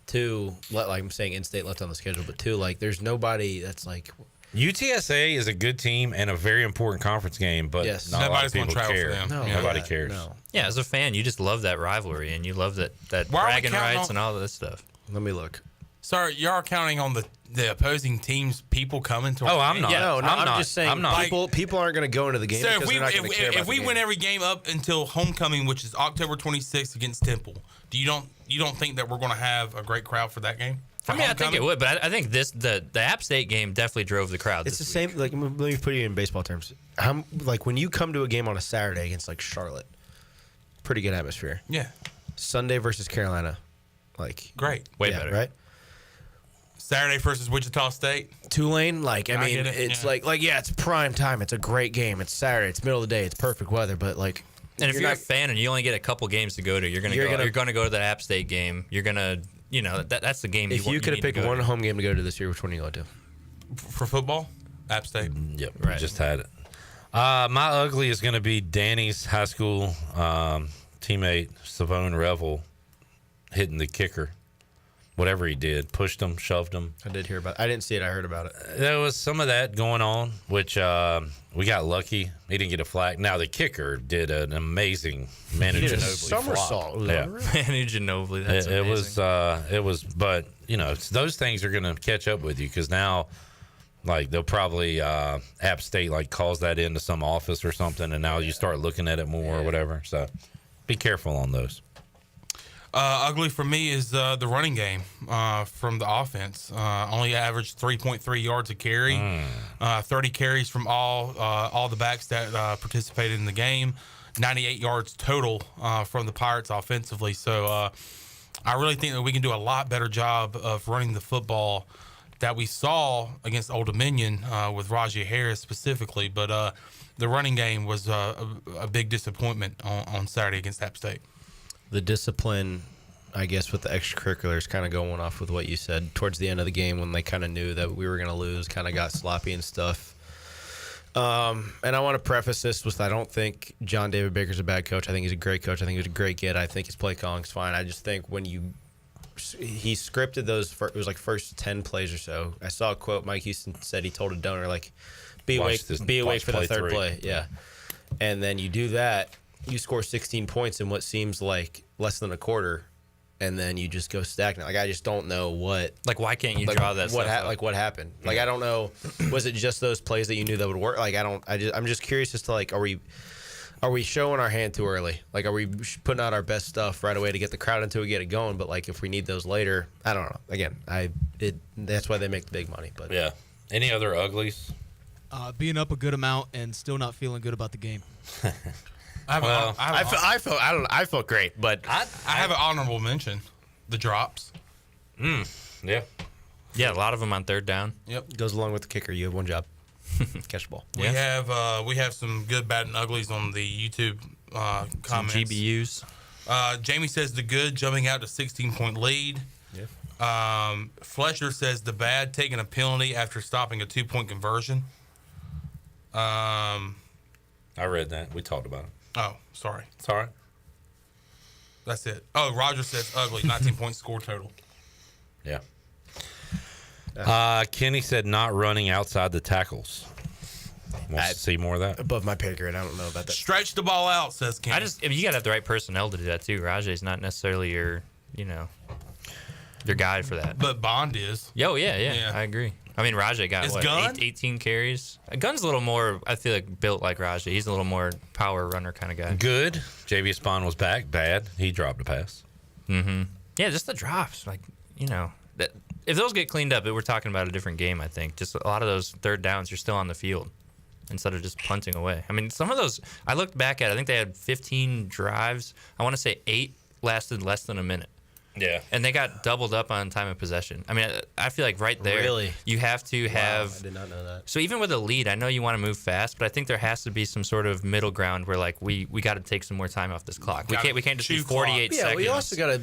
Two, like I'm saying, in state left on the schedule, but two, like there's nobody that's like. UTSA is a good team and a very important conference game, but not a lot of people care. Nobody cares. No. Yeah, as a fan, you just love that rivalry and you love that bragging rights and all of this stuff. Let me look. Sorry, you are counting on the opposing team's people coming to. Oh, I'm not. Yeah, no, I'm not. just saying. I'm not. People aren't going to go into the game So because they're not going to care about if we win every game up until homecoming, which is October 26th against Temple, you don't think that we're going to have a great crowd for that game? I mean, I think it would, but I think the App State game definitely drove the crowd. It's the same. Like, let me put it in baseball terms. Like when you come to a game on a Saturday against like Charlotte, pretty good atmosphere. Yeah. Sunday versus Carolina, like great, way better, right? Saturday versus Wichita State. Tulane, like I mean, get it, it's like it's prime time. It's a great game. It's Saturday. It's middle of the day. It's perfect weather. But like, and if you're a fan and you only get a couple games to go to, you're gonna go to that App State game. You're gonna, that's the game. If you could have picked one home game to go to this year, which one are you going to? For football, App State. Yep, right. Just had it. My ugly is going to be Danny's high school teammate Savone Revel hitting the kicker. Whatever he did, pushed him, shoved him. I did hear about it. I didn't see it. I heard about it. There was some of that going on, which we got lucky. He didn't get a flag. Now, the kicker did an amazing Manu Ginobili somersault. Yeah. Manu Ginobili, that's amazing. It was, but, those things are going to catch up with you because now, like, they'll probably, App State, like, calls that into some office or something, and now you start looking at it more or whatever. So be careful on those. Ugly for me is the running game from the offense. Only averaged 3.3 yards a carry, 30 carries from all the backs that participated in the game, 98 yards total from the Pirates offensively. So I really think that we can do a lot better job of running the football that we saw against Old Dominion with Rajee Harris specifically. But the running game was a big disappointment on Saturday against App State. The discipline, I guess, with the extracurriculars kind of going off with what you said towards the end of the game when they kind of knew that we were going to lose, kind of got sloppy and stuff. And I want to preface this with I don't think John David Baker's a bad coach. I think he's a great coach. I think he's a great kid. I think his play calling's fine. I just think when he scripted those, it was like first 10 plays or so. I saw a quote Mike Houston said he told a donor, like, be awake for the third play. Yeah. And then you do that. You score 16 points in what seems like less than a quarter, and then you just go stagnant. Like, I just don't know what. Like, why can't you draw that stuff up? What happened? Like, I don't know. Was it just those plays that you knew that would work? Like, I'm just curious as to, like, are we showing our hand too early? Like, are we putting out our best stuff right away to get the crowd until we get it going? But, like, if we need those later, I don't know. Again, that's why they make the big money. But yeah. Any other uglies? Being up a good amount and still not feeling good about the game. I felt great, but I have an honorable mention: the drops. Yeah, a lot of them on third down. Yep, goes along with the kicker. You have one job: catch the ball. We have some good, bad, and uglies on the YouTube comments. Some GBUs. Jamie says the good, jumping out to 16-point lead. Yeah. Fletcher says the bad, taking a penalty after stopping a 2-point conversion. I read that. We talked about it. Oh, sorry. It's all right. That's it. Oh, Roger says ugly, 19-point score total. Yeah. Kenny said not running outside the tackles. Wants to see more of that? Above my pay grade. I don't know about that. Stretch the ball out, says Kenny. You got to have the right personnel to do that, too. Rajay's not necessarily your, your guy for that. But Bond is. Yeah, I agree. I mean, Rajay got Is what, Gunn? 18 carries. Gun's a little more, I feel like, built like Rajay. He's a little more power runner kind of guy. Good. J.V. Spawn was back. Bad. He dropped a pass. Mm-hmm. Yeah, just the drops. Like, if those get cleaned up, we're talking about a different game, I think. Just a lot of those third downs, you're still on the field instead of just punting away. I mean, some of those, I looked back at, I think they had 15 drives. I want to say 8 lasted less than a minute. Yeah. And they got doubled up on time of possession. I mean, I feel like right there, Really? you have to have. I did not know that. So even with a lead, I know you want to move fast, but I think there has to be some sort of middle ground where, like, we got to take some more time off this clock. We can't just be 48 Yeah, seconds. well, you also got to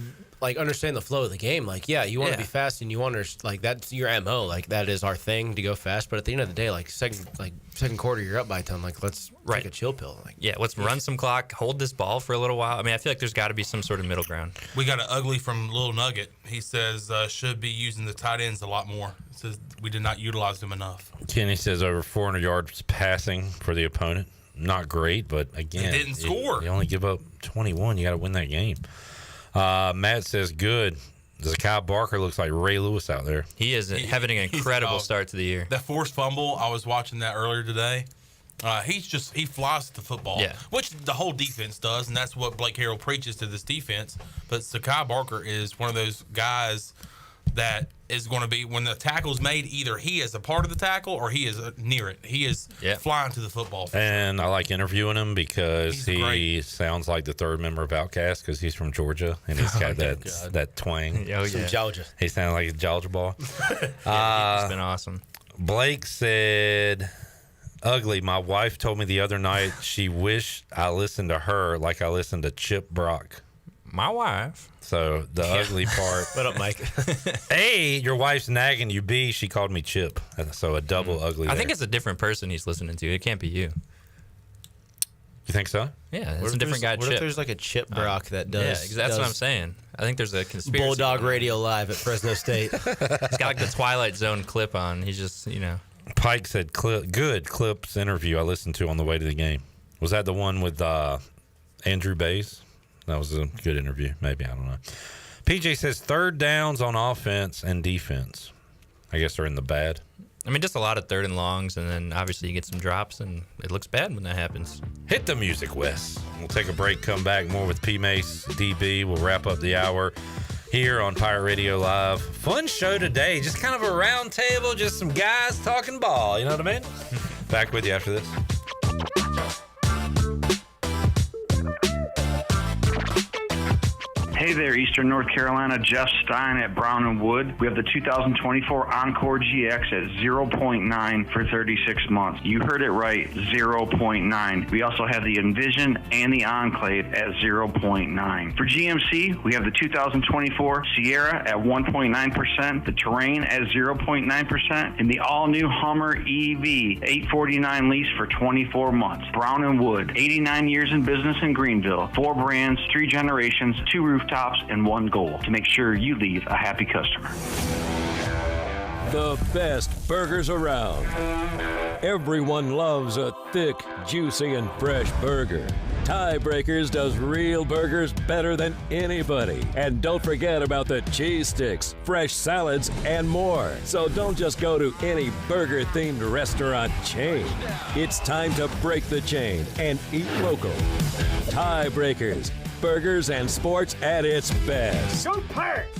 understand the flow of the game. Like, you want to be fast, and you want to that's your MO. Like, that is our thing, to go fast. But at the end of the day, second quarter, you're up by a ton. Like, let's take a chill pill. Like, let's run some clock, hold this ball for a little while. I mean, I feel like there's got to be some sort of middle ground. We got an ugly from Little Nugget. He says should be using the tight ends a lot more. He says we did not utilize them enough. Kenny says over 400 yards passing for the opponent. Not great, but again, They didn't score. You only give up 21. You got to win that game. Matt says good. Zakai Barker looks like Ray Lewis out there. He is having an incredible start to the year. That forced fumble, I was watching that earlier today. He flies the football, which the whole defense does, and that's what Blake Harrell preaches to this defense. But Zakai Barker is one of those guys that is going to be, when the tackle's made, either he is a part of the tackle or he is near it. He is flying to the football. And I like interviewing him because He's he great. sounds like the third member of Outkast because he's from Georgia and he's got that twang. Some Georgia. He sounds like a Georgia boy. He's been awesome. Blake said, ugly. My wife told me the other night she wished I listened to her like I listened to Chip Brock. My wife. So the ugly part. What up, Mike? A, your wife's nagging you. B, she called me Chip. So a double ugly. I think it's a different person he's listening to. It can't be you. You think so? Yeah, it's a different guy, What Chip. if there's like a Chip Brock that does? Yeah, that's what I'm saying. I think there's a conspiracy. Bulldog Radio Live at Fresno State. He's got like the Twilight Zone clip on. He's just, Pike said, good Clips interview I listened to on the way to the game. Was that the one with Andrew Bays? That was a good interview. Maybe. I don't know. PJ says third downs on offense and defense. I guess they're in the bad. I mean, just a lot of third and longs, and then obviously you get some drops, and it looks bad when that happens. Hit the music, Wes. We'll take a break, come back, more with P. Mace, DB. We'll wrap up the hour here on Pirate Radio Live. Fun show today. Just kind of a round table, just some guys talking ball. You know what I mean? Back with you after this. Hey there, Eastern North Carolina. Jeff Stein at Brown & Wood. We have the 2024 Encore GX at 0.9 for 36 months. You heard it right, 0.9. We also have the Envision and the Enclave at 0.9. For GMC, we have the 2024 Sierra at 1.9%, the Terrain at 0.9%, and the all-new Hummer EV 849 lease for 24 months. Brown & Wood, 89 years in business in Greenville. 4 brands, 3 generations, 2 rooftops, and 1 goal to make sure you leave a happy customer. The best burgers around. Everyone loves a thick, juicy, and fresh burger. Tiebreakers does real burgers better than anybody. And don't forget about the cheese sticks, fresh salads, and more. So don't just go to any burger-themed restaurant chain. It's time to break the chain and eat local. Tiebreakers. Burgers and sports at its best. Go Pirates!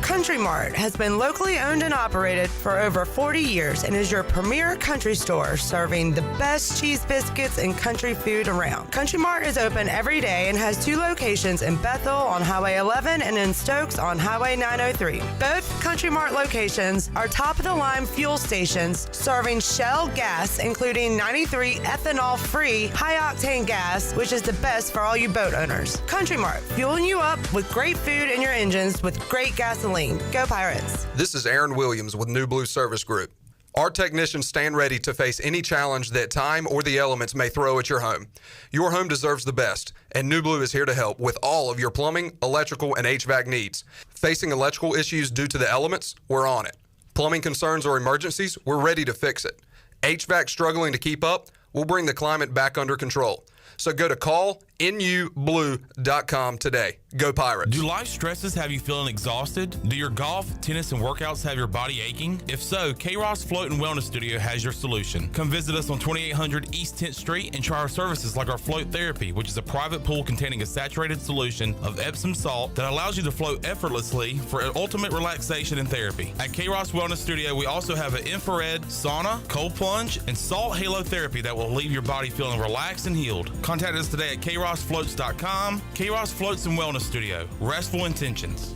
Country Mart has been locally owned and operated for over 40 years and is your premier country store serving the best cheese biscuits and country food around. Country Mart is open every day and has 2 locations in Bethel on Highway 11 and in Stokes on Highway 903. Both Country Mart locations are top-of-the-line fuel stations serving Shell gas, including 93 ethanol-free high-octane gas, which is the best for all you boat owners. Country Mart, fueling you up with great food in your engines with great gasoline. Go Pirates. This is Aaron Williams with New Blue Service Group. Our technicians stand ready to face any challenge that time or the elements may throw at your home. Your home deserves the best, and New Blue is here to help with all of your plumbing, electrical, and HVAC needs. Facing electrical issues due to the elements? We're on it. Plumbing concerns or emergencies? We're ready to fix it. HVAC struggling to keep up? We'll bring the climate back under control. So go to call, nublue.com today. Go Pirates. Do life stresses have you feeling exhausted? Do your golf, tennis, and workouts have your body aching? If so, K-Ros Float and Wellness Studio has your solution. Come visit us on 2800 East 10th Street and try our services like our float therapy, which is a private pool containing a saturated solution of Epsom salt that allows you to float effortlessly for ultimate relaxation and therapy. At K-Ros Wellness Studio, we also have an infrared sauna, cold plunge, and salt halo therapy that will leave your body feeling relaxed and healed. Contact us today at krosfloats.com. K-Ros Floats and Wellness Studio. Restful intentions.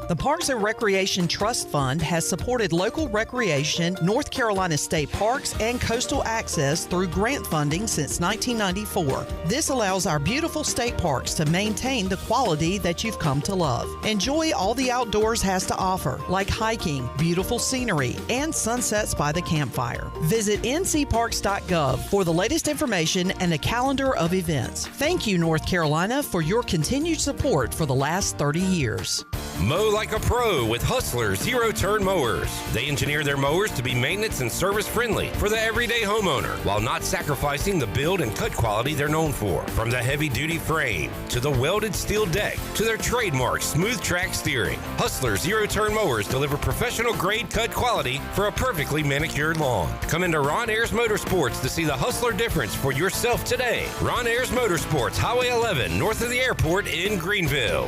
The Parks and Recreation Trust Fund has supported local recreation, North Carolina state parks, and coastal access through grant funding since 1994. This allows our beautiful state parks to maintain the quality that you've come to love. Enjoy all the outdoors has to offer, like hiking, beautiful scenery, and sunsets by the campfire. Visit ncparks.gov for the latest information and a calendar of events. Thank you, North Carolina, for your continued support for the last 30 years. Mow like a pro with Hustler zero-turn mowers. They engineer their mowers to be maintenance and service friendly for the everyday homeowner while not sacrificing the build and cut quality they're known for. From the heavy-duty frame to the welded steel deck to their trademark smooth track steering, Hustler zero-turn mowers deliver professional-grade cut quality for a perfectly manicured lawn. Come into Ron Ayers Motorsports to see the Hustler difference for yourself today. Ron Ayers Motorsports, Highway 11, north of the airport in Greenville.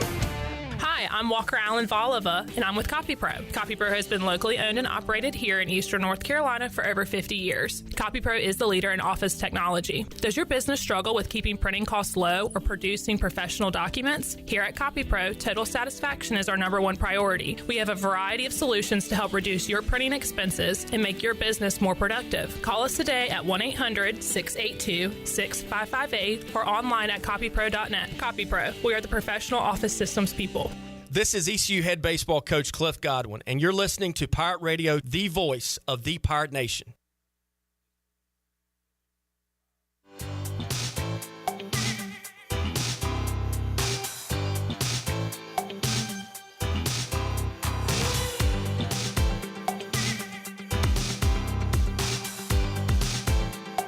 Hi, I'm Walker Allen Volova, and I'm with CopyPro. CopyPro has been locally owned and operated here in Eastern North Carolina for over 50 years. CopyPro is the leader in office technology. Does your business struggle with keeping printing costs low or producing professional documents? Here at CopyPro, total satisfaction is our #1 priority. We have a variety of solutions to help reduce your printing expenses and make your business more productive. Call us today at 1-800-682-6558 or online at copypro.net. CopyPro, we are the professional office systems people. This is ECU head baseball coach Cliff Godwin, and you're listening to Pirate Radio, the voice of the Pirate Nation.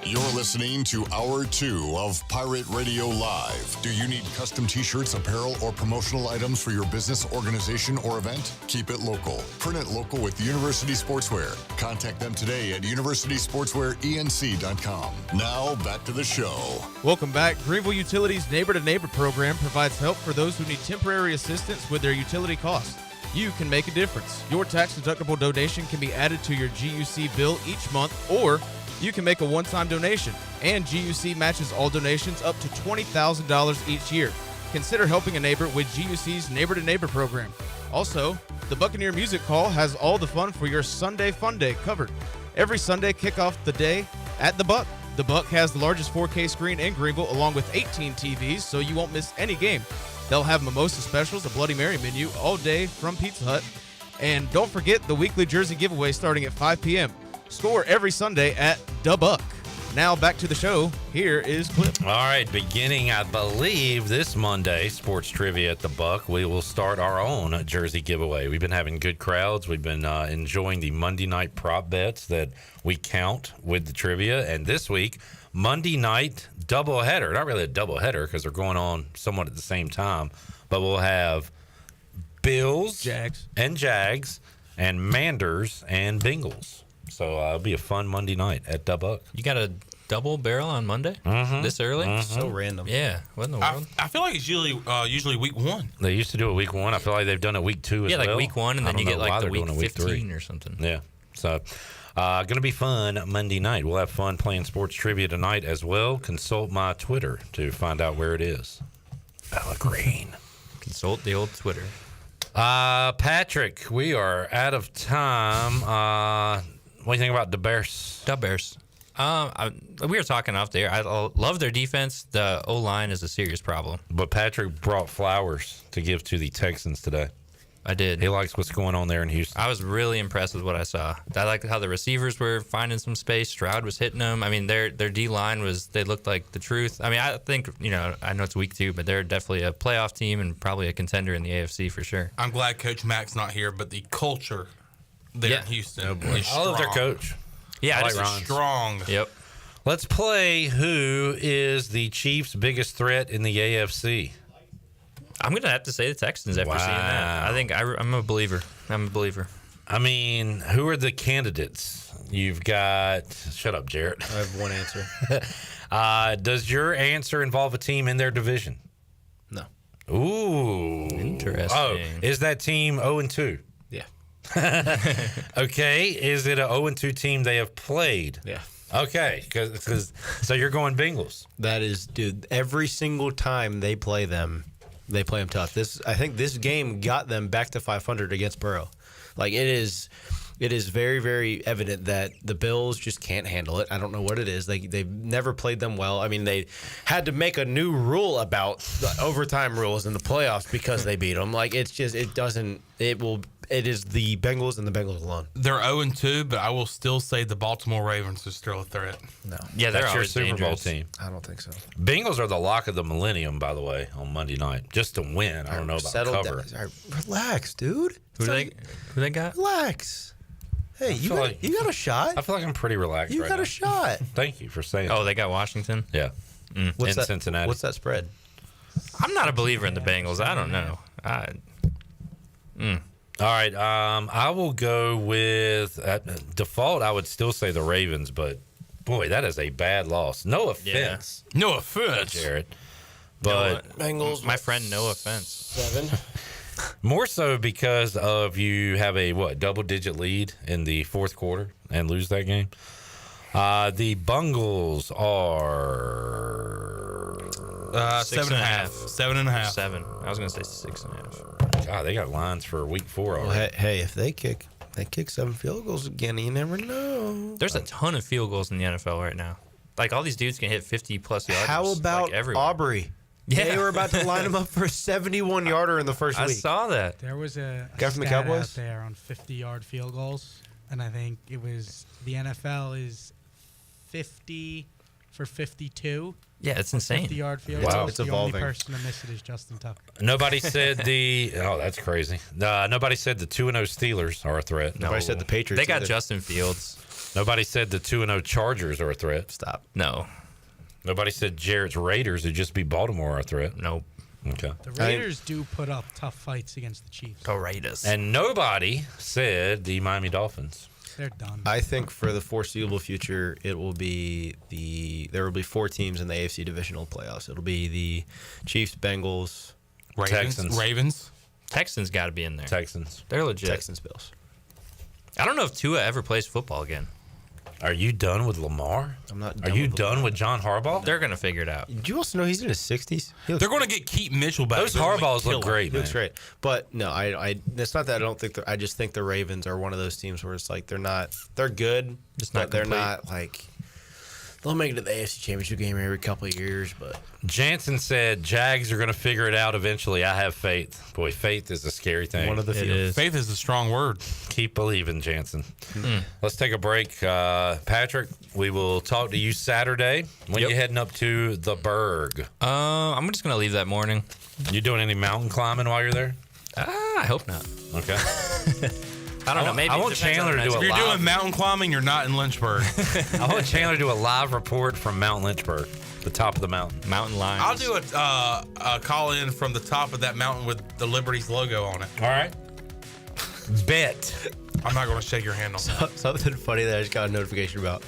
You're listening to Hour 2 of Pirate Radio Live. Do you need custom t-shirts, apparel, or promotional items for your business, organization, or event? Keep it local. Print it local with University Sportswear. Contact them today at universitysportswearenc.com. Now, back to the show. Welcome back. Greenville Utilities Neighbor to Neighbor program provides help for those who need temporary assistance with their utility costs. You can make a difference. Your tax-deductible donation can be added to your GUC bill each month, or you can make a one-time donation, and GUC matches all donations up to $20,000 each year. Consider helping a neighbor with GUC's Neighbor to Neighbor program. Also, the Buccaneer Music Hall has all the fun for your Sunday Fun Day covered. Every Sunday, kick off the day at the Buck. The Buck has the largest 4K screen in Greenville, along with 18 TVs, so you won't miss any game. They'll have mimosa specials, a Bloody Mary menu all day from Pizza Hut. And don't forget the weekly jersey giveaway starting at 5 p.m. Score every Sunday at Da Buck. Now back to the show. Here is Clip. All right, beginning, I believe, this Monday, Sports Trivia at the Buck, we will start our own jersey giveaway. We've been having good crowds. We've been enjoying the Monday night prop bets that we count with the trivia. And this week, Monday night doubleheader. Not really a doubleheader because they're going on somewhat at the same time, but we'll have Bills Jags and Manders and Bengals. So it'll be a fun Monday night at Buck. You got a double barrel on Monday? This early? So random. Yeah. What in the world? I feel like it's usually week 1. They used to do it week 1. I feel like they've done it week 2 as well. Yeah, like week 1, and then you get like the week 15 3. or something. Yeah. So going to be fun Monday night. We'll have fun playing sports trivia tonight as well. Consult my Twitter to find out where it is. Bella Green. Consult the old Twitter. Patrick, we are out of time. What do you think about the Bears? The Bears. We were talking off there. I love their defense. The O-line is a serious problem. But Patrick brought flowers to give to the Texans today. I did. He likes what's going on there in Houston. I was really impressed with what I saw. I liked how the receivers were finding some space. Stroud was hitting them. I mean, their D-line they looked like the truth. I mean, I think, I know it's week 2, but they're definitely a playoff team and probably a contender in the AFC for sure. I'm glad Coach Mack's not here, but the culture there in Houston is I love their coach. Yeah, it's strong. Yep. Let's play who is the Chiefs' biggest threat in the AFC. I'm going to have to say the Texans after seeing that. I think I'm a believer. I mean, who are the candidates? You've got... Shut up, Jarrett. I have one answer. Does your answer involve a team in their division? No. Ooh. Interesting. Oh, is that team 0-2? Yeah. Okay. Is it a 0-2 team they have played? Yeah. Okay. So you're going Bengals. That is, dude, every single time they play them tough. I think this game got them back to 500 against Burrow. Like, it is very, very evident that the Bills just can't handle it. I don't know what it is. They've never played them well. I mean, they had to make a new rule about the overtime rules in the playoffs because they beat them. Like, it's just, it is the Bengals and the Bengals alone. They're 0-2, but I will still say the Baltimore Ravens are still a threat. No. Yeah, that's your Super Bowl team. I don't think so. Bengals are the lock of the millennium, by the way, on Monday night. Just to win. I don't know about cover. Relax, dude. Who they got? Relax. Hey, you got a shot. I feel like I'm pretty relaxed You right got now. a shot. Thank you for saying that. Oh, they got Washington? Yeah. In Cincinnati. What's that spread? I'm not a believer in the Bengals. I don't know. All right. I will go with default. I would still say the Ravens, but boy, that is a bad loss. No offense. Yeah. No offense, Jared. But Bengals. My friend, no offense. 7. More so because of you have a double-digit lead in the fourth quarter and lose that game. The Bungles are 7.5. 7.5. 7. I was going to say 6.5. God, they got lines for week 4 already. Well, hey, if they kick 7 field goals again, you never know. There's a ton of field goals in the NFL right now. Like, all these dudes can hit 50-plus yards. How about Aubrey? Yeah. They were about to line him up for a 71-yarder in the first week. I saw that. There was a guy from the stat Cowboys out there on 50-yard field goals, and I think it was the NFL is 50 for 52. Yeah, it's insane. 50-yard field Wow. goals. It's the evolving. only person to miss it is Justin Tucker. Nobody said that's crazy. Nobody said the 2-0 Steelers are a threat. Nobody said the Patriots. They got either. Justin Fields. Nobody said the 2-0 Chargers are a threat. Stop. No. Nobody said Jarrett's Raiders, who just beat Baltimore, are a threat. Nope. Okay. The Raiders do put up tough fights against the Chiefs. The Raiders. And nobody said the Miami Dolphins. They're done. I think for the foreseeable future, there will be 4 teams in the AFC divisional playoffs. It'll be the Chiefs, Bengals, Ravens. Texans got to be in there. Texans. They're legit. Texans, Bills. I don't know if Tua ever plays football again. Are you done with Lamar? I'm not. Are you done with John Harbaugh? They're going to figure it out. Did you also know he's in his 60s? They're going to get Keaton Mitchell back. Those Harbaughs look great, He man. looks great. But no, it's not that I don't think. I just think the Ravens are one of those teams where it's like they're good, but they're not like. They'll make it to the AFC Championship game every couple of years, but Jansen said Jags are going to figure it out eventually. I have faith. Boy, faith is a scary thing. one of the few. Faith is a strong word. Keep believing, Jansen. Let's take a break. Patrick, we will talk to you Saturday. When you heading up to the Berg? I'm just going to leave that morning. You doing any mountain climbing while you're there? I hope not. Okay. I don't know. Maybe I want Chandler to do If a you're live. doing mountain climbing, you're not in Lynchburg. I want Chandler to do a live report from Mount Lynchburg, the top of the mountain. Mountain lions. I'll do a call in from the top of that mountain with the Liberty's logo on it. All right. Bet. I'm not going to shake your hand on that. Something funny that I just got a notification about.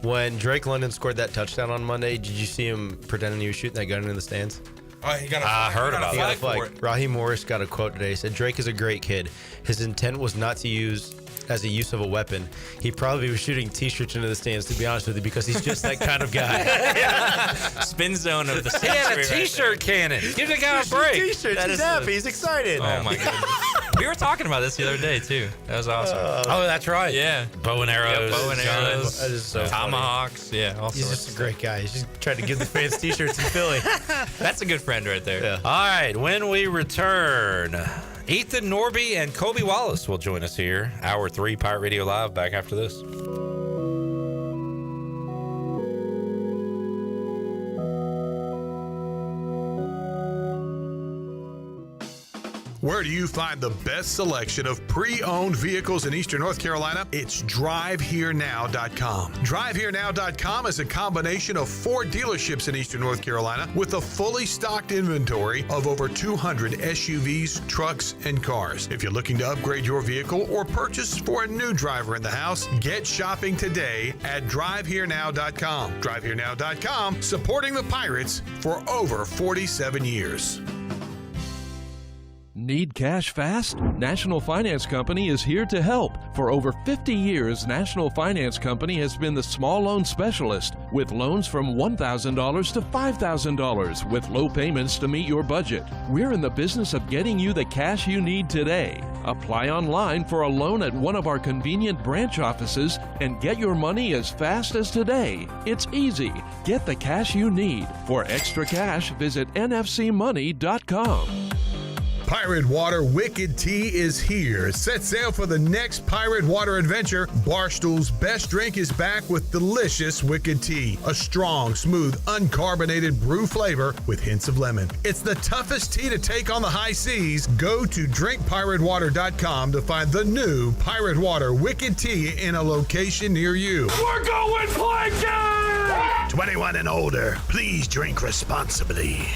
When Drake London scored that touchdown on Monday, did you see him pretending he was shooting that gun into the stands? Oh, he got a I heard about He got a that. flag. Raheem Morris got a quote today. He said, Drake is a great kid. His intent was not to use as a use of a weapon. He probably was shooting T-shirts into the stands, to be honest with you, because he's just that kind of guy. Spin zone of the He had a century right T-shirt cannon. Give the guy a break. T-shirts. That He's is happy. the- He's excited. Oh, my goodness. We were talking about this the other day, too. That was awesome. Oh, that's right. Yeah. Bow and arrows. Bow and arrows. guns. That is so Tomahawks. Yeah. All He's sorts. just a great guy. He's just trying to give the fans T-shirts in Philly. That's a good friend right there. Yeah. All right, when we return, Ethan Norby and Colby Wallace will join us here. Hour 3, Pirate Radio Live, back after this. Where do you find the best selection of pre-owned vehicles in Eastern North Carolina? It's DriveHereNow.com. DriveHereNow.com is a combination of 4 dealerships in Eastern North Carolina with a fully stocked inventory of over 200 SUVs, trucks, and cars. If you're looking to upgrade your vehicle or purchase for a new driver in the house, get shopping today at DriveHereNow.com. DriveHereNow.com, supporting the Pirates for over 47 years. Need cash fast? National Finance Company is here to help. For over 50 years, National Finance Company has been the small loan specialist with loans from $1,000 to $5,000 with low payments to meet your budget. We're in the business of getting you the cash you need today. Apply online for a loan at one of our convenient branch offices and get your money as fast as today. It's easy. Get the cash you need. For extra cash, visit nfcmoney.com. Pirate Water Wicked Tea is here. Set sail for the next Pirate Water adventure. Barstool's best drink is back with delicious Wicked Tea, a strong, smooth, uncarbonated brew flavor with hints of lemon. It's the toughest tea to take on the high seas. Go to drinkpiratewater.com to find the new Pirate Water Wicked Tea in a location near you. We're going plankton! 21 and older, please drink responsibly.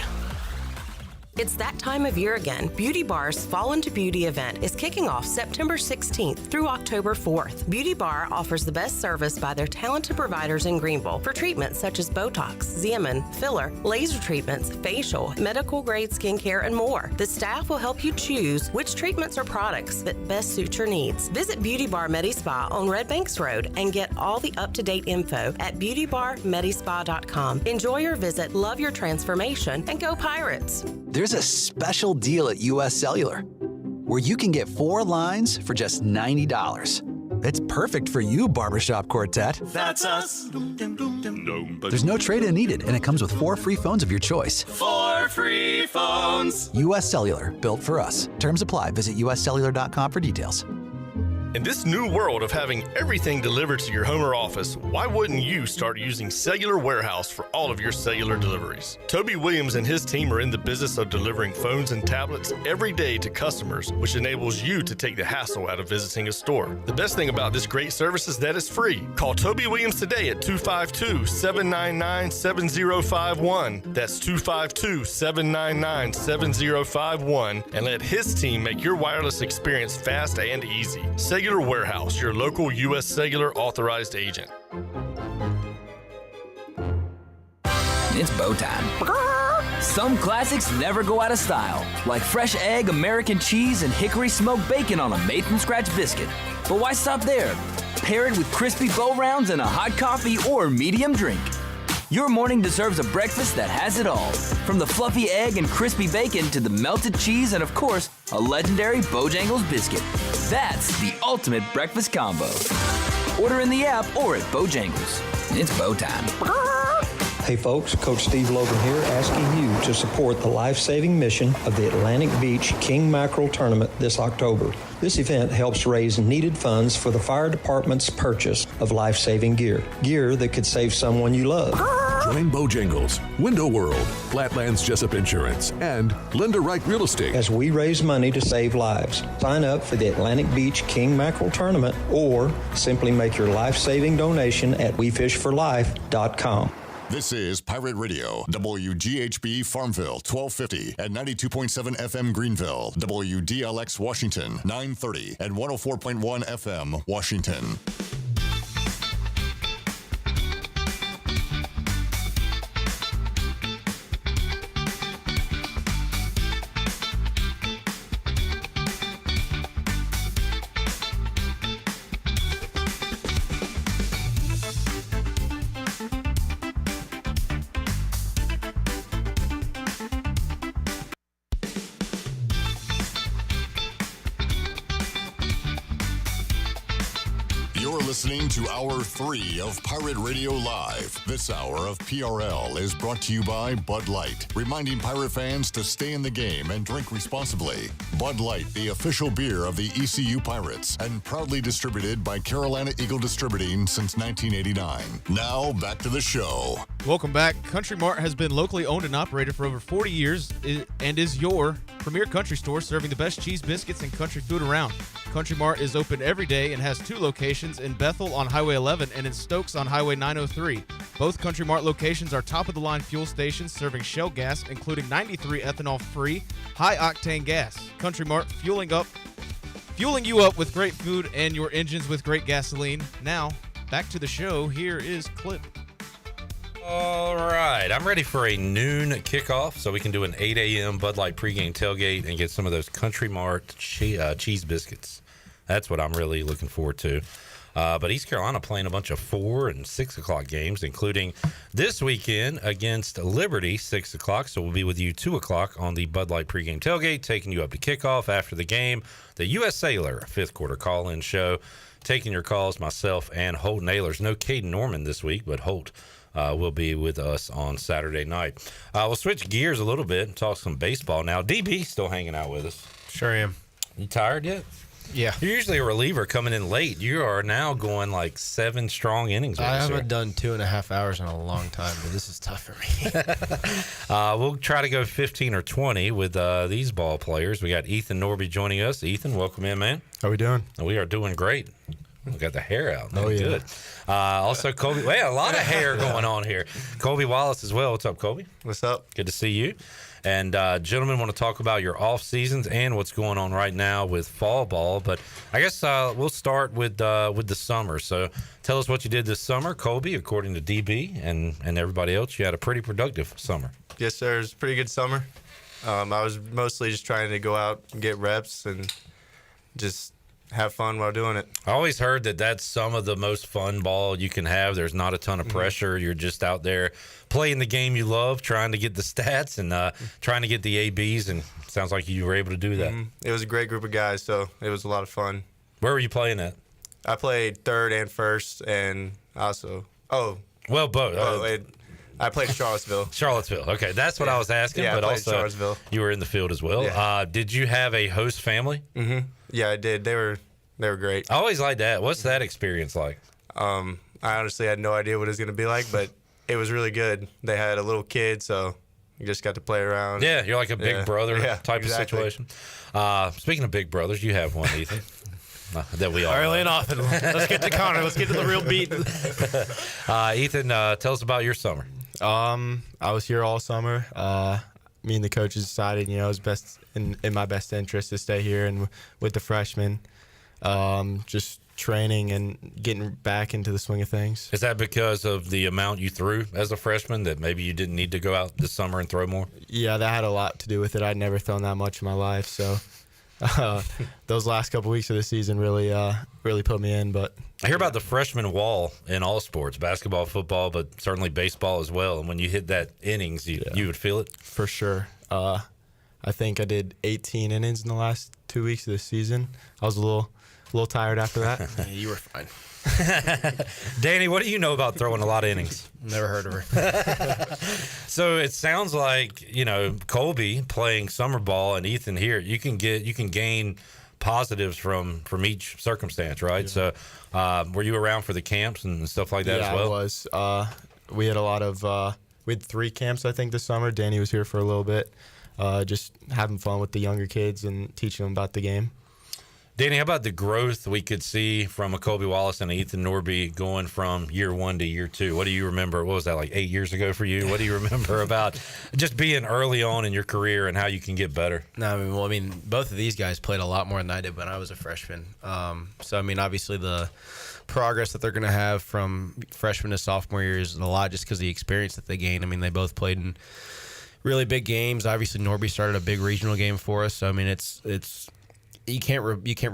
It's that time of year again. Beauty Bar's Fall into Beauty event is kicking off September 16th through October 4th. Beauty Bar offers the best service by their talented providers in Greenville for treatments such as Botox, Xeomin, filler, laser treatments, facial, medical grade skincare, and more. The staff will help you choose which treatments or products that best suit your needs. Visit Beauty Bar MediSpa on Red Banks Road and get all the up-to-date info at beautybarmedispa.com. Enjoy your visit, love your transformation, and go Pirates! There's a special deal at U.S. Cellular where you can get 4 lines for just $90. It's perfect for you, Barbershop Quartet. That's us. There's no trade-in needed, and it comes with 4 free phones of your choice. 4 free phones. U.S. Cellular, built for us. Terms apply. Visit uscellular.com for details. In this new world of having everything delivered to your home or office, why wouldn't you start using Cellular Warehouse for all of your cellular deliveries? Toby Williams and his team are in the business of delivering phones and tablets every day to customers, which enables you to take the hassle out of visiting a store. The best thing about this great service is that it's free. Call Toby Williams today at 252-799-7051. That's 252-799-7051, and let his team make your wireless experience fast and easy. Cellular Warehouse, your local U.S. Cellular authorized agent. It's bow time. Some classics never go out of style, like fresh egg, American cheese, and hickory smoked bacon on a made-from-scratch biscuit. But why stop there? Pair it with crispy bow rounds and a hot coffee or medium drink. Your morning deserves a breakfast that has it all. From the fluffy egg and crispy bacon to the melted cheese and, of course, a legendary Bojangles biscuit. That's the ultimate breakfast combo. Order in the app or at Bojangles. It's bow time. Hey folks, Coach Steve Logan here, asking you to support the life-saving mission of the Atlantic Beach King Mackerel Tournament this October. This event helps raise needed funds for the fire department's purchase of life-saving gear that could save someone you love. Join Bojangles, Window World, Flatlands Jessup Insurance, and Linda Wright Real Estate as we raise money to save lives. Sign up for the Atlantic Beach King Mackerel Tournament or simply make your life-saving donation at WeFishForLife.com. This is Pirate Radio, WGHB Farmville, 1250 at 92.7 FM Greenville, WDLX Washington, 930 and 104.1 FM Washington. You're listening to Hour 3 of Pirate Radio Live. This hour of PRL is brought to you by Bud Light, reminding Pirate fans to stay in the game and drink responsibly. Bud Light, the official beer of the ECU Pirates, and proudly distributed by Carolina Eagle Distributing since 1989. Now, back to the show. Welcome back. Country Mart has been locally owned and operated for over 40 years and is your premier country store serving the best cheese, biscuits, and country food around. Country Mart is open every day and has 2 locations in Bethel on Highway 11 and in Stokes on Highway 903. Both Country Mart locations are top-of-the-line fuel stations serving Shell gas, including 93 ethanol-free, high-octane gas. Country Mart fueling you up with great food and your engines with great gasoline. Now, back to the show. Here is Clip. All right, I'm ready for a noon kickoff so we can do an 8 a.m. Bud Light pregame tailgate and get some of those Country Mart cheese biscuits. That's what I'm really looking forward to. But East Carolina playing a bunch of 4 and 6 o'clock games, including this weekend against Liberty, 6 o'clock. So we'll be with you 2 o'clock on the Bud Light pregame tailgate, taking you up to kickoff after the game. The U.S. Sailor 5th quarter call-in show, taking your calls, myself and Holt Nailers. No Caden Norman this week, but Holt will be with us on Saturday night. We'll switch gears a little bit and talk some baseball now. DB still hanging out with us. Sure am. You tired yet? Yeah. You're usually a reliever coming in late. You are now going like 7 strong innings. I haven't done 2.5 hours in a long time, but this is tough for me. We'll try to go 15 or 20 with these ball players. We got Ethan Norby joining us. Ethan, welcome in, man. How we doing? We are doing great. We got the hair out. Oh, yeah. Good. Also, Colby. A lot of hair going on here. Colby Wallace as well. What's up, Colby? What's up? Good to see you. And gentlemen, want to talk about your off seasons and what's going on right now with fall ball. But I guess we'll start with the summer. So tell us what you did this summer, Colby. According to DB and everybody else, you had a pretty productive summer. Yes, sir. It was a pretty good summer. I was mostly just trying to go out and get reps and just have fun while doing it. I always heard that that's some of the most fun ball you can have. There's not a ton of pressure. You're just out there playing the game you love, trying to get the stats and trying to get the ABs, and it sounds like you were able to do that. It was a great group of guys, so it was a lot of fun. Where were you playing at? I played third and first, and also both. I played Charlottesville. Charlottesville. Okay, that's what I was asking. Yeah, but I played also Charlottesville. You were in the field as well. Yeah. Did you have a host family? Mm-hmm. Yeah, I did. They were great. I always like that. What's that experience like? I honestly had no idea what it was going to be like, but it was really good. They had a little kid, so you just got to play around. Yeah, you're like a big brother type exactly. of situation. Speaking of big brothers, you have one, Ethan. That we all early and often. Let's get to Connor. Let's get to the real beat. Ethan, tell us about your summer. I was here all summer. Me and the coaches decided, it was best in my best interest to stay here and with the freshmen, just training and getting back into the swing of things. Is that because of the amount you threw as a freshman that maybe you didn't need to go out this summer and throw more? Yeah, that had a lot to do with it. I'd never thrown that much in my life, so those last couple weeks of the season really put me in. But I hear about the freshman wall in all sports, basketball, football, but certainly baseball as well. And when you hit that innings, you would feel it? For sure. I think I did 18 innings in the last 2 weeks of the season. I was a little tired after that. Yeah, you were fine. Danny, what do you know about throwing a lot of innings? Never heard of her. So it sounds like, Colby playing summer ball and Ethan here, you can gain positives from each circumstance, right? Yeah. So were you around for the camps and stuff like that as well? Yeah, I was. We had a lot of we had 3 camps, I think, this summer. Danny was here for a little bit, just having fun with the younger kids and teaching them about the game. Danny, how about the growth we could see from a Colby Wallace and Ethan Norby going from year 1 to year 2? What do you remember? What was that, like 8 years ago for you? What do you remember about just being early on in your career and how you can get better? No, I mean, both of these guys played a lot more than I did when I was a freshman. So, I mean, obviously the progress that they're going to have from freshman to sophomore year is a lot just because of the experience that they gain. I mean, they both played in really big games. Obviously, Norby started a big regional game for us. So, I mean, it's you can't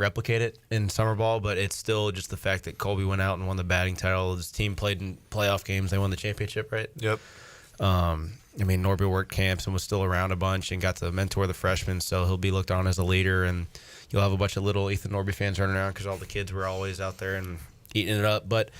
replicate it in summer ball, but it's still just the fact that Colby went out and won the batting title. His team played in playoff games. They won the championship, right? Yep. I mean, Norby worked camps and was still around a bunch and got to mentor the freshmen, so he'll be looked on as a leader, and you'll have a bunch of little Ethan Norby fans running around because all the kids were always out there and eating it up. But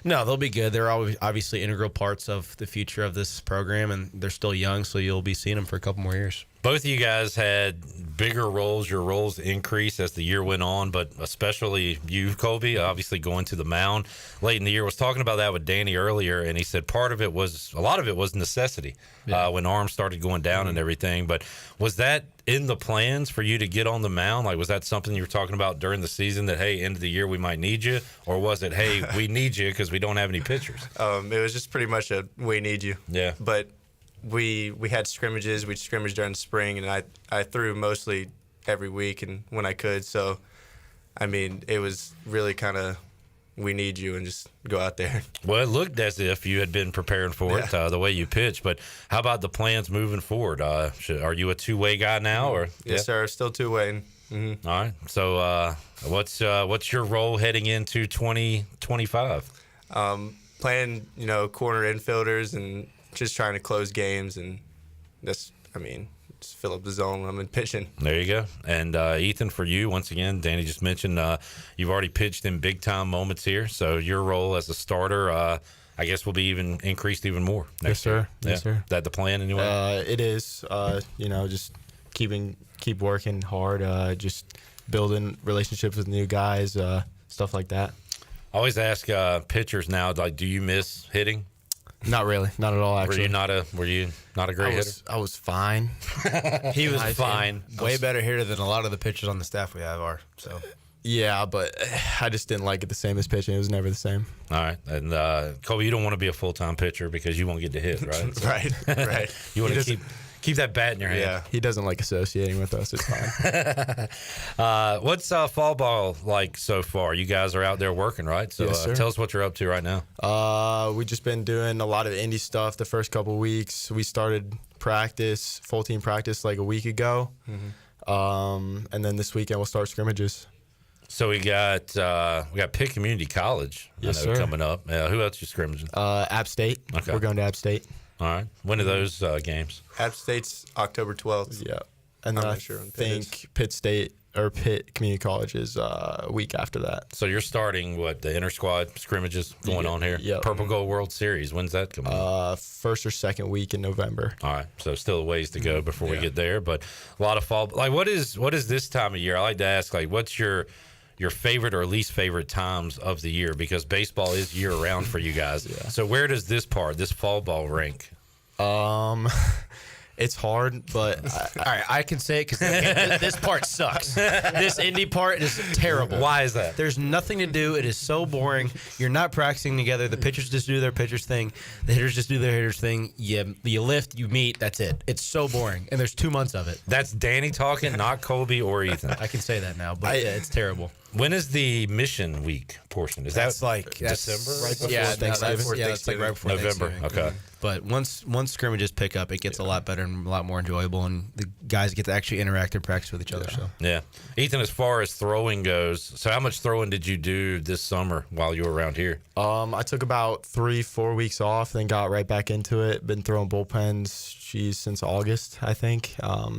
no, they'll be good. They're always obviously integral parts of the future of this program, and they're still young, so you'll be seeing them for a couple more years. Both of you guys had bigger roles. Your roles increased as the year went on, but especially you, Colby, obviously going to the mound late in the year. Was talking about that with Danny earlier, and he said a lot of it was necessity when arms started going down and everything. But was that in the plans for you to get on the mound? Like, was that something you were talking about during the season that, hey, end of the year we might need you? Or was it, hey, we need you because we don't have any pitchers? It was just pretty much a we need you. Yeah. But we had scrimmages. We scrimmaged during the spring, and I threw mostly every week and when I could. So, I mean, it was really kind of we need you and just go out there. Well, it looked as if you had been preparing for it the way you pitched. But how about the plans moving forward? Are you a two-way guy now? Or Yes, sir. Still two-way. All right. So what's your role heading into 2025? Playing, corner infielders and just trying to close games, and just fill up the zone when I'm in pitching. There you go. And Ethan, for you, once again, Danny just mentioned you've already pitched in big-time moments here, so your role as a starter, I guess, will be increased even more next year. Yes, sir. Is that the plan anyway? It is. Just keep working hard, just building relationships with new guys, stuff like that. I always ask pitchers now, like, do you miss hitting? Not really, not at all. Actually, were you not a great hitter? I was fine. He was fine. Way better hitter than a lot of the pitchers on the staff we have are. So. Yeah, but I just didn't like it the same as pitching. It was never the same. All right. And, Colby, you don't want to be a full-time pitcher because you won't get to hit, right? right. You want to keep that bat in your hand. Yeah, he doesn't like associating with us. It's fine. What's fall ball like so far? You guys are out there working, right? So Yes, sir. Tell us what you're up to right now. We've just been doing a lot of indie stuff the first couple of weeks. We started full team practice like a week ago. And then this weekend we'll start scrimmages. So we got Pitt Community College. Yes, I know, sir. coming up. Who else you scrimmaging? App State. Okay. We're going to App State. All right. When are those games? App State's October 12th. Yeah. And then I'm I not sure when think Pitt Community College is a week after that. So you're starting the inter-squad scrimmages going on here? Yep. Purple Gold World Series. When's that coming up? First or second week in November. All right. So still a ways to go before we get there, but a lot of fall. Like, what is this time of year? I like to ask, like, what's your favorite or least favorite times of the year, because baseball is year round for you guys. So where does this fall ball rank? It's hard, but all right, I can say it because this part sucks. This indie part is terrible. Why is that? There's nothing to do. It is so boring. You're not practicing together. The pitchers just do their pitchers thing. The hitters just do their hitters thing. You lift, you meet. That's it. It's so boring, and there's 2 months of it. That's Danny talking, not Colby or Ethan. I can say that now, but it's terrible. When is the mission week portion? Is that December? right before Thanksgiving? Thanksgiving. That's like right before November. Thanksgiving. Okay. But once scrimmages pick up, it gets a lot better and a lot more enjoyable, and the guys get to actually interact and practice with each other. So yeah, Ethan, as far as throwing goes, so how much throwing did you do this summer while you were around here? I took about 3-4 weeks off, then got right back into it. Been throwing bullpens, since August, I think.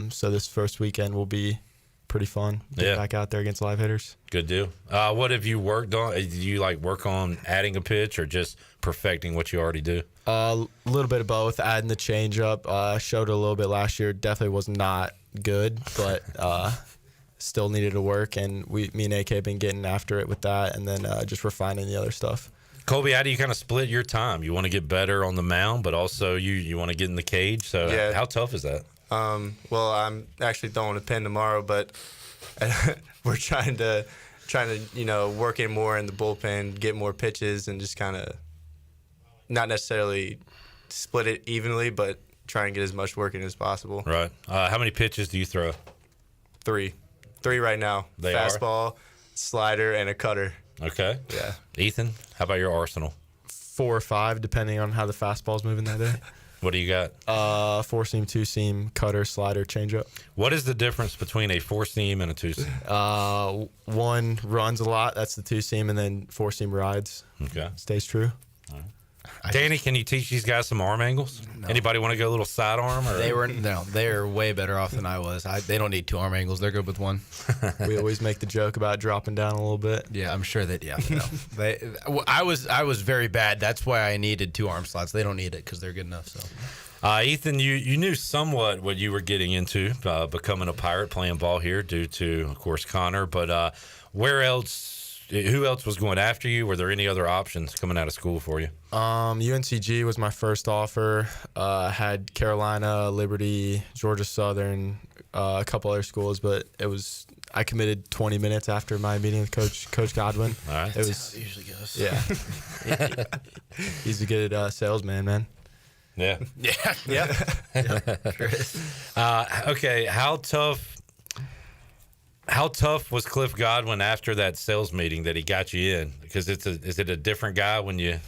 So this first weekend will be pretty fun. Get back out there against live hitters. Good deal. What have you worked on? Did you work on adding a pitch or just perfecting what you already do? A little bit of both. Adding the changeup. Showed it a little bit last year. Definitely was not good, but still needed to work. And me and AK have been getting after it with that, and then just refining the other stuff. Colby, how do you kind of split your time? You want to get better on the mound, but also you want to get in the cage. So how tough is that? Well, I'm actually throwing a pin tomorrow, but we're trying to work in more in the bullpen, get more pitches, and just kind of not necessarily split it evenly, but try and get as much work in as possible. Right. How many pitches do you throw? 3 right now. They Fastball, slider, and a cutter. Okay. Yeah. Ethan, how about your arsenal? 4 or 5, depending on how the fastball's moving that day. What do you got? 4-seam, 2-seam, cutter, slider, changeup. What is the difference between a 4-seam and a 2-seam? One runs a lot. That's the 2-seam, and then 4-seam rides. Okay. Stays true. All right. Danny, can you teach these guys some arm angles? No. Anybody want to go a little sidearm? They're way better off than I was. They don't need 2 arm angles. They're good with 1. We always make the joke about dropping down a little bit. Yeah, I'm sure that. Yeah, no. I was very bad. That's why I needed 2 arm slots. They don't need it because they're good enough. So, Ethan, you knew somewhat what you were getting into, becoming a Pirate, playing ball here, due to, of course, Connor. But where else? Who else was going after you? Were there any other options coming out of school for you? UNCG was my first offer. Had Carolina, Liberty, Georgia Southern, a couple other schools, but I committed 20 minutes after my meeting with Coach Godwin. All right, that's how it usually goes. Yeah, he's a good salesman, man. Yeah. Yeah. Sure is. Okay, how tough was Cliff Godwin after that sales meeting that he got you in? Because is it a different guy when you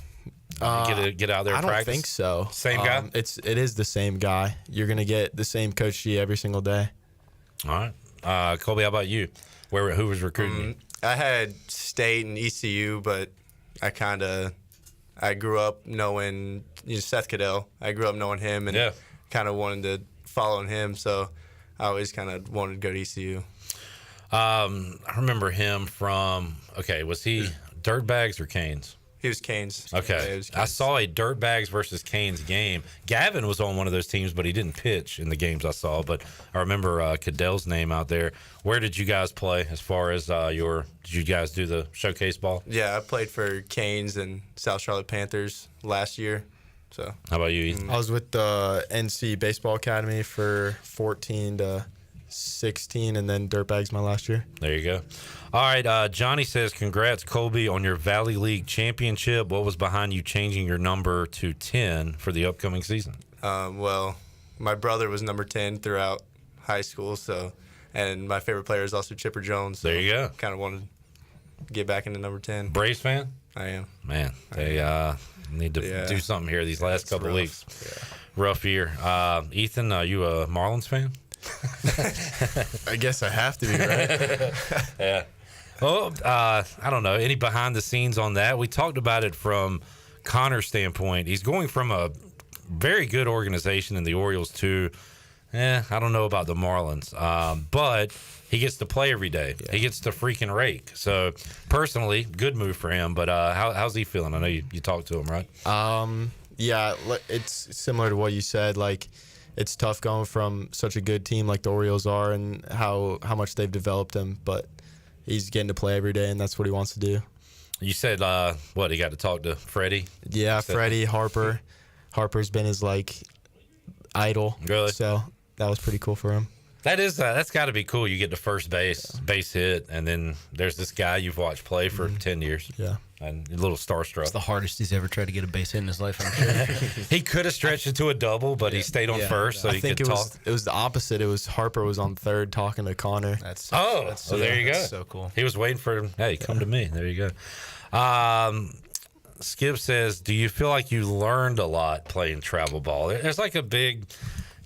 get out there and practice? I don't think so. Same guy? It is the same guy. You're going to get the same Coach G every single day. All right. Colby, how about you? Who was recruiting you? I had State and ECU, but I grew up knowing Seth Cadell. I grew up knowing him and kind of wanted to follow him, so I always kind of wanted to go to ECU. I remember him from, was he Dirtbags or Canes? He was Canes. Okay. Yeah, he was Canes. I saw a Dirtbags versus Canes game. Gavin was on one of those teams, but he didn't pitch in the games I saw. But I remember Cadell's name out there. Where did you guys play as far as did you guys do the showcase ball? Yeah, I played for Canes and South Charlotte Panthers last year. So how about you, Ethan? I was with the NC Baseball Academy for 14 to 16, and then Dirtbags my last year. There you go. All right, Johnny says, congrats, Colby, on your Valley League championship. What was behind you changing your number to 10 for the upcoming season? Well, my brother was number 10 throughout high school, and my favorite player is also Chipper Jones. So there you go. Kind of wanted to get back into number 10. Braves fan? I am. Man, they need to do something here these last couple weeks. Yeah. Rough year. Ethan, you a Marlins fan? I guess I have to be, right? Yeah. Well, I don't know. Any behind the scenes on that? We talked about it from Connor's standpoint. He's going from a very good organization in the Orioles to, I don't know about the Marlins. But he gets to play every day. Yeah. He gets to freaking rake. So, personally, good move for him. But how's he feeling? I know you talked to him, right? Yeah, it's similar to what you said. Like, it's tough going from such a good team like the Orioles are and how much they've developed him. But he's getting to play every day, and that's what he wants to do. You said, he got to talk to Freddie? Yeah, Freddie, Harper. Harper's been his, idol. Really? So that was pretty cool for him. That's got to be cool. You get the first base hit, and then there's this guy you've watched play for 10 years. Yeah. And a little starstruck. It's the hardest he's ever tried to get a base hit in his life, I'm sure. He could have stretched it to a double, but he stayed on first, so he could talk. It was the opposite. It was Harper was on third talking to Connor. There you go. That's so cool. He was waiting for him. Hey, come to me. There you go. Skip says, do you feel like you learned a lot playing travel ball? There's like a big,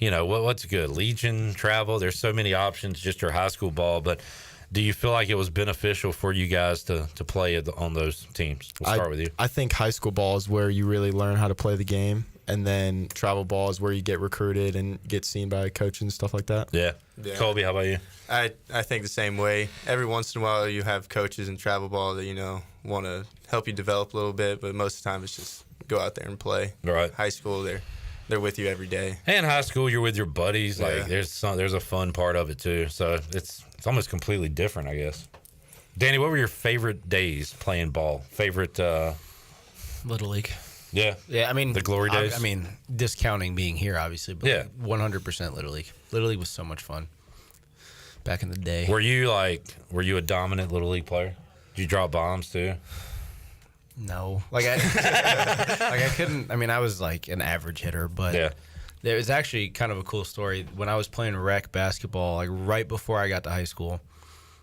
what's good? Legion, travel. There's so many options, just your high school ball, but do you feel like it was beneficial for you guys to play on those teams? We'll start with you. I think high school ball is where you really learn how to play the game, and then travel ball is where you get recruited and get seen by a coach and stuff like that. Yeah. Colby, how about you? I think the same way. Every once in a while you have coaches in travel ball that, want to help you develop a little bit, but most of the time it's just go out there and play. Right. High school, they're with you every day. And high school, you're with your buddies. Like there's a fun part of it too. So it's almost completely different, I guess. Danny, what were your favorite days playing ball? Favorite Little League. Yeah. Yeah, I mean the glory days. I mean, discounting being here, obviously, but 100% Little League. Little League was so much fun back in the day. Were you a dominant Little League player? Did you drop bombs too? No, I couldn't. I mean, I was like an average hitter, but there was actually kind of a cool story when I was playing rec basketball. Like right before I got to high school,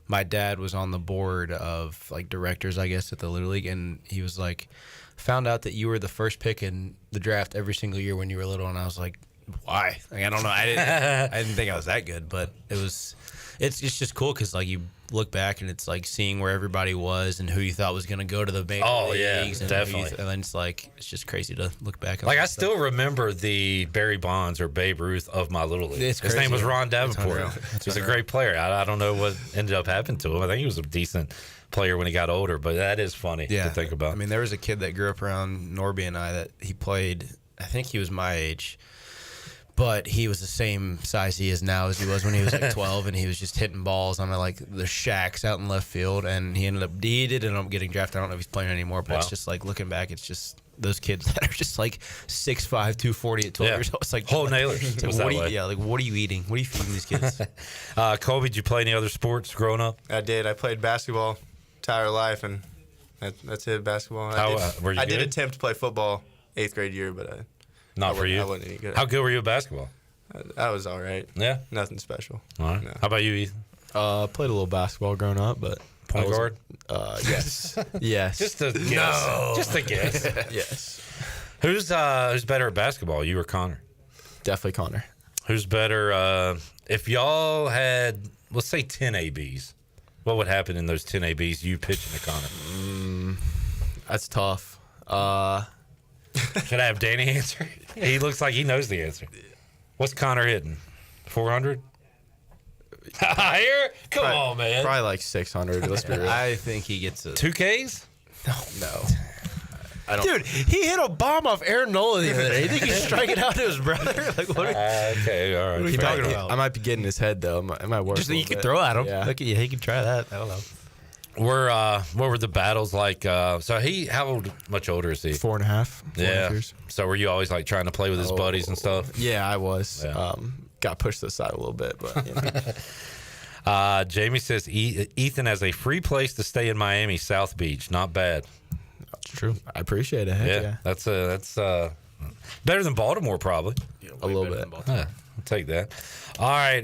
my dad was on the board of directors, I guess, at the Little League, and he was like, found out that you were the first pick in the draft every single year when you were little, and I was like, why? I don't know. I didn't think I was that good, but it was it's just cool because like you look back and it's like seeing where everybody was and who you thought was going to go to the major leagues. And Definitely. And then it's just crazy to look back. Like I still remember the Barry Bonds or Babe Ruth of my little league. His name was Ron Davenport. He was a great player. I don't know what ended up happening to him. I think he was a decent player when he got older, but that is funny to think about. I mean, there was a kid that grew up around Norby and I that he played. I think he was my age. But he was the same size he is now as he was when he was like 12, and he was just hitting balls on like the shacks out in left field, and he did end up getting drafted. I don't know if he's playing anymore, but it's just like looking back, it's just those kids that are just like 6'5", 240 at 12 years old. It's like whole nailers. Like, what are you eating? What are you feeding these kids? Colby, did you play any other sports growing up? I did. I played basketball entire life, and that's it. Basketball. Were you I did good? attempt to play football 8th grade year, but Not for you. I wasn't any good. How good were you at basketball? I was all right. Yeah, nothing special. All right. No. How about you, Ethan? Played a little basketball growing up, but point guard. Yes, yes. Just a guess. Just a guess. Yes. Who's better at basketball, you or Connor? Definitely Connor. Who's better? If y'all had, let's say, 10 ABs, what would happen in those 10 ABs? You pitching to Connor? That's tough. Should I have Danny answer? He looks like he knows the answer. What's Connor hitting? 400? Here? Come on, man. Probably like 600. Let's be real. I think he gets a 2Ks? No. I don't. Dude, he hit a bomb off Aaron Nola the other day. You think he's striking out to his brother? Like, what? Okay, all right. What are you talking about? I might be getting his head though. It might work. Just a you little could bit. throw at him. Yeah. Look, he could try that. I don't know. What were the battles like? So how much older is he? 4.5. Yeah. Years. So were you always like trying to play with his buddies and stuff? Yeah, I was. Yeah. Got pushed to the side a little bit, but you know. Jamie says Ethan has a free place to stay in Miami, South Beach. Not bad. That's true. I appreciate it. Heck yeah. That's better than Baltimore probably. A little bit. Yeah, I'll take that. All right.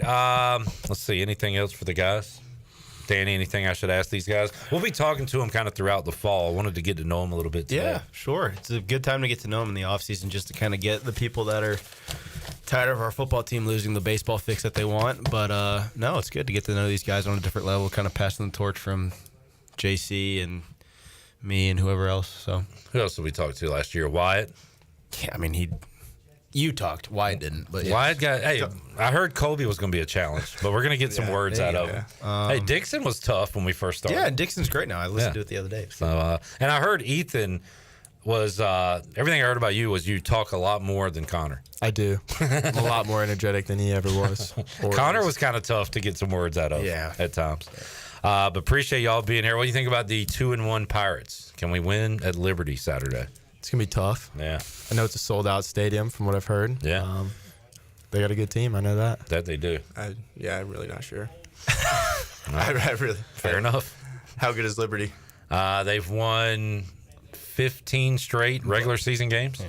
Let's see. Anything else for the guys? Danny, anything I should ask these guys? We'll be talking to them kind of throughout the fall. I wanted to get to know them a little bit today. Yeah, sure. It's a good time to get to know them in the offseason just to kind of get the people that are tired of our football team losing the baseball fix that they want. But, no, it's good to get to know these guys on a different level, kind of passing the torch from JC and me and whoever else. So who else did we talk to last year? Wyatt? Yeah, I mean, you talked. Wyatt didn't. But yeah. Wyatt got. Hey, I heard Colby was going to be a challenge, but we're going to get some words out of him. Hey, Dixon was tough when we first started. Yeah, Dixon's great now. I listened to it the other day. So, and I heard Ethan was everything I heard about you was you talk a lot more than Connor. I do. I'm a lot more energetic than he ever was. Connor was kind of tough to get some words out of. At times. But appreciate y'all being here. What do you think about the 2-1 Pirates? Can we win at Liberty Saturday? It's gonna be tough. Yeah, I know it's a sold-out stadium from what I've heard. Yeah, they got a good team. I know that. That they do. I'm really not sure. Right. I really. Fair enough. How good is Liberty? They've won 15 straight regular season games. Yeah.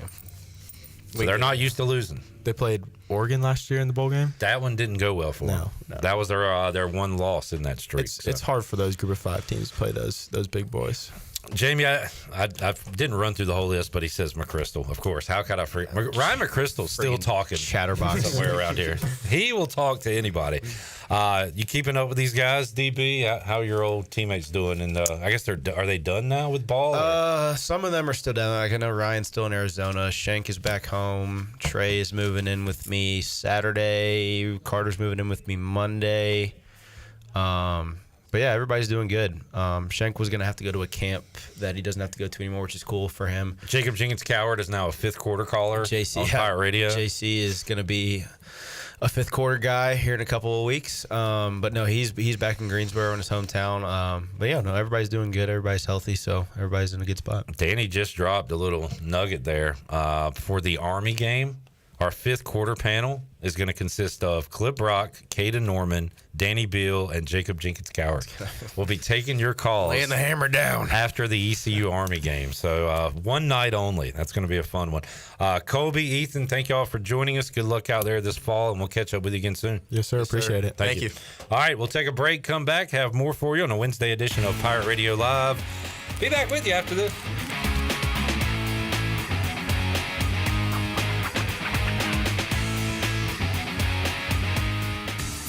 So they're not used to losing. They played Oregon last year in the bowl game. That one didn't go well for them. No. That was their one loss in that streak. It's hard for those Group of 5 teams to play those big boys. Jamie, I didn't run through the whole list, but he says McChrystal, of course. How could I forget? Ryan McChrystal's still talking chatterbox somewhere around here. He will talk to anybody. You keeping up with these guys, DB? How are your old teammates doing? And I guess are they done now with ball? Some of them are still down. Like I know Ryan's still in Arizona. Shank is back home. Trey is moving in with me Saturday. Carter's moving in with me Monday. But yeah, everybody's doing good. Shank was going to have to go to a camp that he doesn't have to go to anymore, which is cool for him. Jacob Jenkins Coward is now a fifth quarter caller on Pirate Radio. JC is going to be a fifth quarter guy here in a couple of weeks. But no, he's back in Greensboro in his hometown. But yeah, no, everybody's doing good. Everybody's healthy, so everybody's in a good spot. Danny just dropped a little nugget there for the Army game. Our fifth quarter panel is going to consist of Clip Rock, Caden Norman, Danny Beal, and Jacob Jenkins Coward. We'll be taking your calls. Laying the hammer down. After the ECU Army game. So one night only. That's going to be a fun one. Colby, Ethan, thank you all for joining us. Good luck out there this fall, and we'll catch up with you again soon. Yes, sir. Appreciate it. Thank you. All right, we'll take a break, come back, have more for you on a Wednesday edition of Pirate Radio Live. Be back with you after this.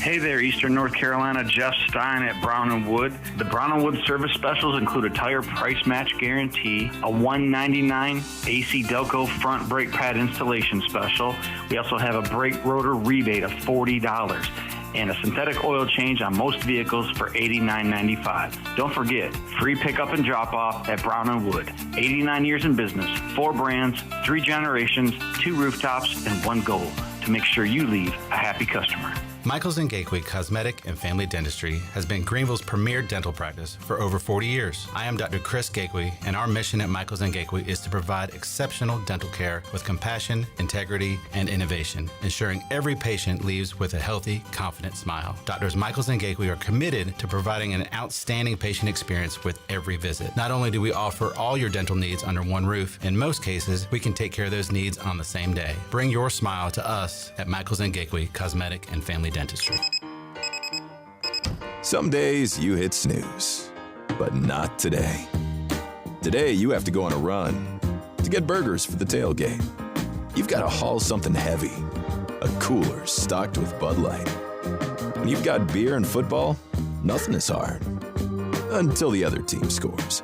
Hey there, Eastern North Carolina. Jeff Stein at Brown & Wood. The Brown & Wood service specials include a tire price match guarantee, a $199 AC Delco front brake pad installation special. We also have a brake rotor rebate of $40 and a synthetic oil change on most vehicles for $89.95. Don't forget, free pickup and drop-off at Brown & Wood. 89 years in business, 4 brands, 3 generations, 2 rooftops, and 1 goal to make sure you leave a happy customer. Michaels & Gateway Cosmetic and Family Dentistry has been Greenville's premier dental practice for over 40 years. I am Dr. Chris Gateway, and our mission at Michaels & Gateway is to provide exceptional dental care with compassion, integrity, and innovation, ensuring every patient leaves with a healthy, confident smile. Doctors Michaels & Gateway are committed to providing an outstanding patient experience with every visit. Not only do we offer all your dental needs under one roof, in most cases, we can take care of those needs on the same day. Bring your smile to us at Michaels & Gateway Cosmetic and Family Dentistry. Some days you hit snooze, but not today. Today you have to go on a run to get burgers for the tailgate. You've got to haul something heavy, a cooler stocked with Bud Light. When you've got beer and football, nothing is hard until the other team scores.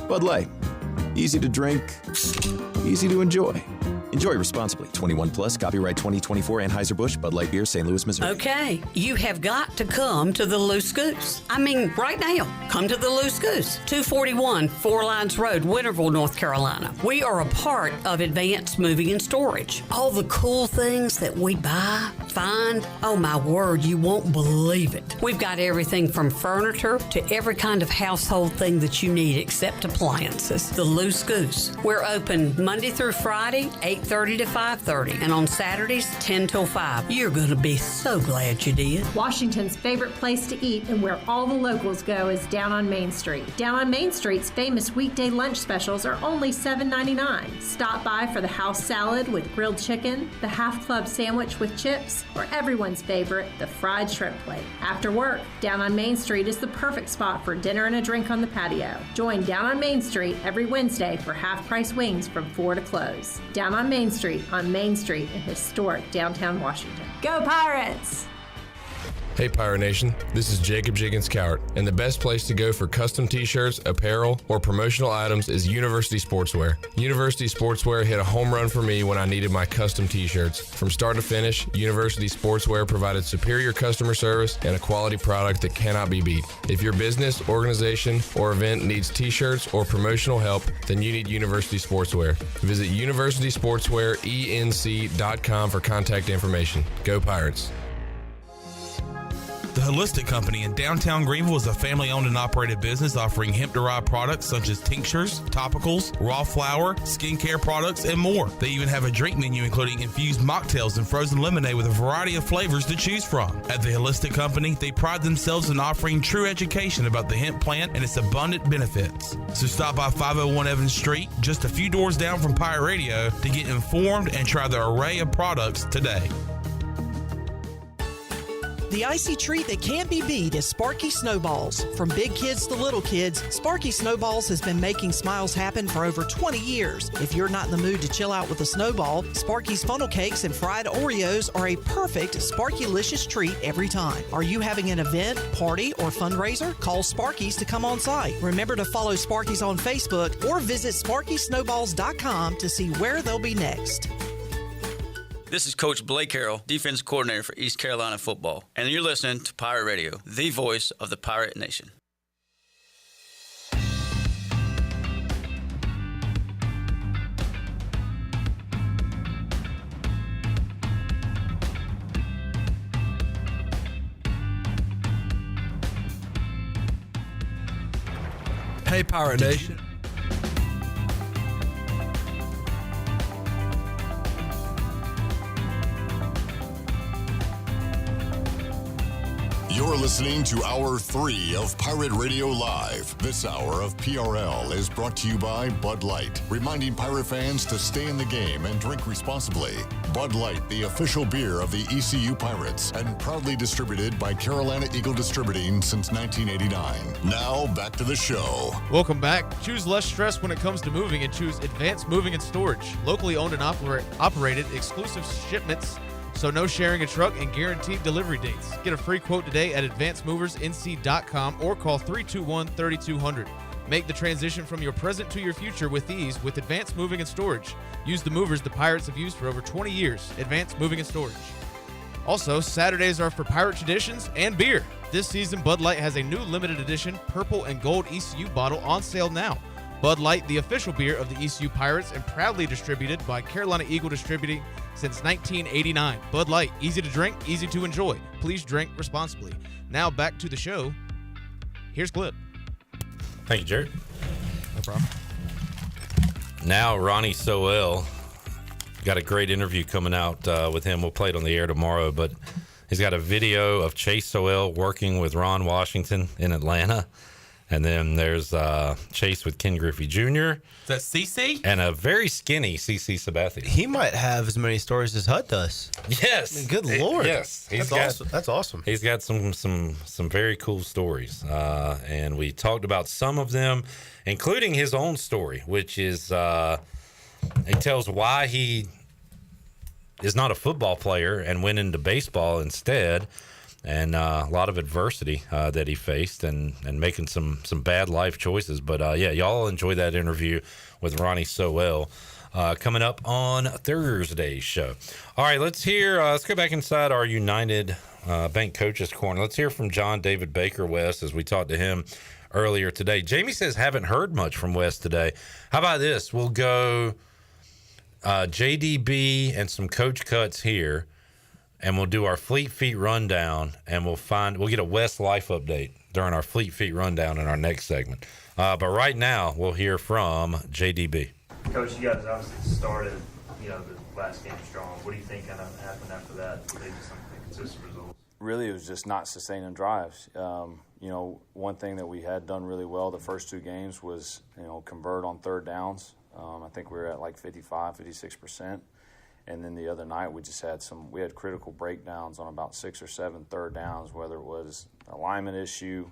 Bud Light, easy to drink, easy to enjoy. Enjoy responsibly. 21 plus. Copyright 2024 Anheuser-Busch, Bud Light Beer, St. Louis, Missouri. Okay, you have got to come to the Loose Goose. I mean, right now, come to the Loose Goose. 241 Four Lines Road, Winterville, North Carolina. We are a part of Advanced Moving and Storage. All the cool things that we buy, find, oh my word, you won't believe it. We've got everything from furniture to every kind of household thing that you need except appliances. The Loose Goose. We're open Monday through Friday, 8:30 to 5:30, and on Saturdays, 10 till 5. You're going to be so glad you did. Washington's favorite place to eat and where all the locals go is down on Main Street. Down on Main Street's famous weekday lunch specials are only $7.99. Stop by for the house salad with grilled chicken, the half club sandwich with chips, or everyone's favorite, the fried shrimp plate. After work, Down on Main Street is the perfect spot for dinner and a drink on the patio. Join Down on Main Street every Wednesday for half-price wings from 4 to close. Down on Main Street in historic downtown Washington. Go Pirates! Hey Pirate Nation, this is Jacob Jiggins Cowart, and the best place to go for custom t-shirts, apparel, or promotional items is University Sportswear. University Sportswear hit a home run for me when I needed my custom t-shirts. From start to finish, University Sportswear provided superior customer service and a quality product that cannot be beat. If your business, organization, or event needs t-shirts or promotional help, then you need University Sportswear. Visit universitysportswearenc.com for contact information. Go Pirates! The Holistic Company in downtown Greenville is a family-owned and operated business offering hemp-derived products such as tinctures, topicals, raw flour, skincare products, and more. They even have a drink menu including infused mocktails and frozen lemonade with a variety of flavors to choose from. At the Holistic Company, they pride themselves in offering true education about the hemp plant and its abundant benefits. So stop by 501 Evans Street, just a few doors down from Pirate Radio, to get informed and try the array of products today. The icy treat that can't be beat is Sparky Snowballs. From big kids to little kids, Sparky Snowballs has been making smiles happen for over 20 years. If you're not in the mood to chill out with a snowball, Sparky's funnel cakes and fried Oreos are a perfect Sparky-licious treat every time. Are you having an event, party, or fundraiser? Call Sparky's to come on site. Remember to follow Sparky's on Facebook or visit SparkySnowballs.com to see where they'll be next. This is Coach Blake Carroll, defense coordinator for East Carolina football, and you're listening to Pirate Radio, the voice of the Pirate Nation. Hey Pirate Nation. You're listening to Hour 3 of Pirate Radio Live. This hour of PRL is brought to you by Bud Light, reminding Pirate fans to stay in the game and drink responsibly. Bud Light, the official beer of the ECU Pirates, and proudly distributed by Carolina Eagle Distributing since 1989. Now, back to the show. Welcome back. Choose less stress when it comes to moving and choose Advanced Moving and Storage. Locally owned and operated, exclusive shipments So no sharing a truck and guaranteed delivery dates. Get a free quote today at advancedmoversnc.com or call 321-3200. Make the transition from your present to your future with ease with Advanced Moving and Storage. Use the movers the Pirates have used for over 20 years. Advanced Moving and Storage. Also, Saturdays are for Pirate traditions and beer. This season, Bud Light has a new limited edition purple and gold ECU bottle on sale now. Bud Light, the official beer of the ECU Pirates and proudly distributed by Carolina Eagle Distributing since 1989. Bud Light, easy to drink, easy to enjoy. Please drink responsibly. Now back to the show. Here's Clip. Thank you, Jared. No problem. Now, Ronnie Sowell. Got a great interview coming out with him. We'll play it on the air tomorrow, but he's got a video of Chase Sowell working with Ron Washington in Atlanta. And then there's Chase with Ken Griffey Jr. Is that CC? And a very skinny CC Sabathia. He might have as many stories as Hud does. Yes. Good Lord. Yes. That's awesome. He's got some very cool stories. And we talked about some of them, including his own story, which is he tells why he is not a football player and went into baseball instead. And a lot of adversity that he faced and making some bad life choices. But, yeah, y'all enjoy that interview with Ronnie Sowell coming up on Thursday's show. All right, let's go back inside our United Bank Coaches Corner. Let's hear from John David Baker West as we talked to him earlier today. Jamie says haven't heard much from West today. How about this? We'll go JDB and some coach cuts here. And we'll do our Fleet Feet rundown, and we'll get a West Life update during our Fleet Feet rundown in our next segment. But right now, we'll hear from JDB. Coach, you guys obviously started, the last game strong. What do you think kind of happened after that? Maybe some consistent results. Really, it was just not sustaining drives. One thing that we had done really well the first two games was, convert on third downs. I think we were at like 55, 56%. And then the other night we just had we had critical breakdowns on about 6 or 7 third downs, whether it was an alignment issue,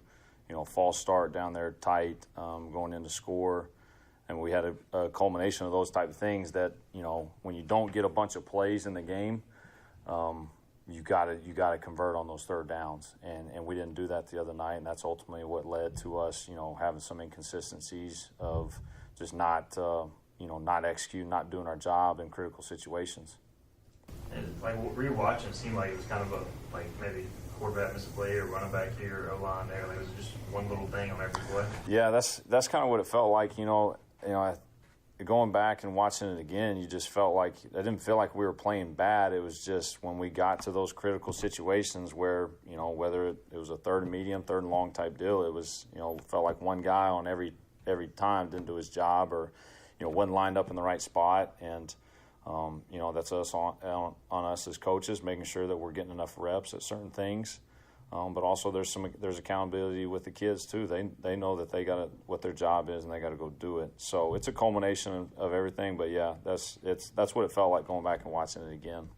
false start down there tight, going into score. And we had a culmination of those type of things that, when you don't get a bunch of plays in the game, you got to convert on those third downs. And we didn't do that the other night, and that's ultimately what led to us, having some inconsistencies of just not not executing, not doing our job in critical situations. And like what we were watching, it seemed like it was kind of maybe quarterback missed a play or running back here, O-line there. Like it was just one little thing on every play. Yeah, that's kind of what it felt like. Going back and watching it again, you just felt like I didn't feel like we were playing bad. It was just when we got to those critical situations where whether it was a third and medium, third and long type deal, it was felt like one guy on every time didn't do his job or wasn't lined up in the right spot, and that's us on us as coaches, making sure that we're getting enough reps at certain things. But also there's accountability with the kids too. They know that they got what their job is and they got to go do it. So it's a culmination of everything. But yeah, that's what it felt like going back and watching it again.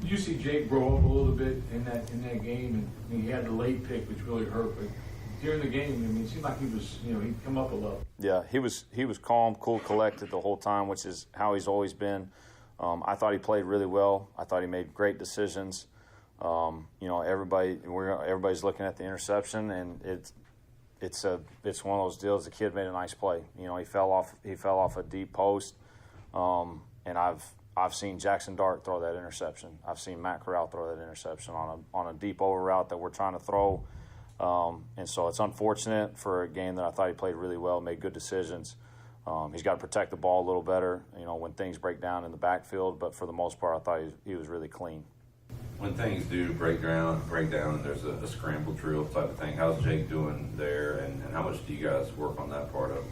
Did you see Jake grow up a little bit in that game, and he had the late pick, which really hurt, but during the game, it seemed like he was, he'd come up a level. Yeah, he was calm, cool, collected the whole time, which is how he's always been. I thought he played really well. I thought he made great decisions. Everybody's looking at the interception, and it's one of those deals. The kid made a nice play. He fell off a deep post, and I've seen Jackson Dart throw that interception. I've seen Matt Corral throw that interception on a deep over route that we're trying to throw. And so it's unfortunate for a game that I thought he played really well, made good decisions. He's got to protect the ball a little better, when things break down in the backfield. But for the most part, I thought he was really clean. When things do break down, and there's a scramble drill type of thing, how's Jake doing there, and how much do you guys work on that part of it?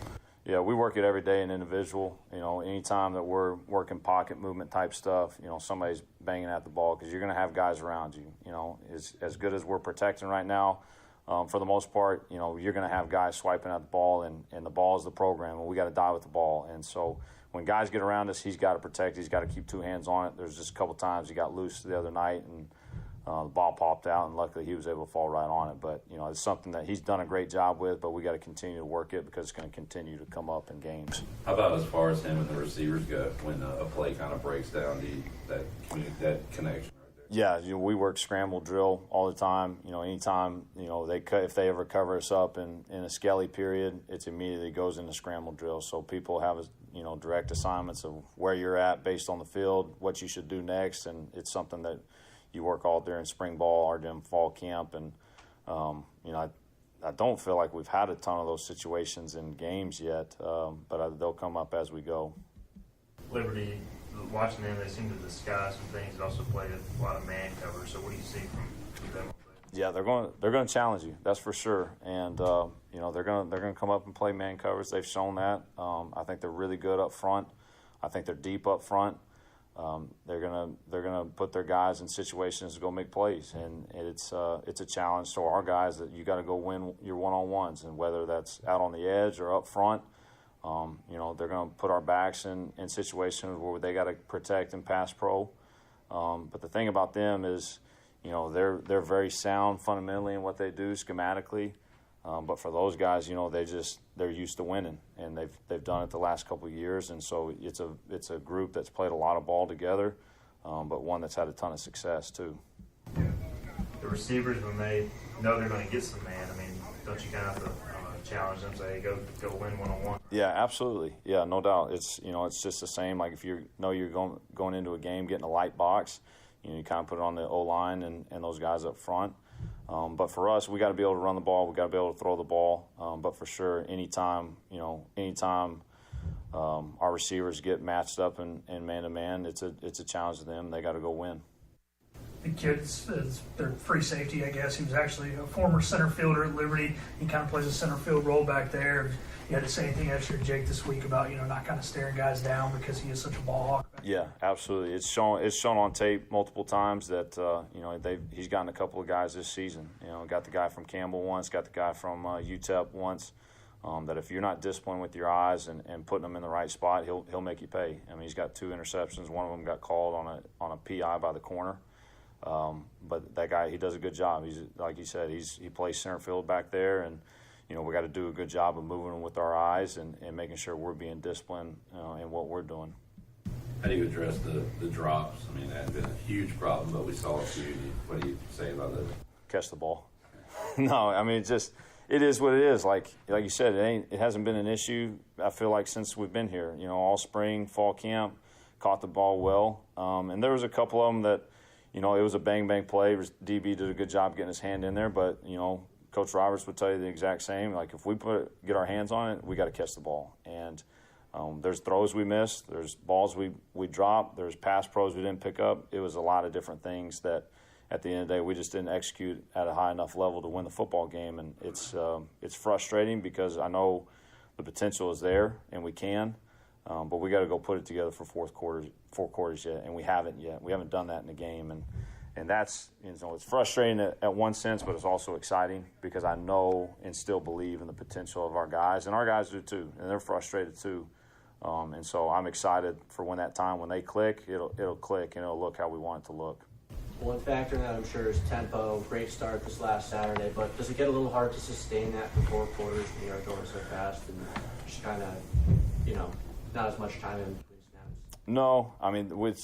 Yeah, we work it every day in individual. Anytime that we're working pocket movement type stuff, somebody's banging at the ball because you're going to have guys around you. As good as we're protecting right now, for the most part, you're going to have guys swiping at the ball, and the ball is the program, and we got to die with the ball. And so when guys get around us, he's got to protect. He's got to keep two hands on it. There's just a couple times he got loose the other night, and the ball popped out, and luckily he was able to fall right on it. But, it's something that he's done a great job with, but we got to continue to work it because it's going to continue to come up in games. How about as far as him and the receivers go when a play kind of breaks down, that connection right there? Yeah, we work scramble drill all the time. Anytime if they ever cover us up in a skelly period, it immediately goes into scramble drill. So people have direct assignments of where you're at based on the field, what you should do next, and it's something that you work all during spring ball or during fall camp. And I don't feel like we've had a ton of those situations in games yet, but they'll come up as we go. Liberty, watching them, they seem to disguise some things. They also play a lot of man cover. So what do you see from them? Yeah, they're going to challenge you. That's for sure. And they're going to come up and play man covers. They've shown that. I think they're really good up front. I think they're deep up front. They're gonna put their guys in situations to go make plays, and it's a challenge to our guys that you got to go win your one-on-ones, and whether that's out on the edge or up front. They're going to put our backs in situations where they got to protect and pass pro. But the thing about them is, they're very sound fundamentally in what they do schematically. But for those guys, they're used to winning, and they've done it the last couple of years. And so it's a group that's played a lot of ball together, but one that's had a ton of success too. The receivers, when they know they're going to get some man, don't you kind of have to challenge them, say, go win one-on-one? Yeah, absolutely. Yeah, no doubt. It's just the same. Like if you're going into a game, getting a light box, you kind of put it on the O-line and those guys up front. But for us, we got to be able to run the ball. We got to be able to throw the ball. But for sure, anytime our receivers get matched up in man-to-man, it's a challenge to them. They got to go win. The kid is their free safety, I guess. He was actually a former center fielder at Liberty. He kind of plays a center field role back there. You had to say anything extra to Jake this week about not kind of staring guys down because he is such a ball hawk? Yeah, absolutely. It's shown on tape multiple times that he's gotten a couple of guys this season. Got the guy from Campbell once, got the guy from UTEP once. That if you're not disciplined with your eyes and putting them in the right spot, he'll make you pay. He's got 2 interceptions. One of them got called on a PI by the corner. But that guy, he does a good job. He's like you said, he plays center field back there, and we got to do a good job of moving with our eyes and making sure we're being disciplined in what we're doing. How do you address the drops? That's been a huge problem, but we saw a few. What do you say about that? Catch the ball. No, it is what it is. Like you said, it hasn't been an issue. I feel like since we've been here, all spring, fall camp, caught the ball well, and there was a couple of them that. It was a bang-bang play. DB did a good job getting his hand in there, but, Coach Roberts would tell you the exact same. Like, if we get our hands on it, we got to catch the ball. And there's throws we missed. There's balls we dropped. There's pass pros we didn't pick up. It was a lot of different things that, at the end of the day, we just didn't execute at a high enough level to win the football game. And it's frustrating because I know the potential is there, and we can. But we got to go put it together for four quarters yet, and we haven't yet. We haven't done that in the game, and that's it's frustrating at one sense, but it's also exciting because I know and still believe in the potential of our guys, and our guys do too, and they're frustrated too. And so I'm excited for when they click, it'll click and it'll look how we want it to look. One factor that I'm sure is tempo. Great start this last Saturday, but does it get a little hard to sustain that for 4 quarters when you're going so fast and just kind of not as much time in between snaps? No,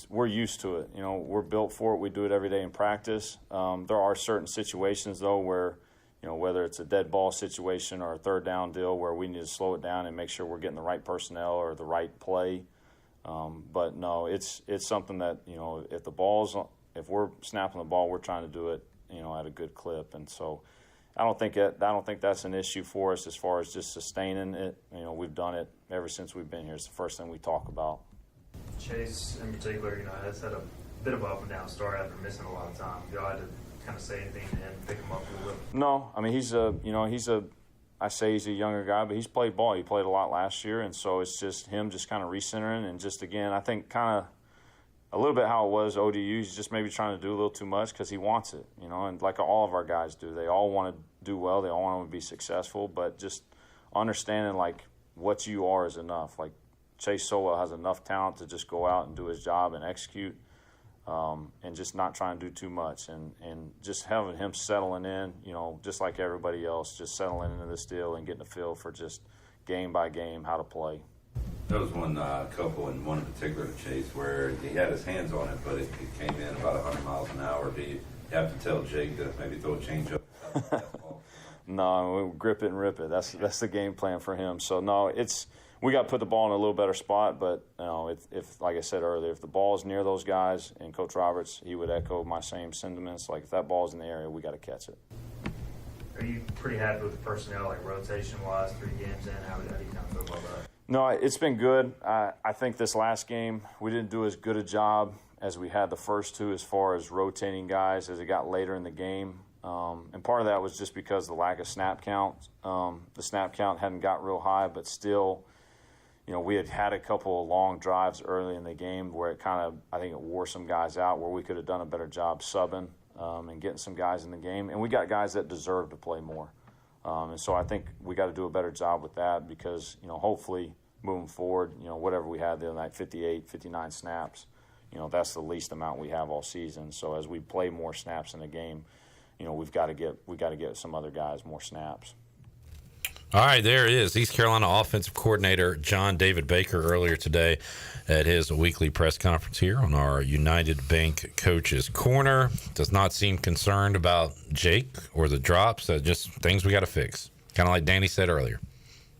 we're used to it. We're built for it. We do it every day in practice. There are certain situations, though, where, whether it's a dead ball situation or a third down deal where we need to slow it down and make sure we're getting the right personnel or the right play. But, no, it's something that, if we're snapping the ball, we're trying to do it, at a good clip. And so I don't think that's an issue for us as far as just sustaining it. We've done it ever since we've been here. It's the first thing we talk about. Chase, in particular, has had a bit of an up and down start after missing a lot of time. Y'all had to kind of say anything to him, pick him up a little bit? No, I say he's a younger guy, but he's played ball. He played a lot last year, and so it's just him just kind of recentering and just, again, I think kind of a little bit how it was ODU. He's just maybe trying to do a little too much because he wants it, and like all of our guys do. They all want to do well. They all want to be successful, but just understanding, like, what you are is enough. Like, Chase Sowell has enough talent to just go out and do his job and execute, and just not trying to do too much. And just having him settling in, just like everybody else, just settling into this deal and getting a feel for just game by game how to play. There was one couple, and one in particular, Chase, where he had his hands on it, but it came in about 100 miles an hour. Do you have to tell Jake to maybe throw a change up? No, we'll grip it and rip it. That's the game plan for him. So no, we got to put the ball in a little better spot. But if like I said earlier, if the ball is near those guys, and Coach Roberts, he would echo my same sentiments. Like if that ball's in the area, we got to catch it. Are you pretty happy with the personnel, like rotation-wise, 3 games in? How do you kind of feel about that? No, it's been good. I think this last game we didn't do as good a job as we had the first 2 as far as rotating guys as it got later in the game. And part of that was just because of the lack of snap count. The snap count hadn't got real high, but still, we had a couple of long drives early in the game where I think it wore some guys out, where we could have done a better job subbing and getting some guys in the game. And we got guys that deserve to play more. And so I think we got to do a better job with that because, hopefully moving forward, whatever we had the other night, 58, 59 snaps, that's the least amount we have all season. So as we play more snaps in the game, we've got to get some other guys more snaps. All right, there it is. East Carolina offensive coordinator John David Baker earlier today at his weekly press conference here on our United Bank Coaches Corner. Does not seem concerned about Jake or the drops. Just things we got to fix. Kind of like Danny said earlier.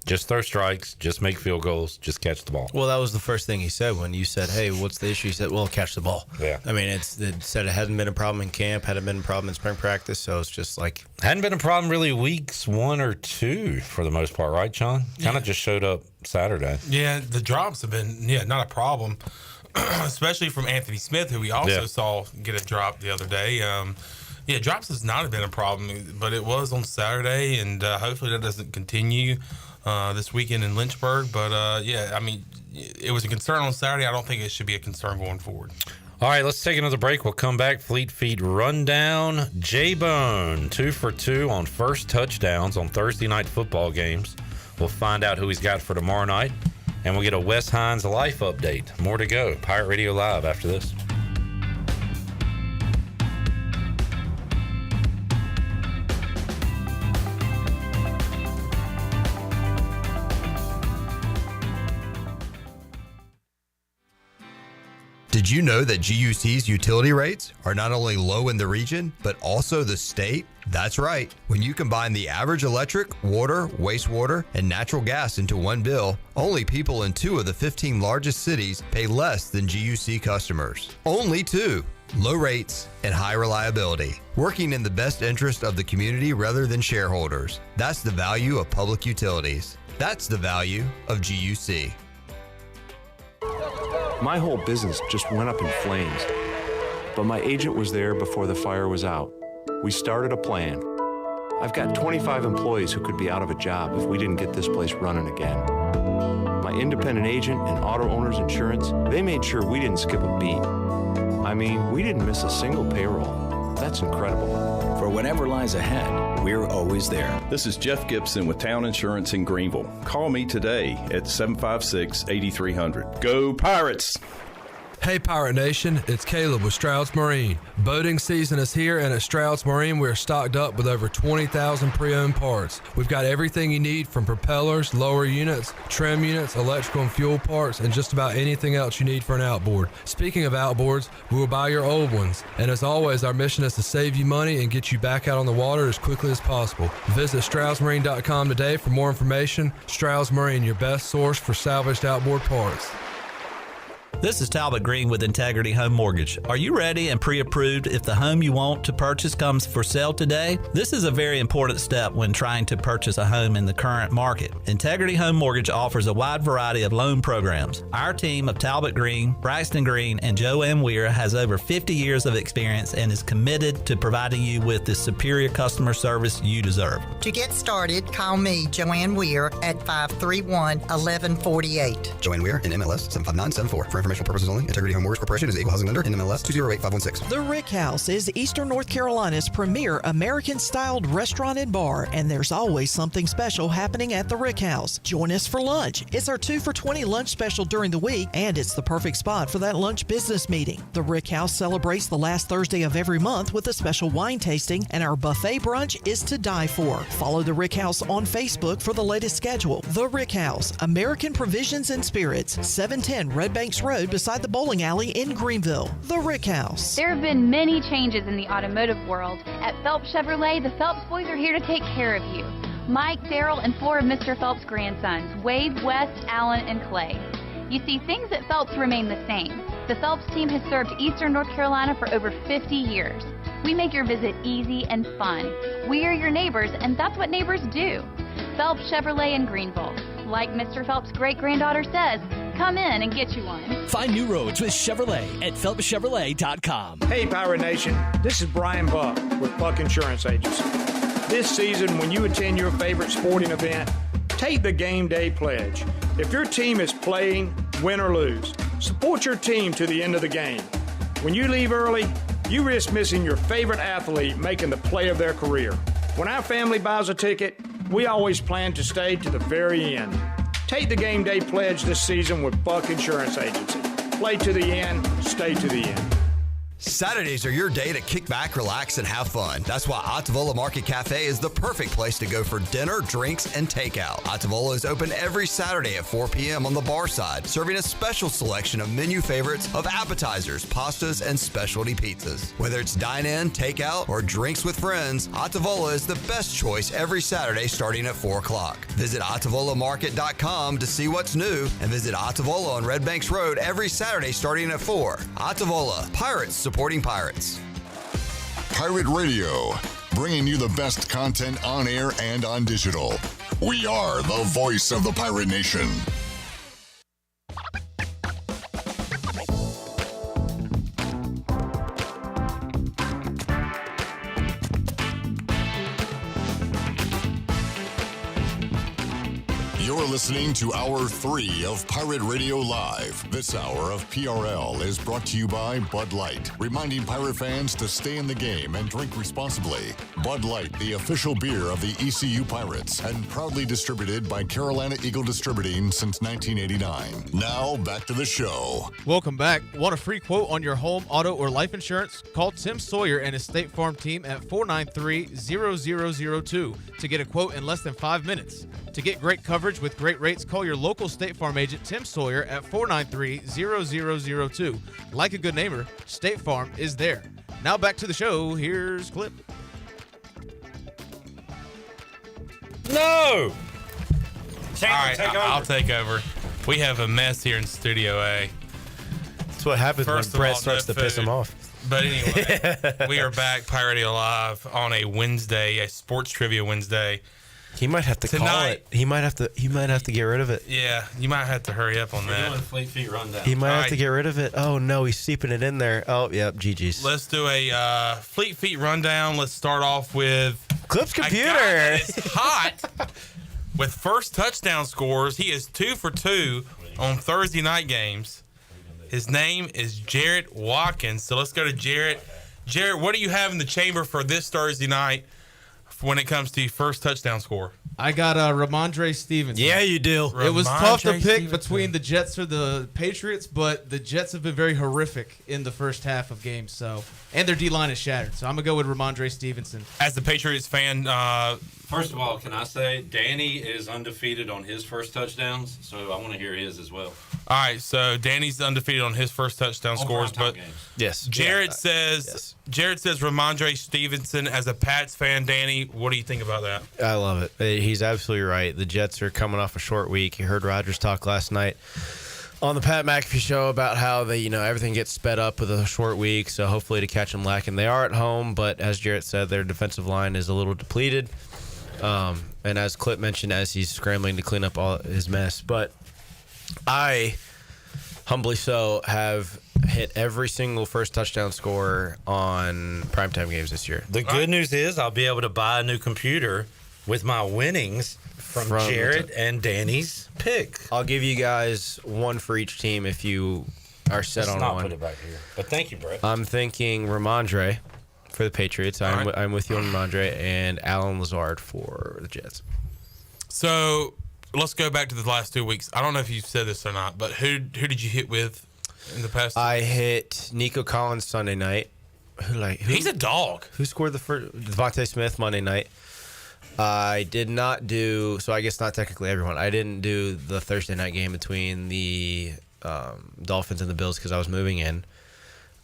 Just throw strikes, just make field goals, just catch the ball. Well, that was the first thing he said when you said, hey, what's the issue? He said, well, catch the ball. Yeah. I mean, it said it hadn't been a problem in camp, hadn't been a problem in spring practice, so it's just like... Hadn't been a problem really weeks 1 or 2 for the most part, right, Sean? Kind of just showed up Saturday. Yeah, the drops have been, not a problem, especially from Anthony Smith, who we also saw get a drop the other day. Drops has not been a problem, but it was on Saturday, and hopefully that doesn't continue this weekend in Lynchburg. But, it was a concern on Saturday. I don't think it should be a concern going forward. All right, let's take another break. We'll come back. Fleet Feet Rundown. J-Bone, 2 for 2 on first touchdowns on Thursday night football games. We'll find out who he's got for tomorrow night, and we'll get a Wes Hines life update. More to go. Pirate Radio Live after this. Did you know that GUC's utility rates are not only low in the region, but also the state? That's right. When you combine the average electric, water, wastewater, and natural gas into one bill, only people in 2 of the 15 largest cities pay less than GUC customers. Only 2. Low rates and high reliability. Working in the best interest of the community rather than shareholders. That's the value of public utilities. That's the value of GUC. My whole business just went up in flames, but my agent was there before the fire was out. We started a plan. I've got 25 employees who could be out of a job if we didn't get this place running again. My independent agent and auto owners insurance, they made sure we didn't skip a beat. I mean, we didn't miss a single payroll. That's incredible. For whatever lies ahead, we're always there. This is Jeff Gibson with Town Insurance in Greenville. Call me today at 756-8300. Go Pirates! Hey Pirate Nation, it's Caleb with Stroud's Marine. Boating season is here, and at Stroud's Marine we're stocked up with over 20,000 pre-owned parts. We've got everything you need from propellers, lower units, trim units, electrical and fuel parts, and just about anything else you need for an outboard. Speaking of outboards, we will buy your old ones. And as always, our mission is to save you money and get you back out on the water as quickly as possible. Visit StroudsMarine.com today for more information. Stroud's Marine, your best source for salvaged outboard parts. This is Talbot Green with Integrity Home Mortgage. Are you ready and pre-approved if the home you want to purchase comes for sale today? This is a very important step when trying to purchase a home in the current market. Integrity Home Mortgage offers a wide variety of loan programs. Our team of Talbot Green, Braxton Green, and Joanne Weir has over 50 years of experience and is committed to providing you with the superior customer service you deserve. To get started, call me, Joanne Weir, at 531-1148. Joanne Weir in MLS 75974. For information, informational purposes only. Integrity Home Mortgage Corporation is an equal housing lender. NMLS 208516. The Rick House is Eastern North Carolina's premier American-styled restaurant and bar, and there's always something special happening at the Rick House. Join us for lunch. It's our 2 for $20 lunch special during the week, and it's the perfect spot for that lunch business meeting. The Rick House celebrates the last Thursday of every month with a special wine tasting, and our buffet brunch is to die for. Follow the Rick House on Facebook for the latest schedule. The Rick House, American Provisions and Spirits, 710 Red Banks Road beside the bowling alley in Greenville. The Rick House. There have been many changes in the automotive world. At Phelps Chevrolet, the Phelps boys are here to take care of you. Mike, Daryl, and 4 of Mr. Phelps' grandsons, Wade, West, Allen, and Clay. You see, things at Phelps remain the same. The Phelps team has served Eastern North Carolina for over 50 years. We make your visit easy and fun. We are your neighbors, and that's what neighbors do. Phelps Chevrolet in Greenville. Like Mr. Phelps' great-granddaughter says, come in and get you one. Find new roads with Chevrolet at PhelpsChevrolet.com. Hey, Pirate Nation. This is Brian Buck with Buck Insurance Agency. This season, when you attend your favorite sporting event, take the Game Day Pledge. If your team is playing, win or lose, support your team to the end of the game. When you leave early, you risk missing your favorite athlete making the play of their career. When our family buys a ticket, we always plan to stay to the very end. Take the Game Day Pledge this season with Buck Insurance Agency. Play to the end, stay to the end. Saturdays are your day to kick back, relax, and have fun. That's why Ottavola Market Cafe is the perfect place to go for dinner, drinks, and takeout. Ottavola is open every Saturday at 4 p.m. on the bar side, serving a special selection of menu favorites of appetizers, pastas, and specialty pizzas. Whether it's dine-in, takeout, or drinks with friends, Ottavola is the best choice every Saturday starting at 4 o'clock. Visit OttavolaMarket.com to see what's new, and visit Ottavola on Red Banks Road every Saturday starting at 4. Ottavola, Pirates supporting Pirates. Pirate Radio, bringing you the best content on air and on digital. We are the voice of the Pirate Nation. You're listening to Hour 3 of Pirate Radio Live. This hour of PRL is brought to you by Bud Light, reminding Pirate fans to stay in the game and drink responsibly. Bud Light, the official beer of the ECU Pirates, and proudly distributed by Carolina Eagle Distributing since 1989. Now, back to the show. Welcome back. Want a free quote on your home, auto, or life insurance? Call Tim Sawyer and his State Farm team at 493-0002 to get a quote in less than 5 minutes. To get great coverage with great rates, call your local State Farm agent, Tim Sawyer, at 493-0002. Like a good neighbor, State Farm is there. Now back to the show. Here's Clip. No! All right, I'll take over. We have a mess here in Studio A. That's what happens when Brett starts to piss him off. But anyway, we are back, Pirate Radio Live, on a Wednesday, a sports trivia Wednesday. He might have to call it. He might have to get rid of it. Yeah, you might have to hurry up on that. Doing Fleet Feet Rundown. He might have to get rid of it. Oh no, he's seeping it in there. Oh yep, GG's. Let's do a Fleet Feet Rundown. Let's start off with Clip's computer. A guy that is hot with first touchdown scores. He is 2 for 2 on Thursday night games. His name is Jarrett Watkins. So let's go to Jarrett. Jarrett, what do you have in the chamber for this Thursday night when it comes to first touchdown score? I got Ramondre Stevenson. Yeah, you do. It was tough to pick between the Jets or the Patriots, but the Jets have been very horrific in the first half of games, and their D-line is shattered. So I'm going to go with Ramondre Stevenson. As the Patriots fan, first of all, can I say Danny is undefeated on his first touchdowns, so I want to hear his as well. All right, so Danny's undefeated on his first touchdown scores, but yes, Jarrett says Ramondre Stevenson. As a Pats fan, Danny, what do you think about that? I love it. He's absolutely right. The Jets are coming off a short week. You heard Rodgers talk last night on the Pat McAfee show about how they, everything gets sped up with a short week. So hopefully to catch them lacking. They are at home, but as Jarrett said, their defensive line is a little depleted. And as Clip mentioned, as he's scrambling to clean up all his mess, but I, humbly so, have hit every single first touchdown score on primetime games this year. The good news is I'll be able to buy a new computer with my winnings from Jarrett and Danny's pick. I'll give you guys one for each team if you are set Let's on not one. put it back here. But thank you, Brett. I'm thinking Ramondre for the Patriots. I'm with you on Ramondre, and Alan Lazard for the Jets. So let's go back to the last 2 weeks. I don't know if you said this or not, but who did you hit with in the past? I hit Nico Collins Sunday night. He's a dog. Who scored the first? Devontae Smith Monday night. I did not do, so I guess not technically everyone. I didn't do the Thursday night game between the Dolphins and the Bills because I was moving in.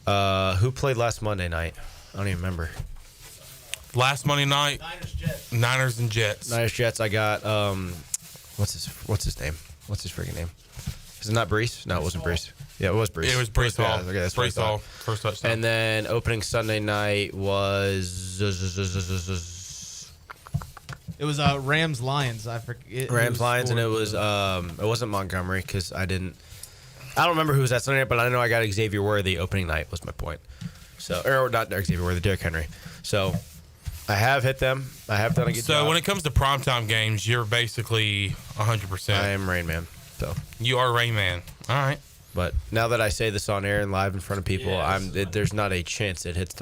Who played last Monday night? I don't even remember. Last Monday night, Niners and Jets. Niners Jets. I got what's his name? What's his freaking name? Is it not Brees? No, it wasn't Brees. Yeah, it was Brees. It was Brees Hall. Okay, that's what I Brees Hall, thought. first touchdown. And then opening Sunday night was It was Rams Lions. I forget. Rams Lions, and it wasn't Montgomery because I don't remember who was at Sunday night, but I know I got Xavier Worthy opening night was my point. So, or not Xavier Worthy, Derrick Henry. So I have hit them. I have done a good job. So when it comes to primetime games, you're basically 100%. I am Rain Man. So you are Rain Man. All right. But now that I say this on air and live in front of people, there's not a chance it hits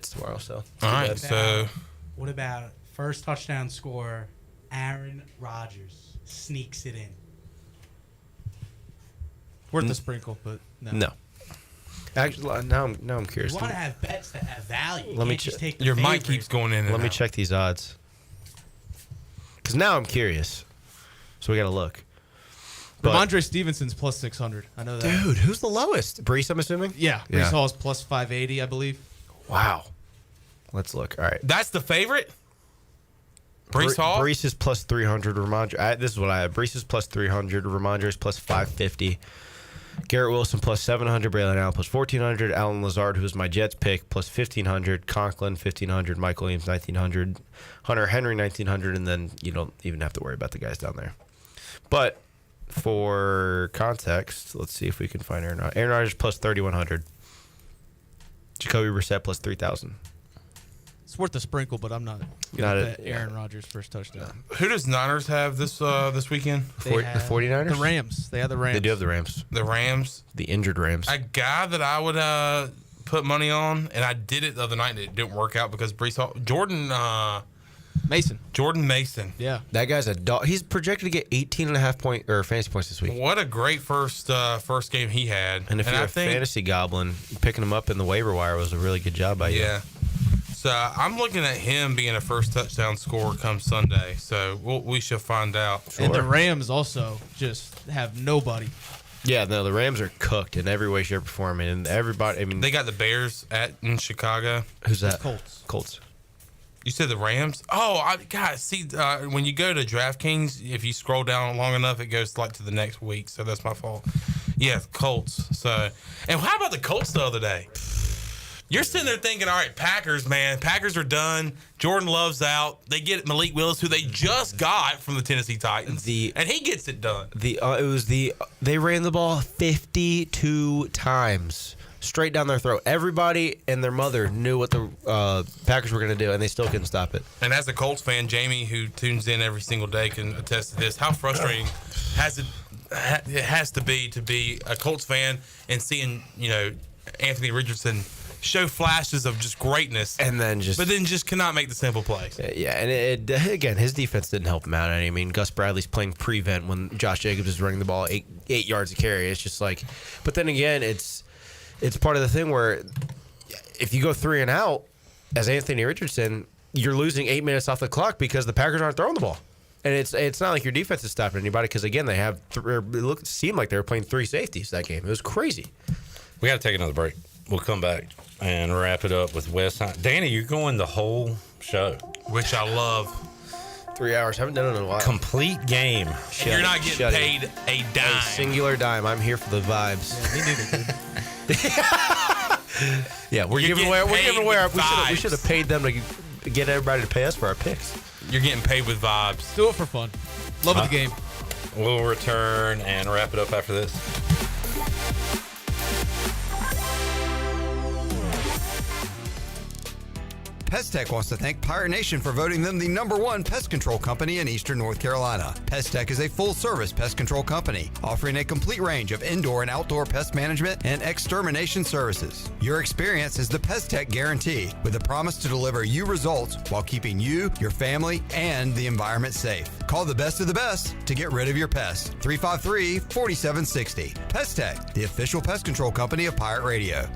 tomorrow. So all right. So what about first touchdown scorer, Aaron Rodgers sneaks it in? Worth a sprinkle, but no. No. Actually, now I'm curious. You want to have bets that have value. Let me just take your mic favorite. keeps going in. Let me check these odds. Because now I'm curious. So we got to look. Ramondre Stevenson's plus 600. I know that. Dude, who's the lowest? Brees, I'm assuming? Yeah. Brees Hall's plus 580, I believe. Wow. Let's look. All right. That's the favorite? Brees Hall? Brees is plus 300. Ramondre. This is what I have. Brees is plus 300. Ramondre is plus 550. Garrett Wilson plus 700. Braylon Allen plus 1,400. Alan Lazard, who was my Jets pick, plus 1,500. Conklin, 1,500. Michael Williams, 1,900. Hunter Henry, 1,900. And then you don't even have to worry about the guys down there. But for context, let's see if we can find Aaron Rodgers. Aaron Rodgers plus 3,100. Jacoby Brissett plus 3,000. It's worth a sprinkle, but I'm not. Aaron Rodgers first touchdown. Who does Niners have this weekend? The 49ers? The Rams. They have the Rams. They do have the Rams. The Rams. The injured Rams. A guy that I would put money on, and I did it the other night, and it didn't work out because Brees Hall. Jordan Mason. Yeah. That guy's a dog. He's projected to get 18.5 fantasy points this week. What a great first game he had. And if you're a fantasy goblin, picking him up in the waiver wire was a really good job by you. Yeah. So I'm looking at him being a first touchdown scorer come Sunday. So we shall find out. And the Rams also just have nobody. Yeah, no, the Rams are cooked in every way, shape, or form. And everybody, I mean, they got the Bears in Chicago. Who's that? Colts. You said the Rams? Oh, when you go to DraftKings, if you scroll down long enough, it goes to the next week. So that's my fault. Yeah, Colts. So, and how about the Colts the other day? You're sitting there thinking, all right, Packers, man. Packers are done. Jordan Love's out. They get Malik Willis, who they just got from the Tennessee Titans, and he gets it done. They ran the ball 52 times straight down their throat. Everybody and their mother knew what the Packers were going to do, and they still couldn't stop it. And as a Colts fan, Jamie, who tunes in every single day, can attest to this. How frustrating it has to be a Colts fan and seeing Anthony Richardson show flashes of just greatness, but then just cannot make the simple plays. Yeah, and again, his defense didn't help him out. I mean, Gus Bradley's playing prevent when Josh Jacobs is running the ball 8 yards a carry. It's just like, but then again, it's part of the thing where if you go 3 and out as Anthony Richardson, you're losing 8 minutes off the clock because the Packers aren't throwing the ball. And it's not like your defense is stopping anybody because, again, they have seemed like they were playing 3 safeties that game. It was crazy. We got to take another break. We'll come back and wrap it up with West Side. Danny, you're going the whole show. Which I love. 3 hours. Haven't done it in a while. Complete game. You're not getting paid a dime. A singular dime. I'm here for the vibes. Yeah, we're giving away. We should have paid them to get everybody to pay us for our picks. You're getting paid with vibes. Do it for fun. Love the game. We'll return and wrap it up after this. Pest Tech wants to thank Pirate Nation for voting them the #1 pest control company in Eastern North Carolina. Pest Tech is a full-service pest control company offering a complete range of indoor and outdoor pest management and extermination services. Your experience is the Pest Tech guarantee, with a promise to deliver you results while keeping you, your family, and the environment safe. Call the best of the best to get rid of your pests. 353-4760. Pest Tech, the official pest control company of Pirate Radio.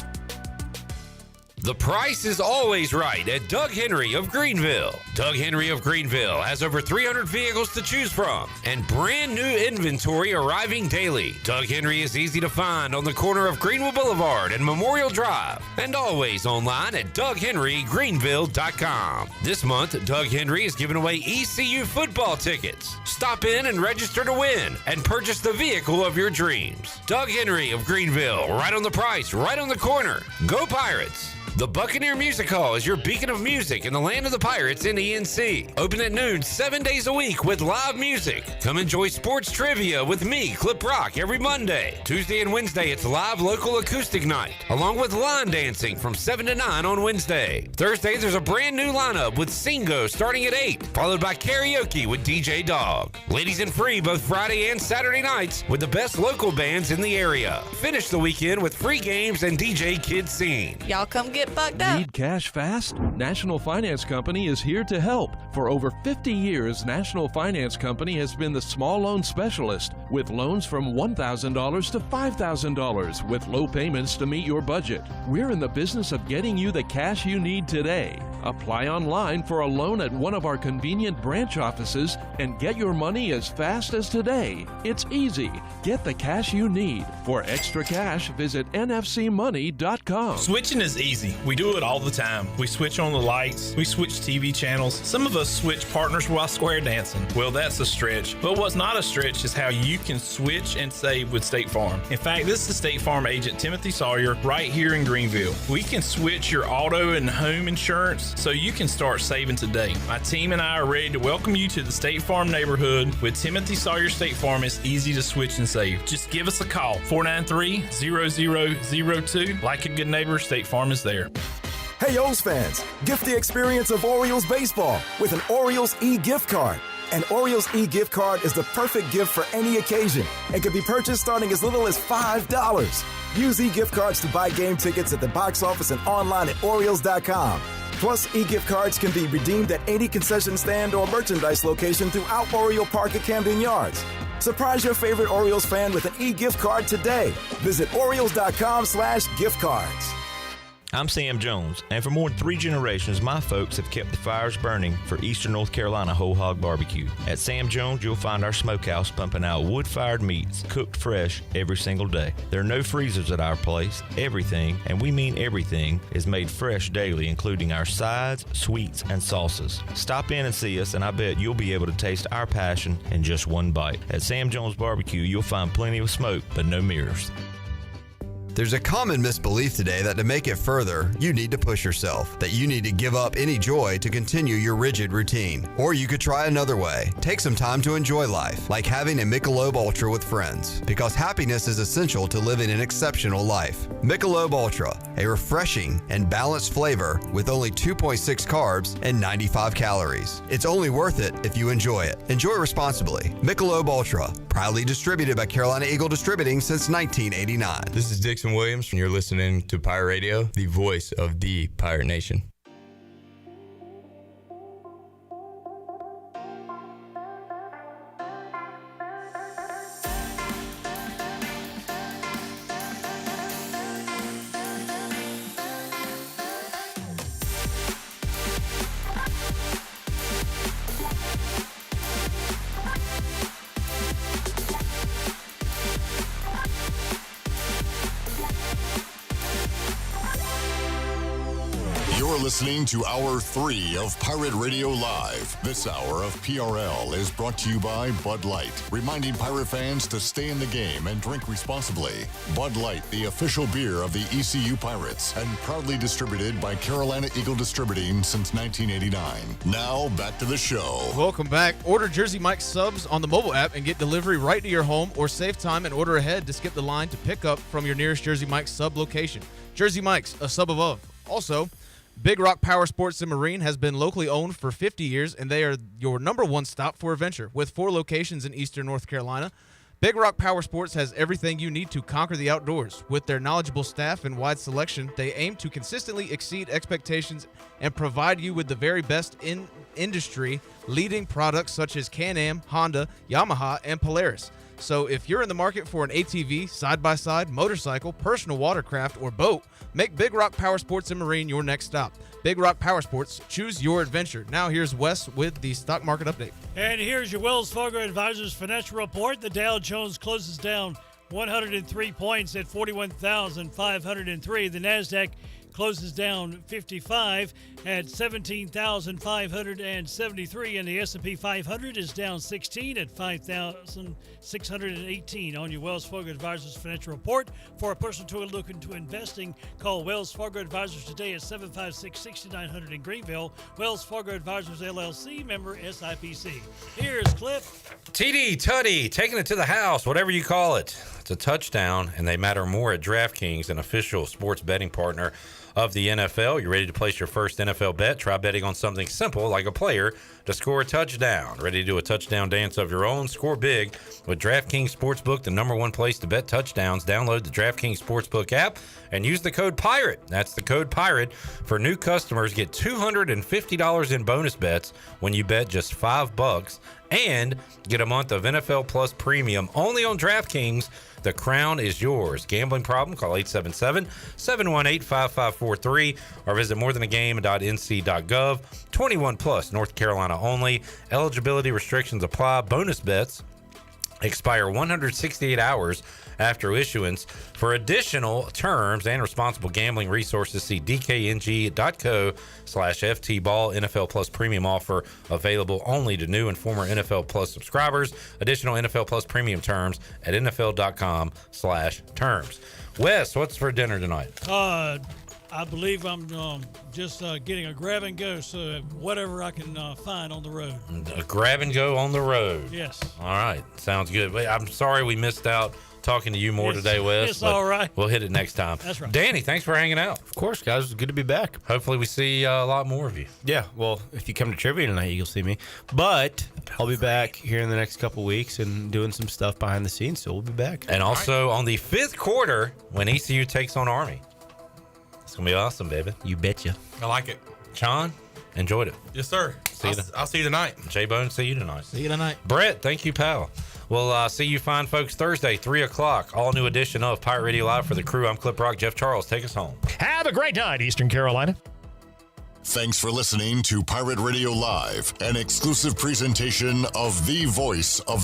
The price is always right at Doug Henry of Greenville. Doug Henry of Greenville has over 300 vehicles to choose from and brand new inventory arriving daily. Doug Henry is easy to find on the corner of Greenville Boulevard and Memorial Drive, and always online at DougHenryGreenville.com. This month, Doug Henry is giving away ECU football tickets. Stop in and register to win and purchase the vehicle of your dreams. Doug Henry of Greenville, right on the price, right on the corner. Go Pirates! The Buccaneer Music Hall is your beacon of music in the land of the Pirates in ENC. Open at noon 7 days a week with live music. Come enjoy sports trivia with me, Clip Rock, every Monday. Tuesday and Wednesday, it's live local acoustic night, along with line dancing from 7 to 9 on Wednesday. Thursday, there's a brand new lineup with Singo starting at 8, followed by karaoke with DJ Dog. Ladies and free both Friday and Saturday nights with the best local bands in the area. Finish the weekend with free games and DJ Kids Scene. Y'all come get bucked up. Need cash fast? National Finance Company is here to help. For over 50 years, National Finance Company has been the small loan specialist with loans from $1,000 to $5,000 with low payments to meet your budget. We're in the business of getting you the cash you need today. Apply online for a loan at one of our convenient branch offices and get your money as fast as today. It's easy. Get the cash you need. For extra cash, visit nfcmoney.com. Switching is easy. We do it all the time. We switch on the lights. We switch TV channels. Some of us switch partners while square dancing. Well, that's a stretch. But what's not a stretch is how you can switch and save with State Farm. In fact, this is State Farm agent Timothy Sawyer right here in Greenville. We can switch your auto and home insurance so you can start saving today. My team and I are ready to welcome you to the State Farm neighborhood. With Timothy Sawyer State Farm, it's easy to switch and save. Just give us a call, 493-0002. Like a good neighbor, State Farm is there. Hey, O's fans, gift the experience of Orioles baseball with an Orioles e-gift card. An Orioles e-gift card is the perfect gift for any occasion and can be purchased starting as little as $5. Use e-gift cards to buy game tickets at the box office and online at Orioles.com. Plus, e-gift cards can be redeemed at any concession stand or merchandise location throughout Oriole Park at Camden Yards. Surprise your favorite Orioles fan with an e-gift card today. Visit Orioles.com/gift cards. I'm Sam Jones, and for more than 3 generations, my folks have kept the fires burning for Eastern North Carolina Whole Hog Barbecue. At Sam Jones, you'll find our smokehouse pumping out wood-fired meats, cooked fresh every single day. There are no freezers at our place. Everything, and we mean everything, is made fresh daily, including our sides, sweets, and sauces. Stop in and see us, and I bet you'll be able to taste our passion in just one bite. At Sam Jones Barbecue, you'll find plenty of smoke, but no mirrors. There's a common misbelief today that to make it further, you need to push yourself, that you need to give up any joy to continue your rigid routine. Or you could try another way. Take some time to enjoy life, like having a Michelob Ultra with friends, because happiness is essential to living an exceptional life. Michelob Ultra, a refreshing and balanced flavor with only 2.6 carbs and 95 calories. It's only worth it if you enjoy it. Enjoy responsibly. Michelob Ultra, proudly distributed by Carolina Eagle Distributing since 1989. This is Dixon Williams, and you're listening to Pirate Radio, the voice of the Pirate Nation. You're listening to Hour 3 of Pirate Radio Live. This hour of PRL is brought to you by Bud Light, reminding Pirate fans to stay in the game and drink responsibly. Bud Light, the official beer of the ECU Pirates, and proudly distributed by Carolina Eagle Distributing since 1989. Now, back to the show. Welcome back. Order Jersey Mike's subs on the mobile app and get delivery right to your home, or save time and order ahead to skip the line to pick up from your nearest Jersey Mike's sub location. Jersey Mike's, a sub above. Also, Big Rock Power Sports and Marine has been locally owned for 50 years, and they are your number one stop for adventure. With 4 locations in eastern North Carolina, Big Rock Power Sports has everything you need to conquer the outdoors. With their knowledgeable staff and wide selection, they aim to consistently exceed expectations and provide you with the very best in industry leading products such as Can-Am, Honda, Yamaha, and Polaris. So if you're in the market for an ATV, side-by-side, motorcycle, personal watercraft, or boat, make Big Rock Power Sports and Marine your next stop. Big Rock Power Sports, choose your adventure. Now here's Wes with the stock market update. And here's your Wells Fargo Advisors financial report. The Dow Jones closes down 103 points at 41,503. The NASDAQ closes down 55 at 17,573, and the S&P 500 is down 16 at 5,618. On your Wells Fargo Advisors financial report. For a personal tour look into investing, call Wells Fargo Advisors today at 756-6900 in Greenville. Wells Fargo Advisors LLC, member SIPC. Here's Cliff. TD, Tutty, taking it to the house, whatever you call it. It's a touchdown, and they matter more at DraftKings, an official sports betting partner of the NFL. You're ready to place your first NFL bet? Try betting on something simple like a player to score a touchdown. Ready to do a touchdown dance of your own? Score big with DraftKings Sportsbook, the number one place to bet touchdowns. Download the DraftKings Sportsbook app and use the code PIRATE. That's the code PIRATE. For new customers, get $250 in bonus bets when you bet just $5 and get a month of NFL Plus Premium only on DraftKings. The crown is yours. Gambling problem? Call 877-718-5543 or visit morethanagame.nc.gov. 21 plus, North Carolina only. Eligibility restrictions apply. Bonus bets expire 168 hours after issuance. For additional terms and responsible gambling resources, see dkng.co/ftball. NFL Plus Premium offer available only to new and former NFL Plus subscribers. Additional NFL Plus Premium terms at nfl.com/terms. Wes, what's for dinner tonight? I believe I'm just getting a grab and go, so whatever I can find on the road. A grab and go on the road. Yes. All right. Sounds good. I'm sorry we missed out talking to you more today, Wes. It's all right. We'll hit it next time. That's right. Danny, thanks for hanging out. Of course, guys. It's good to be back. Hopefully we see a lot more of you. Yeah, well, if you come to trivia tonight, you'll see me. But I'll be back here in the next couple weeks and doing some stuff behind the scenes, so we'll be back. And also on the 5th quarter when ECU takes on Army. It's going to be awesome, baby. You betcha. I like it. Sean, enjoyed it. Yes, sir. I'll see you tonight. J-Bone, see you tonight. See you tonight. Brett, thank you, pal. We'll see you fine folks Thursday, 3 o'clock. All new edition of Pirate Radio Live. For the crew, I'm Clip Rock. Jeff Charles, take us home. Have a great night, Eastern Carolina. Thanks for listening to Pirate Radio Live, an exclusive presentation of the voice of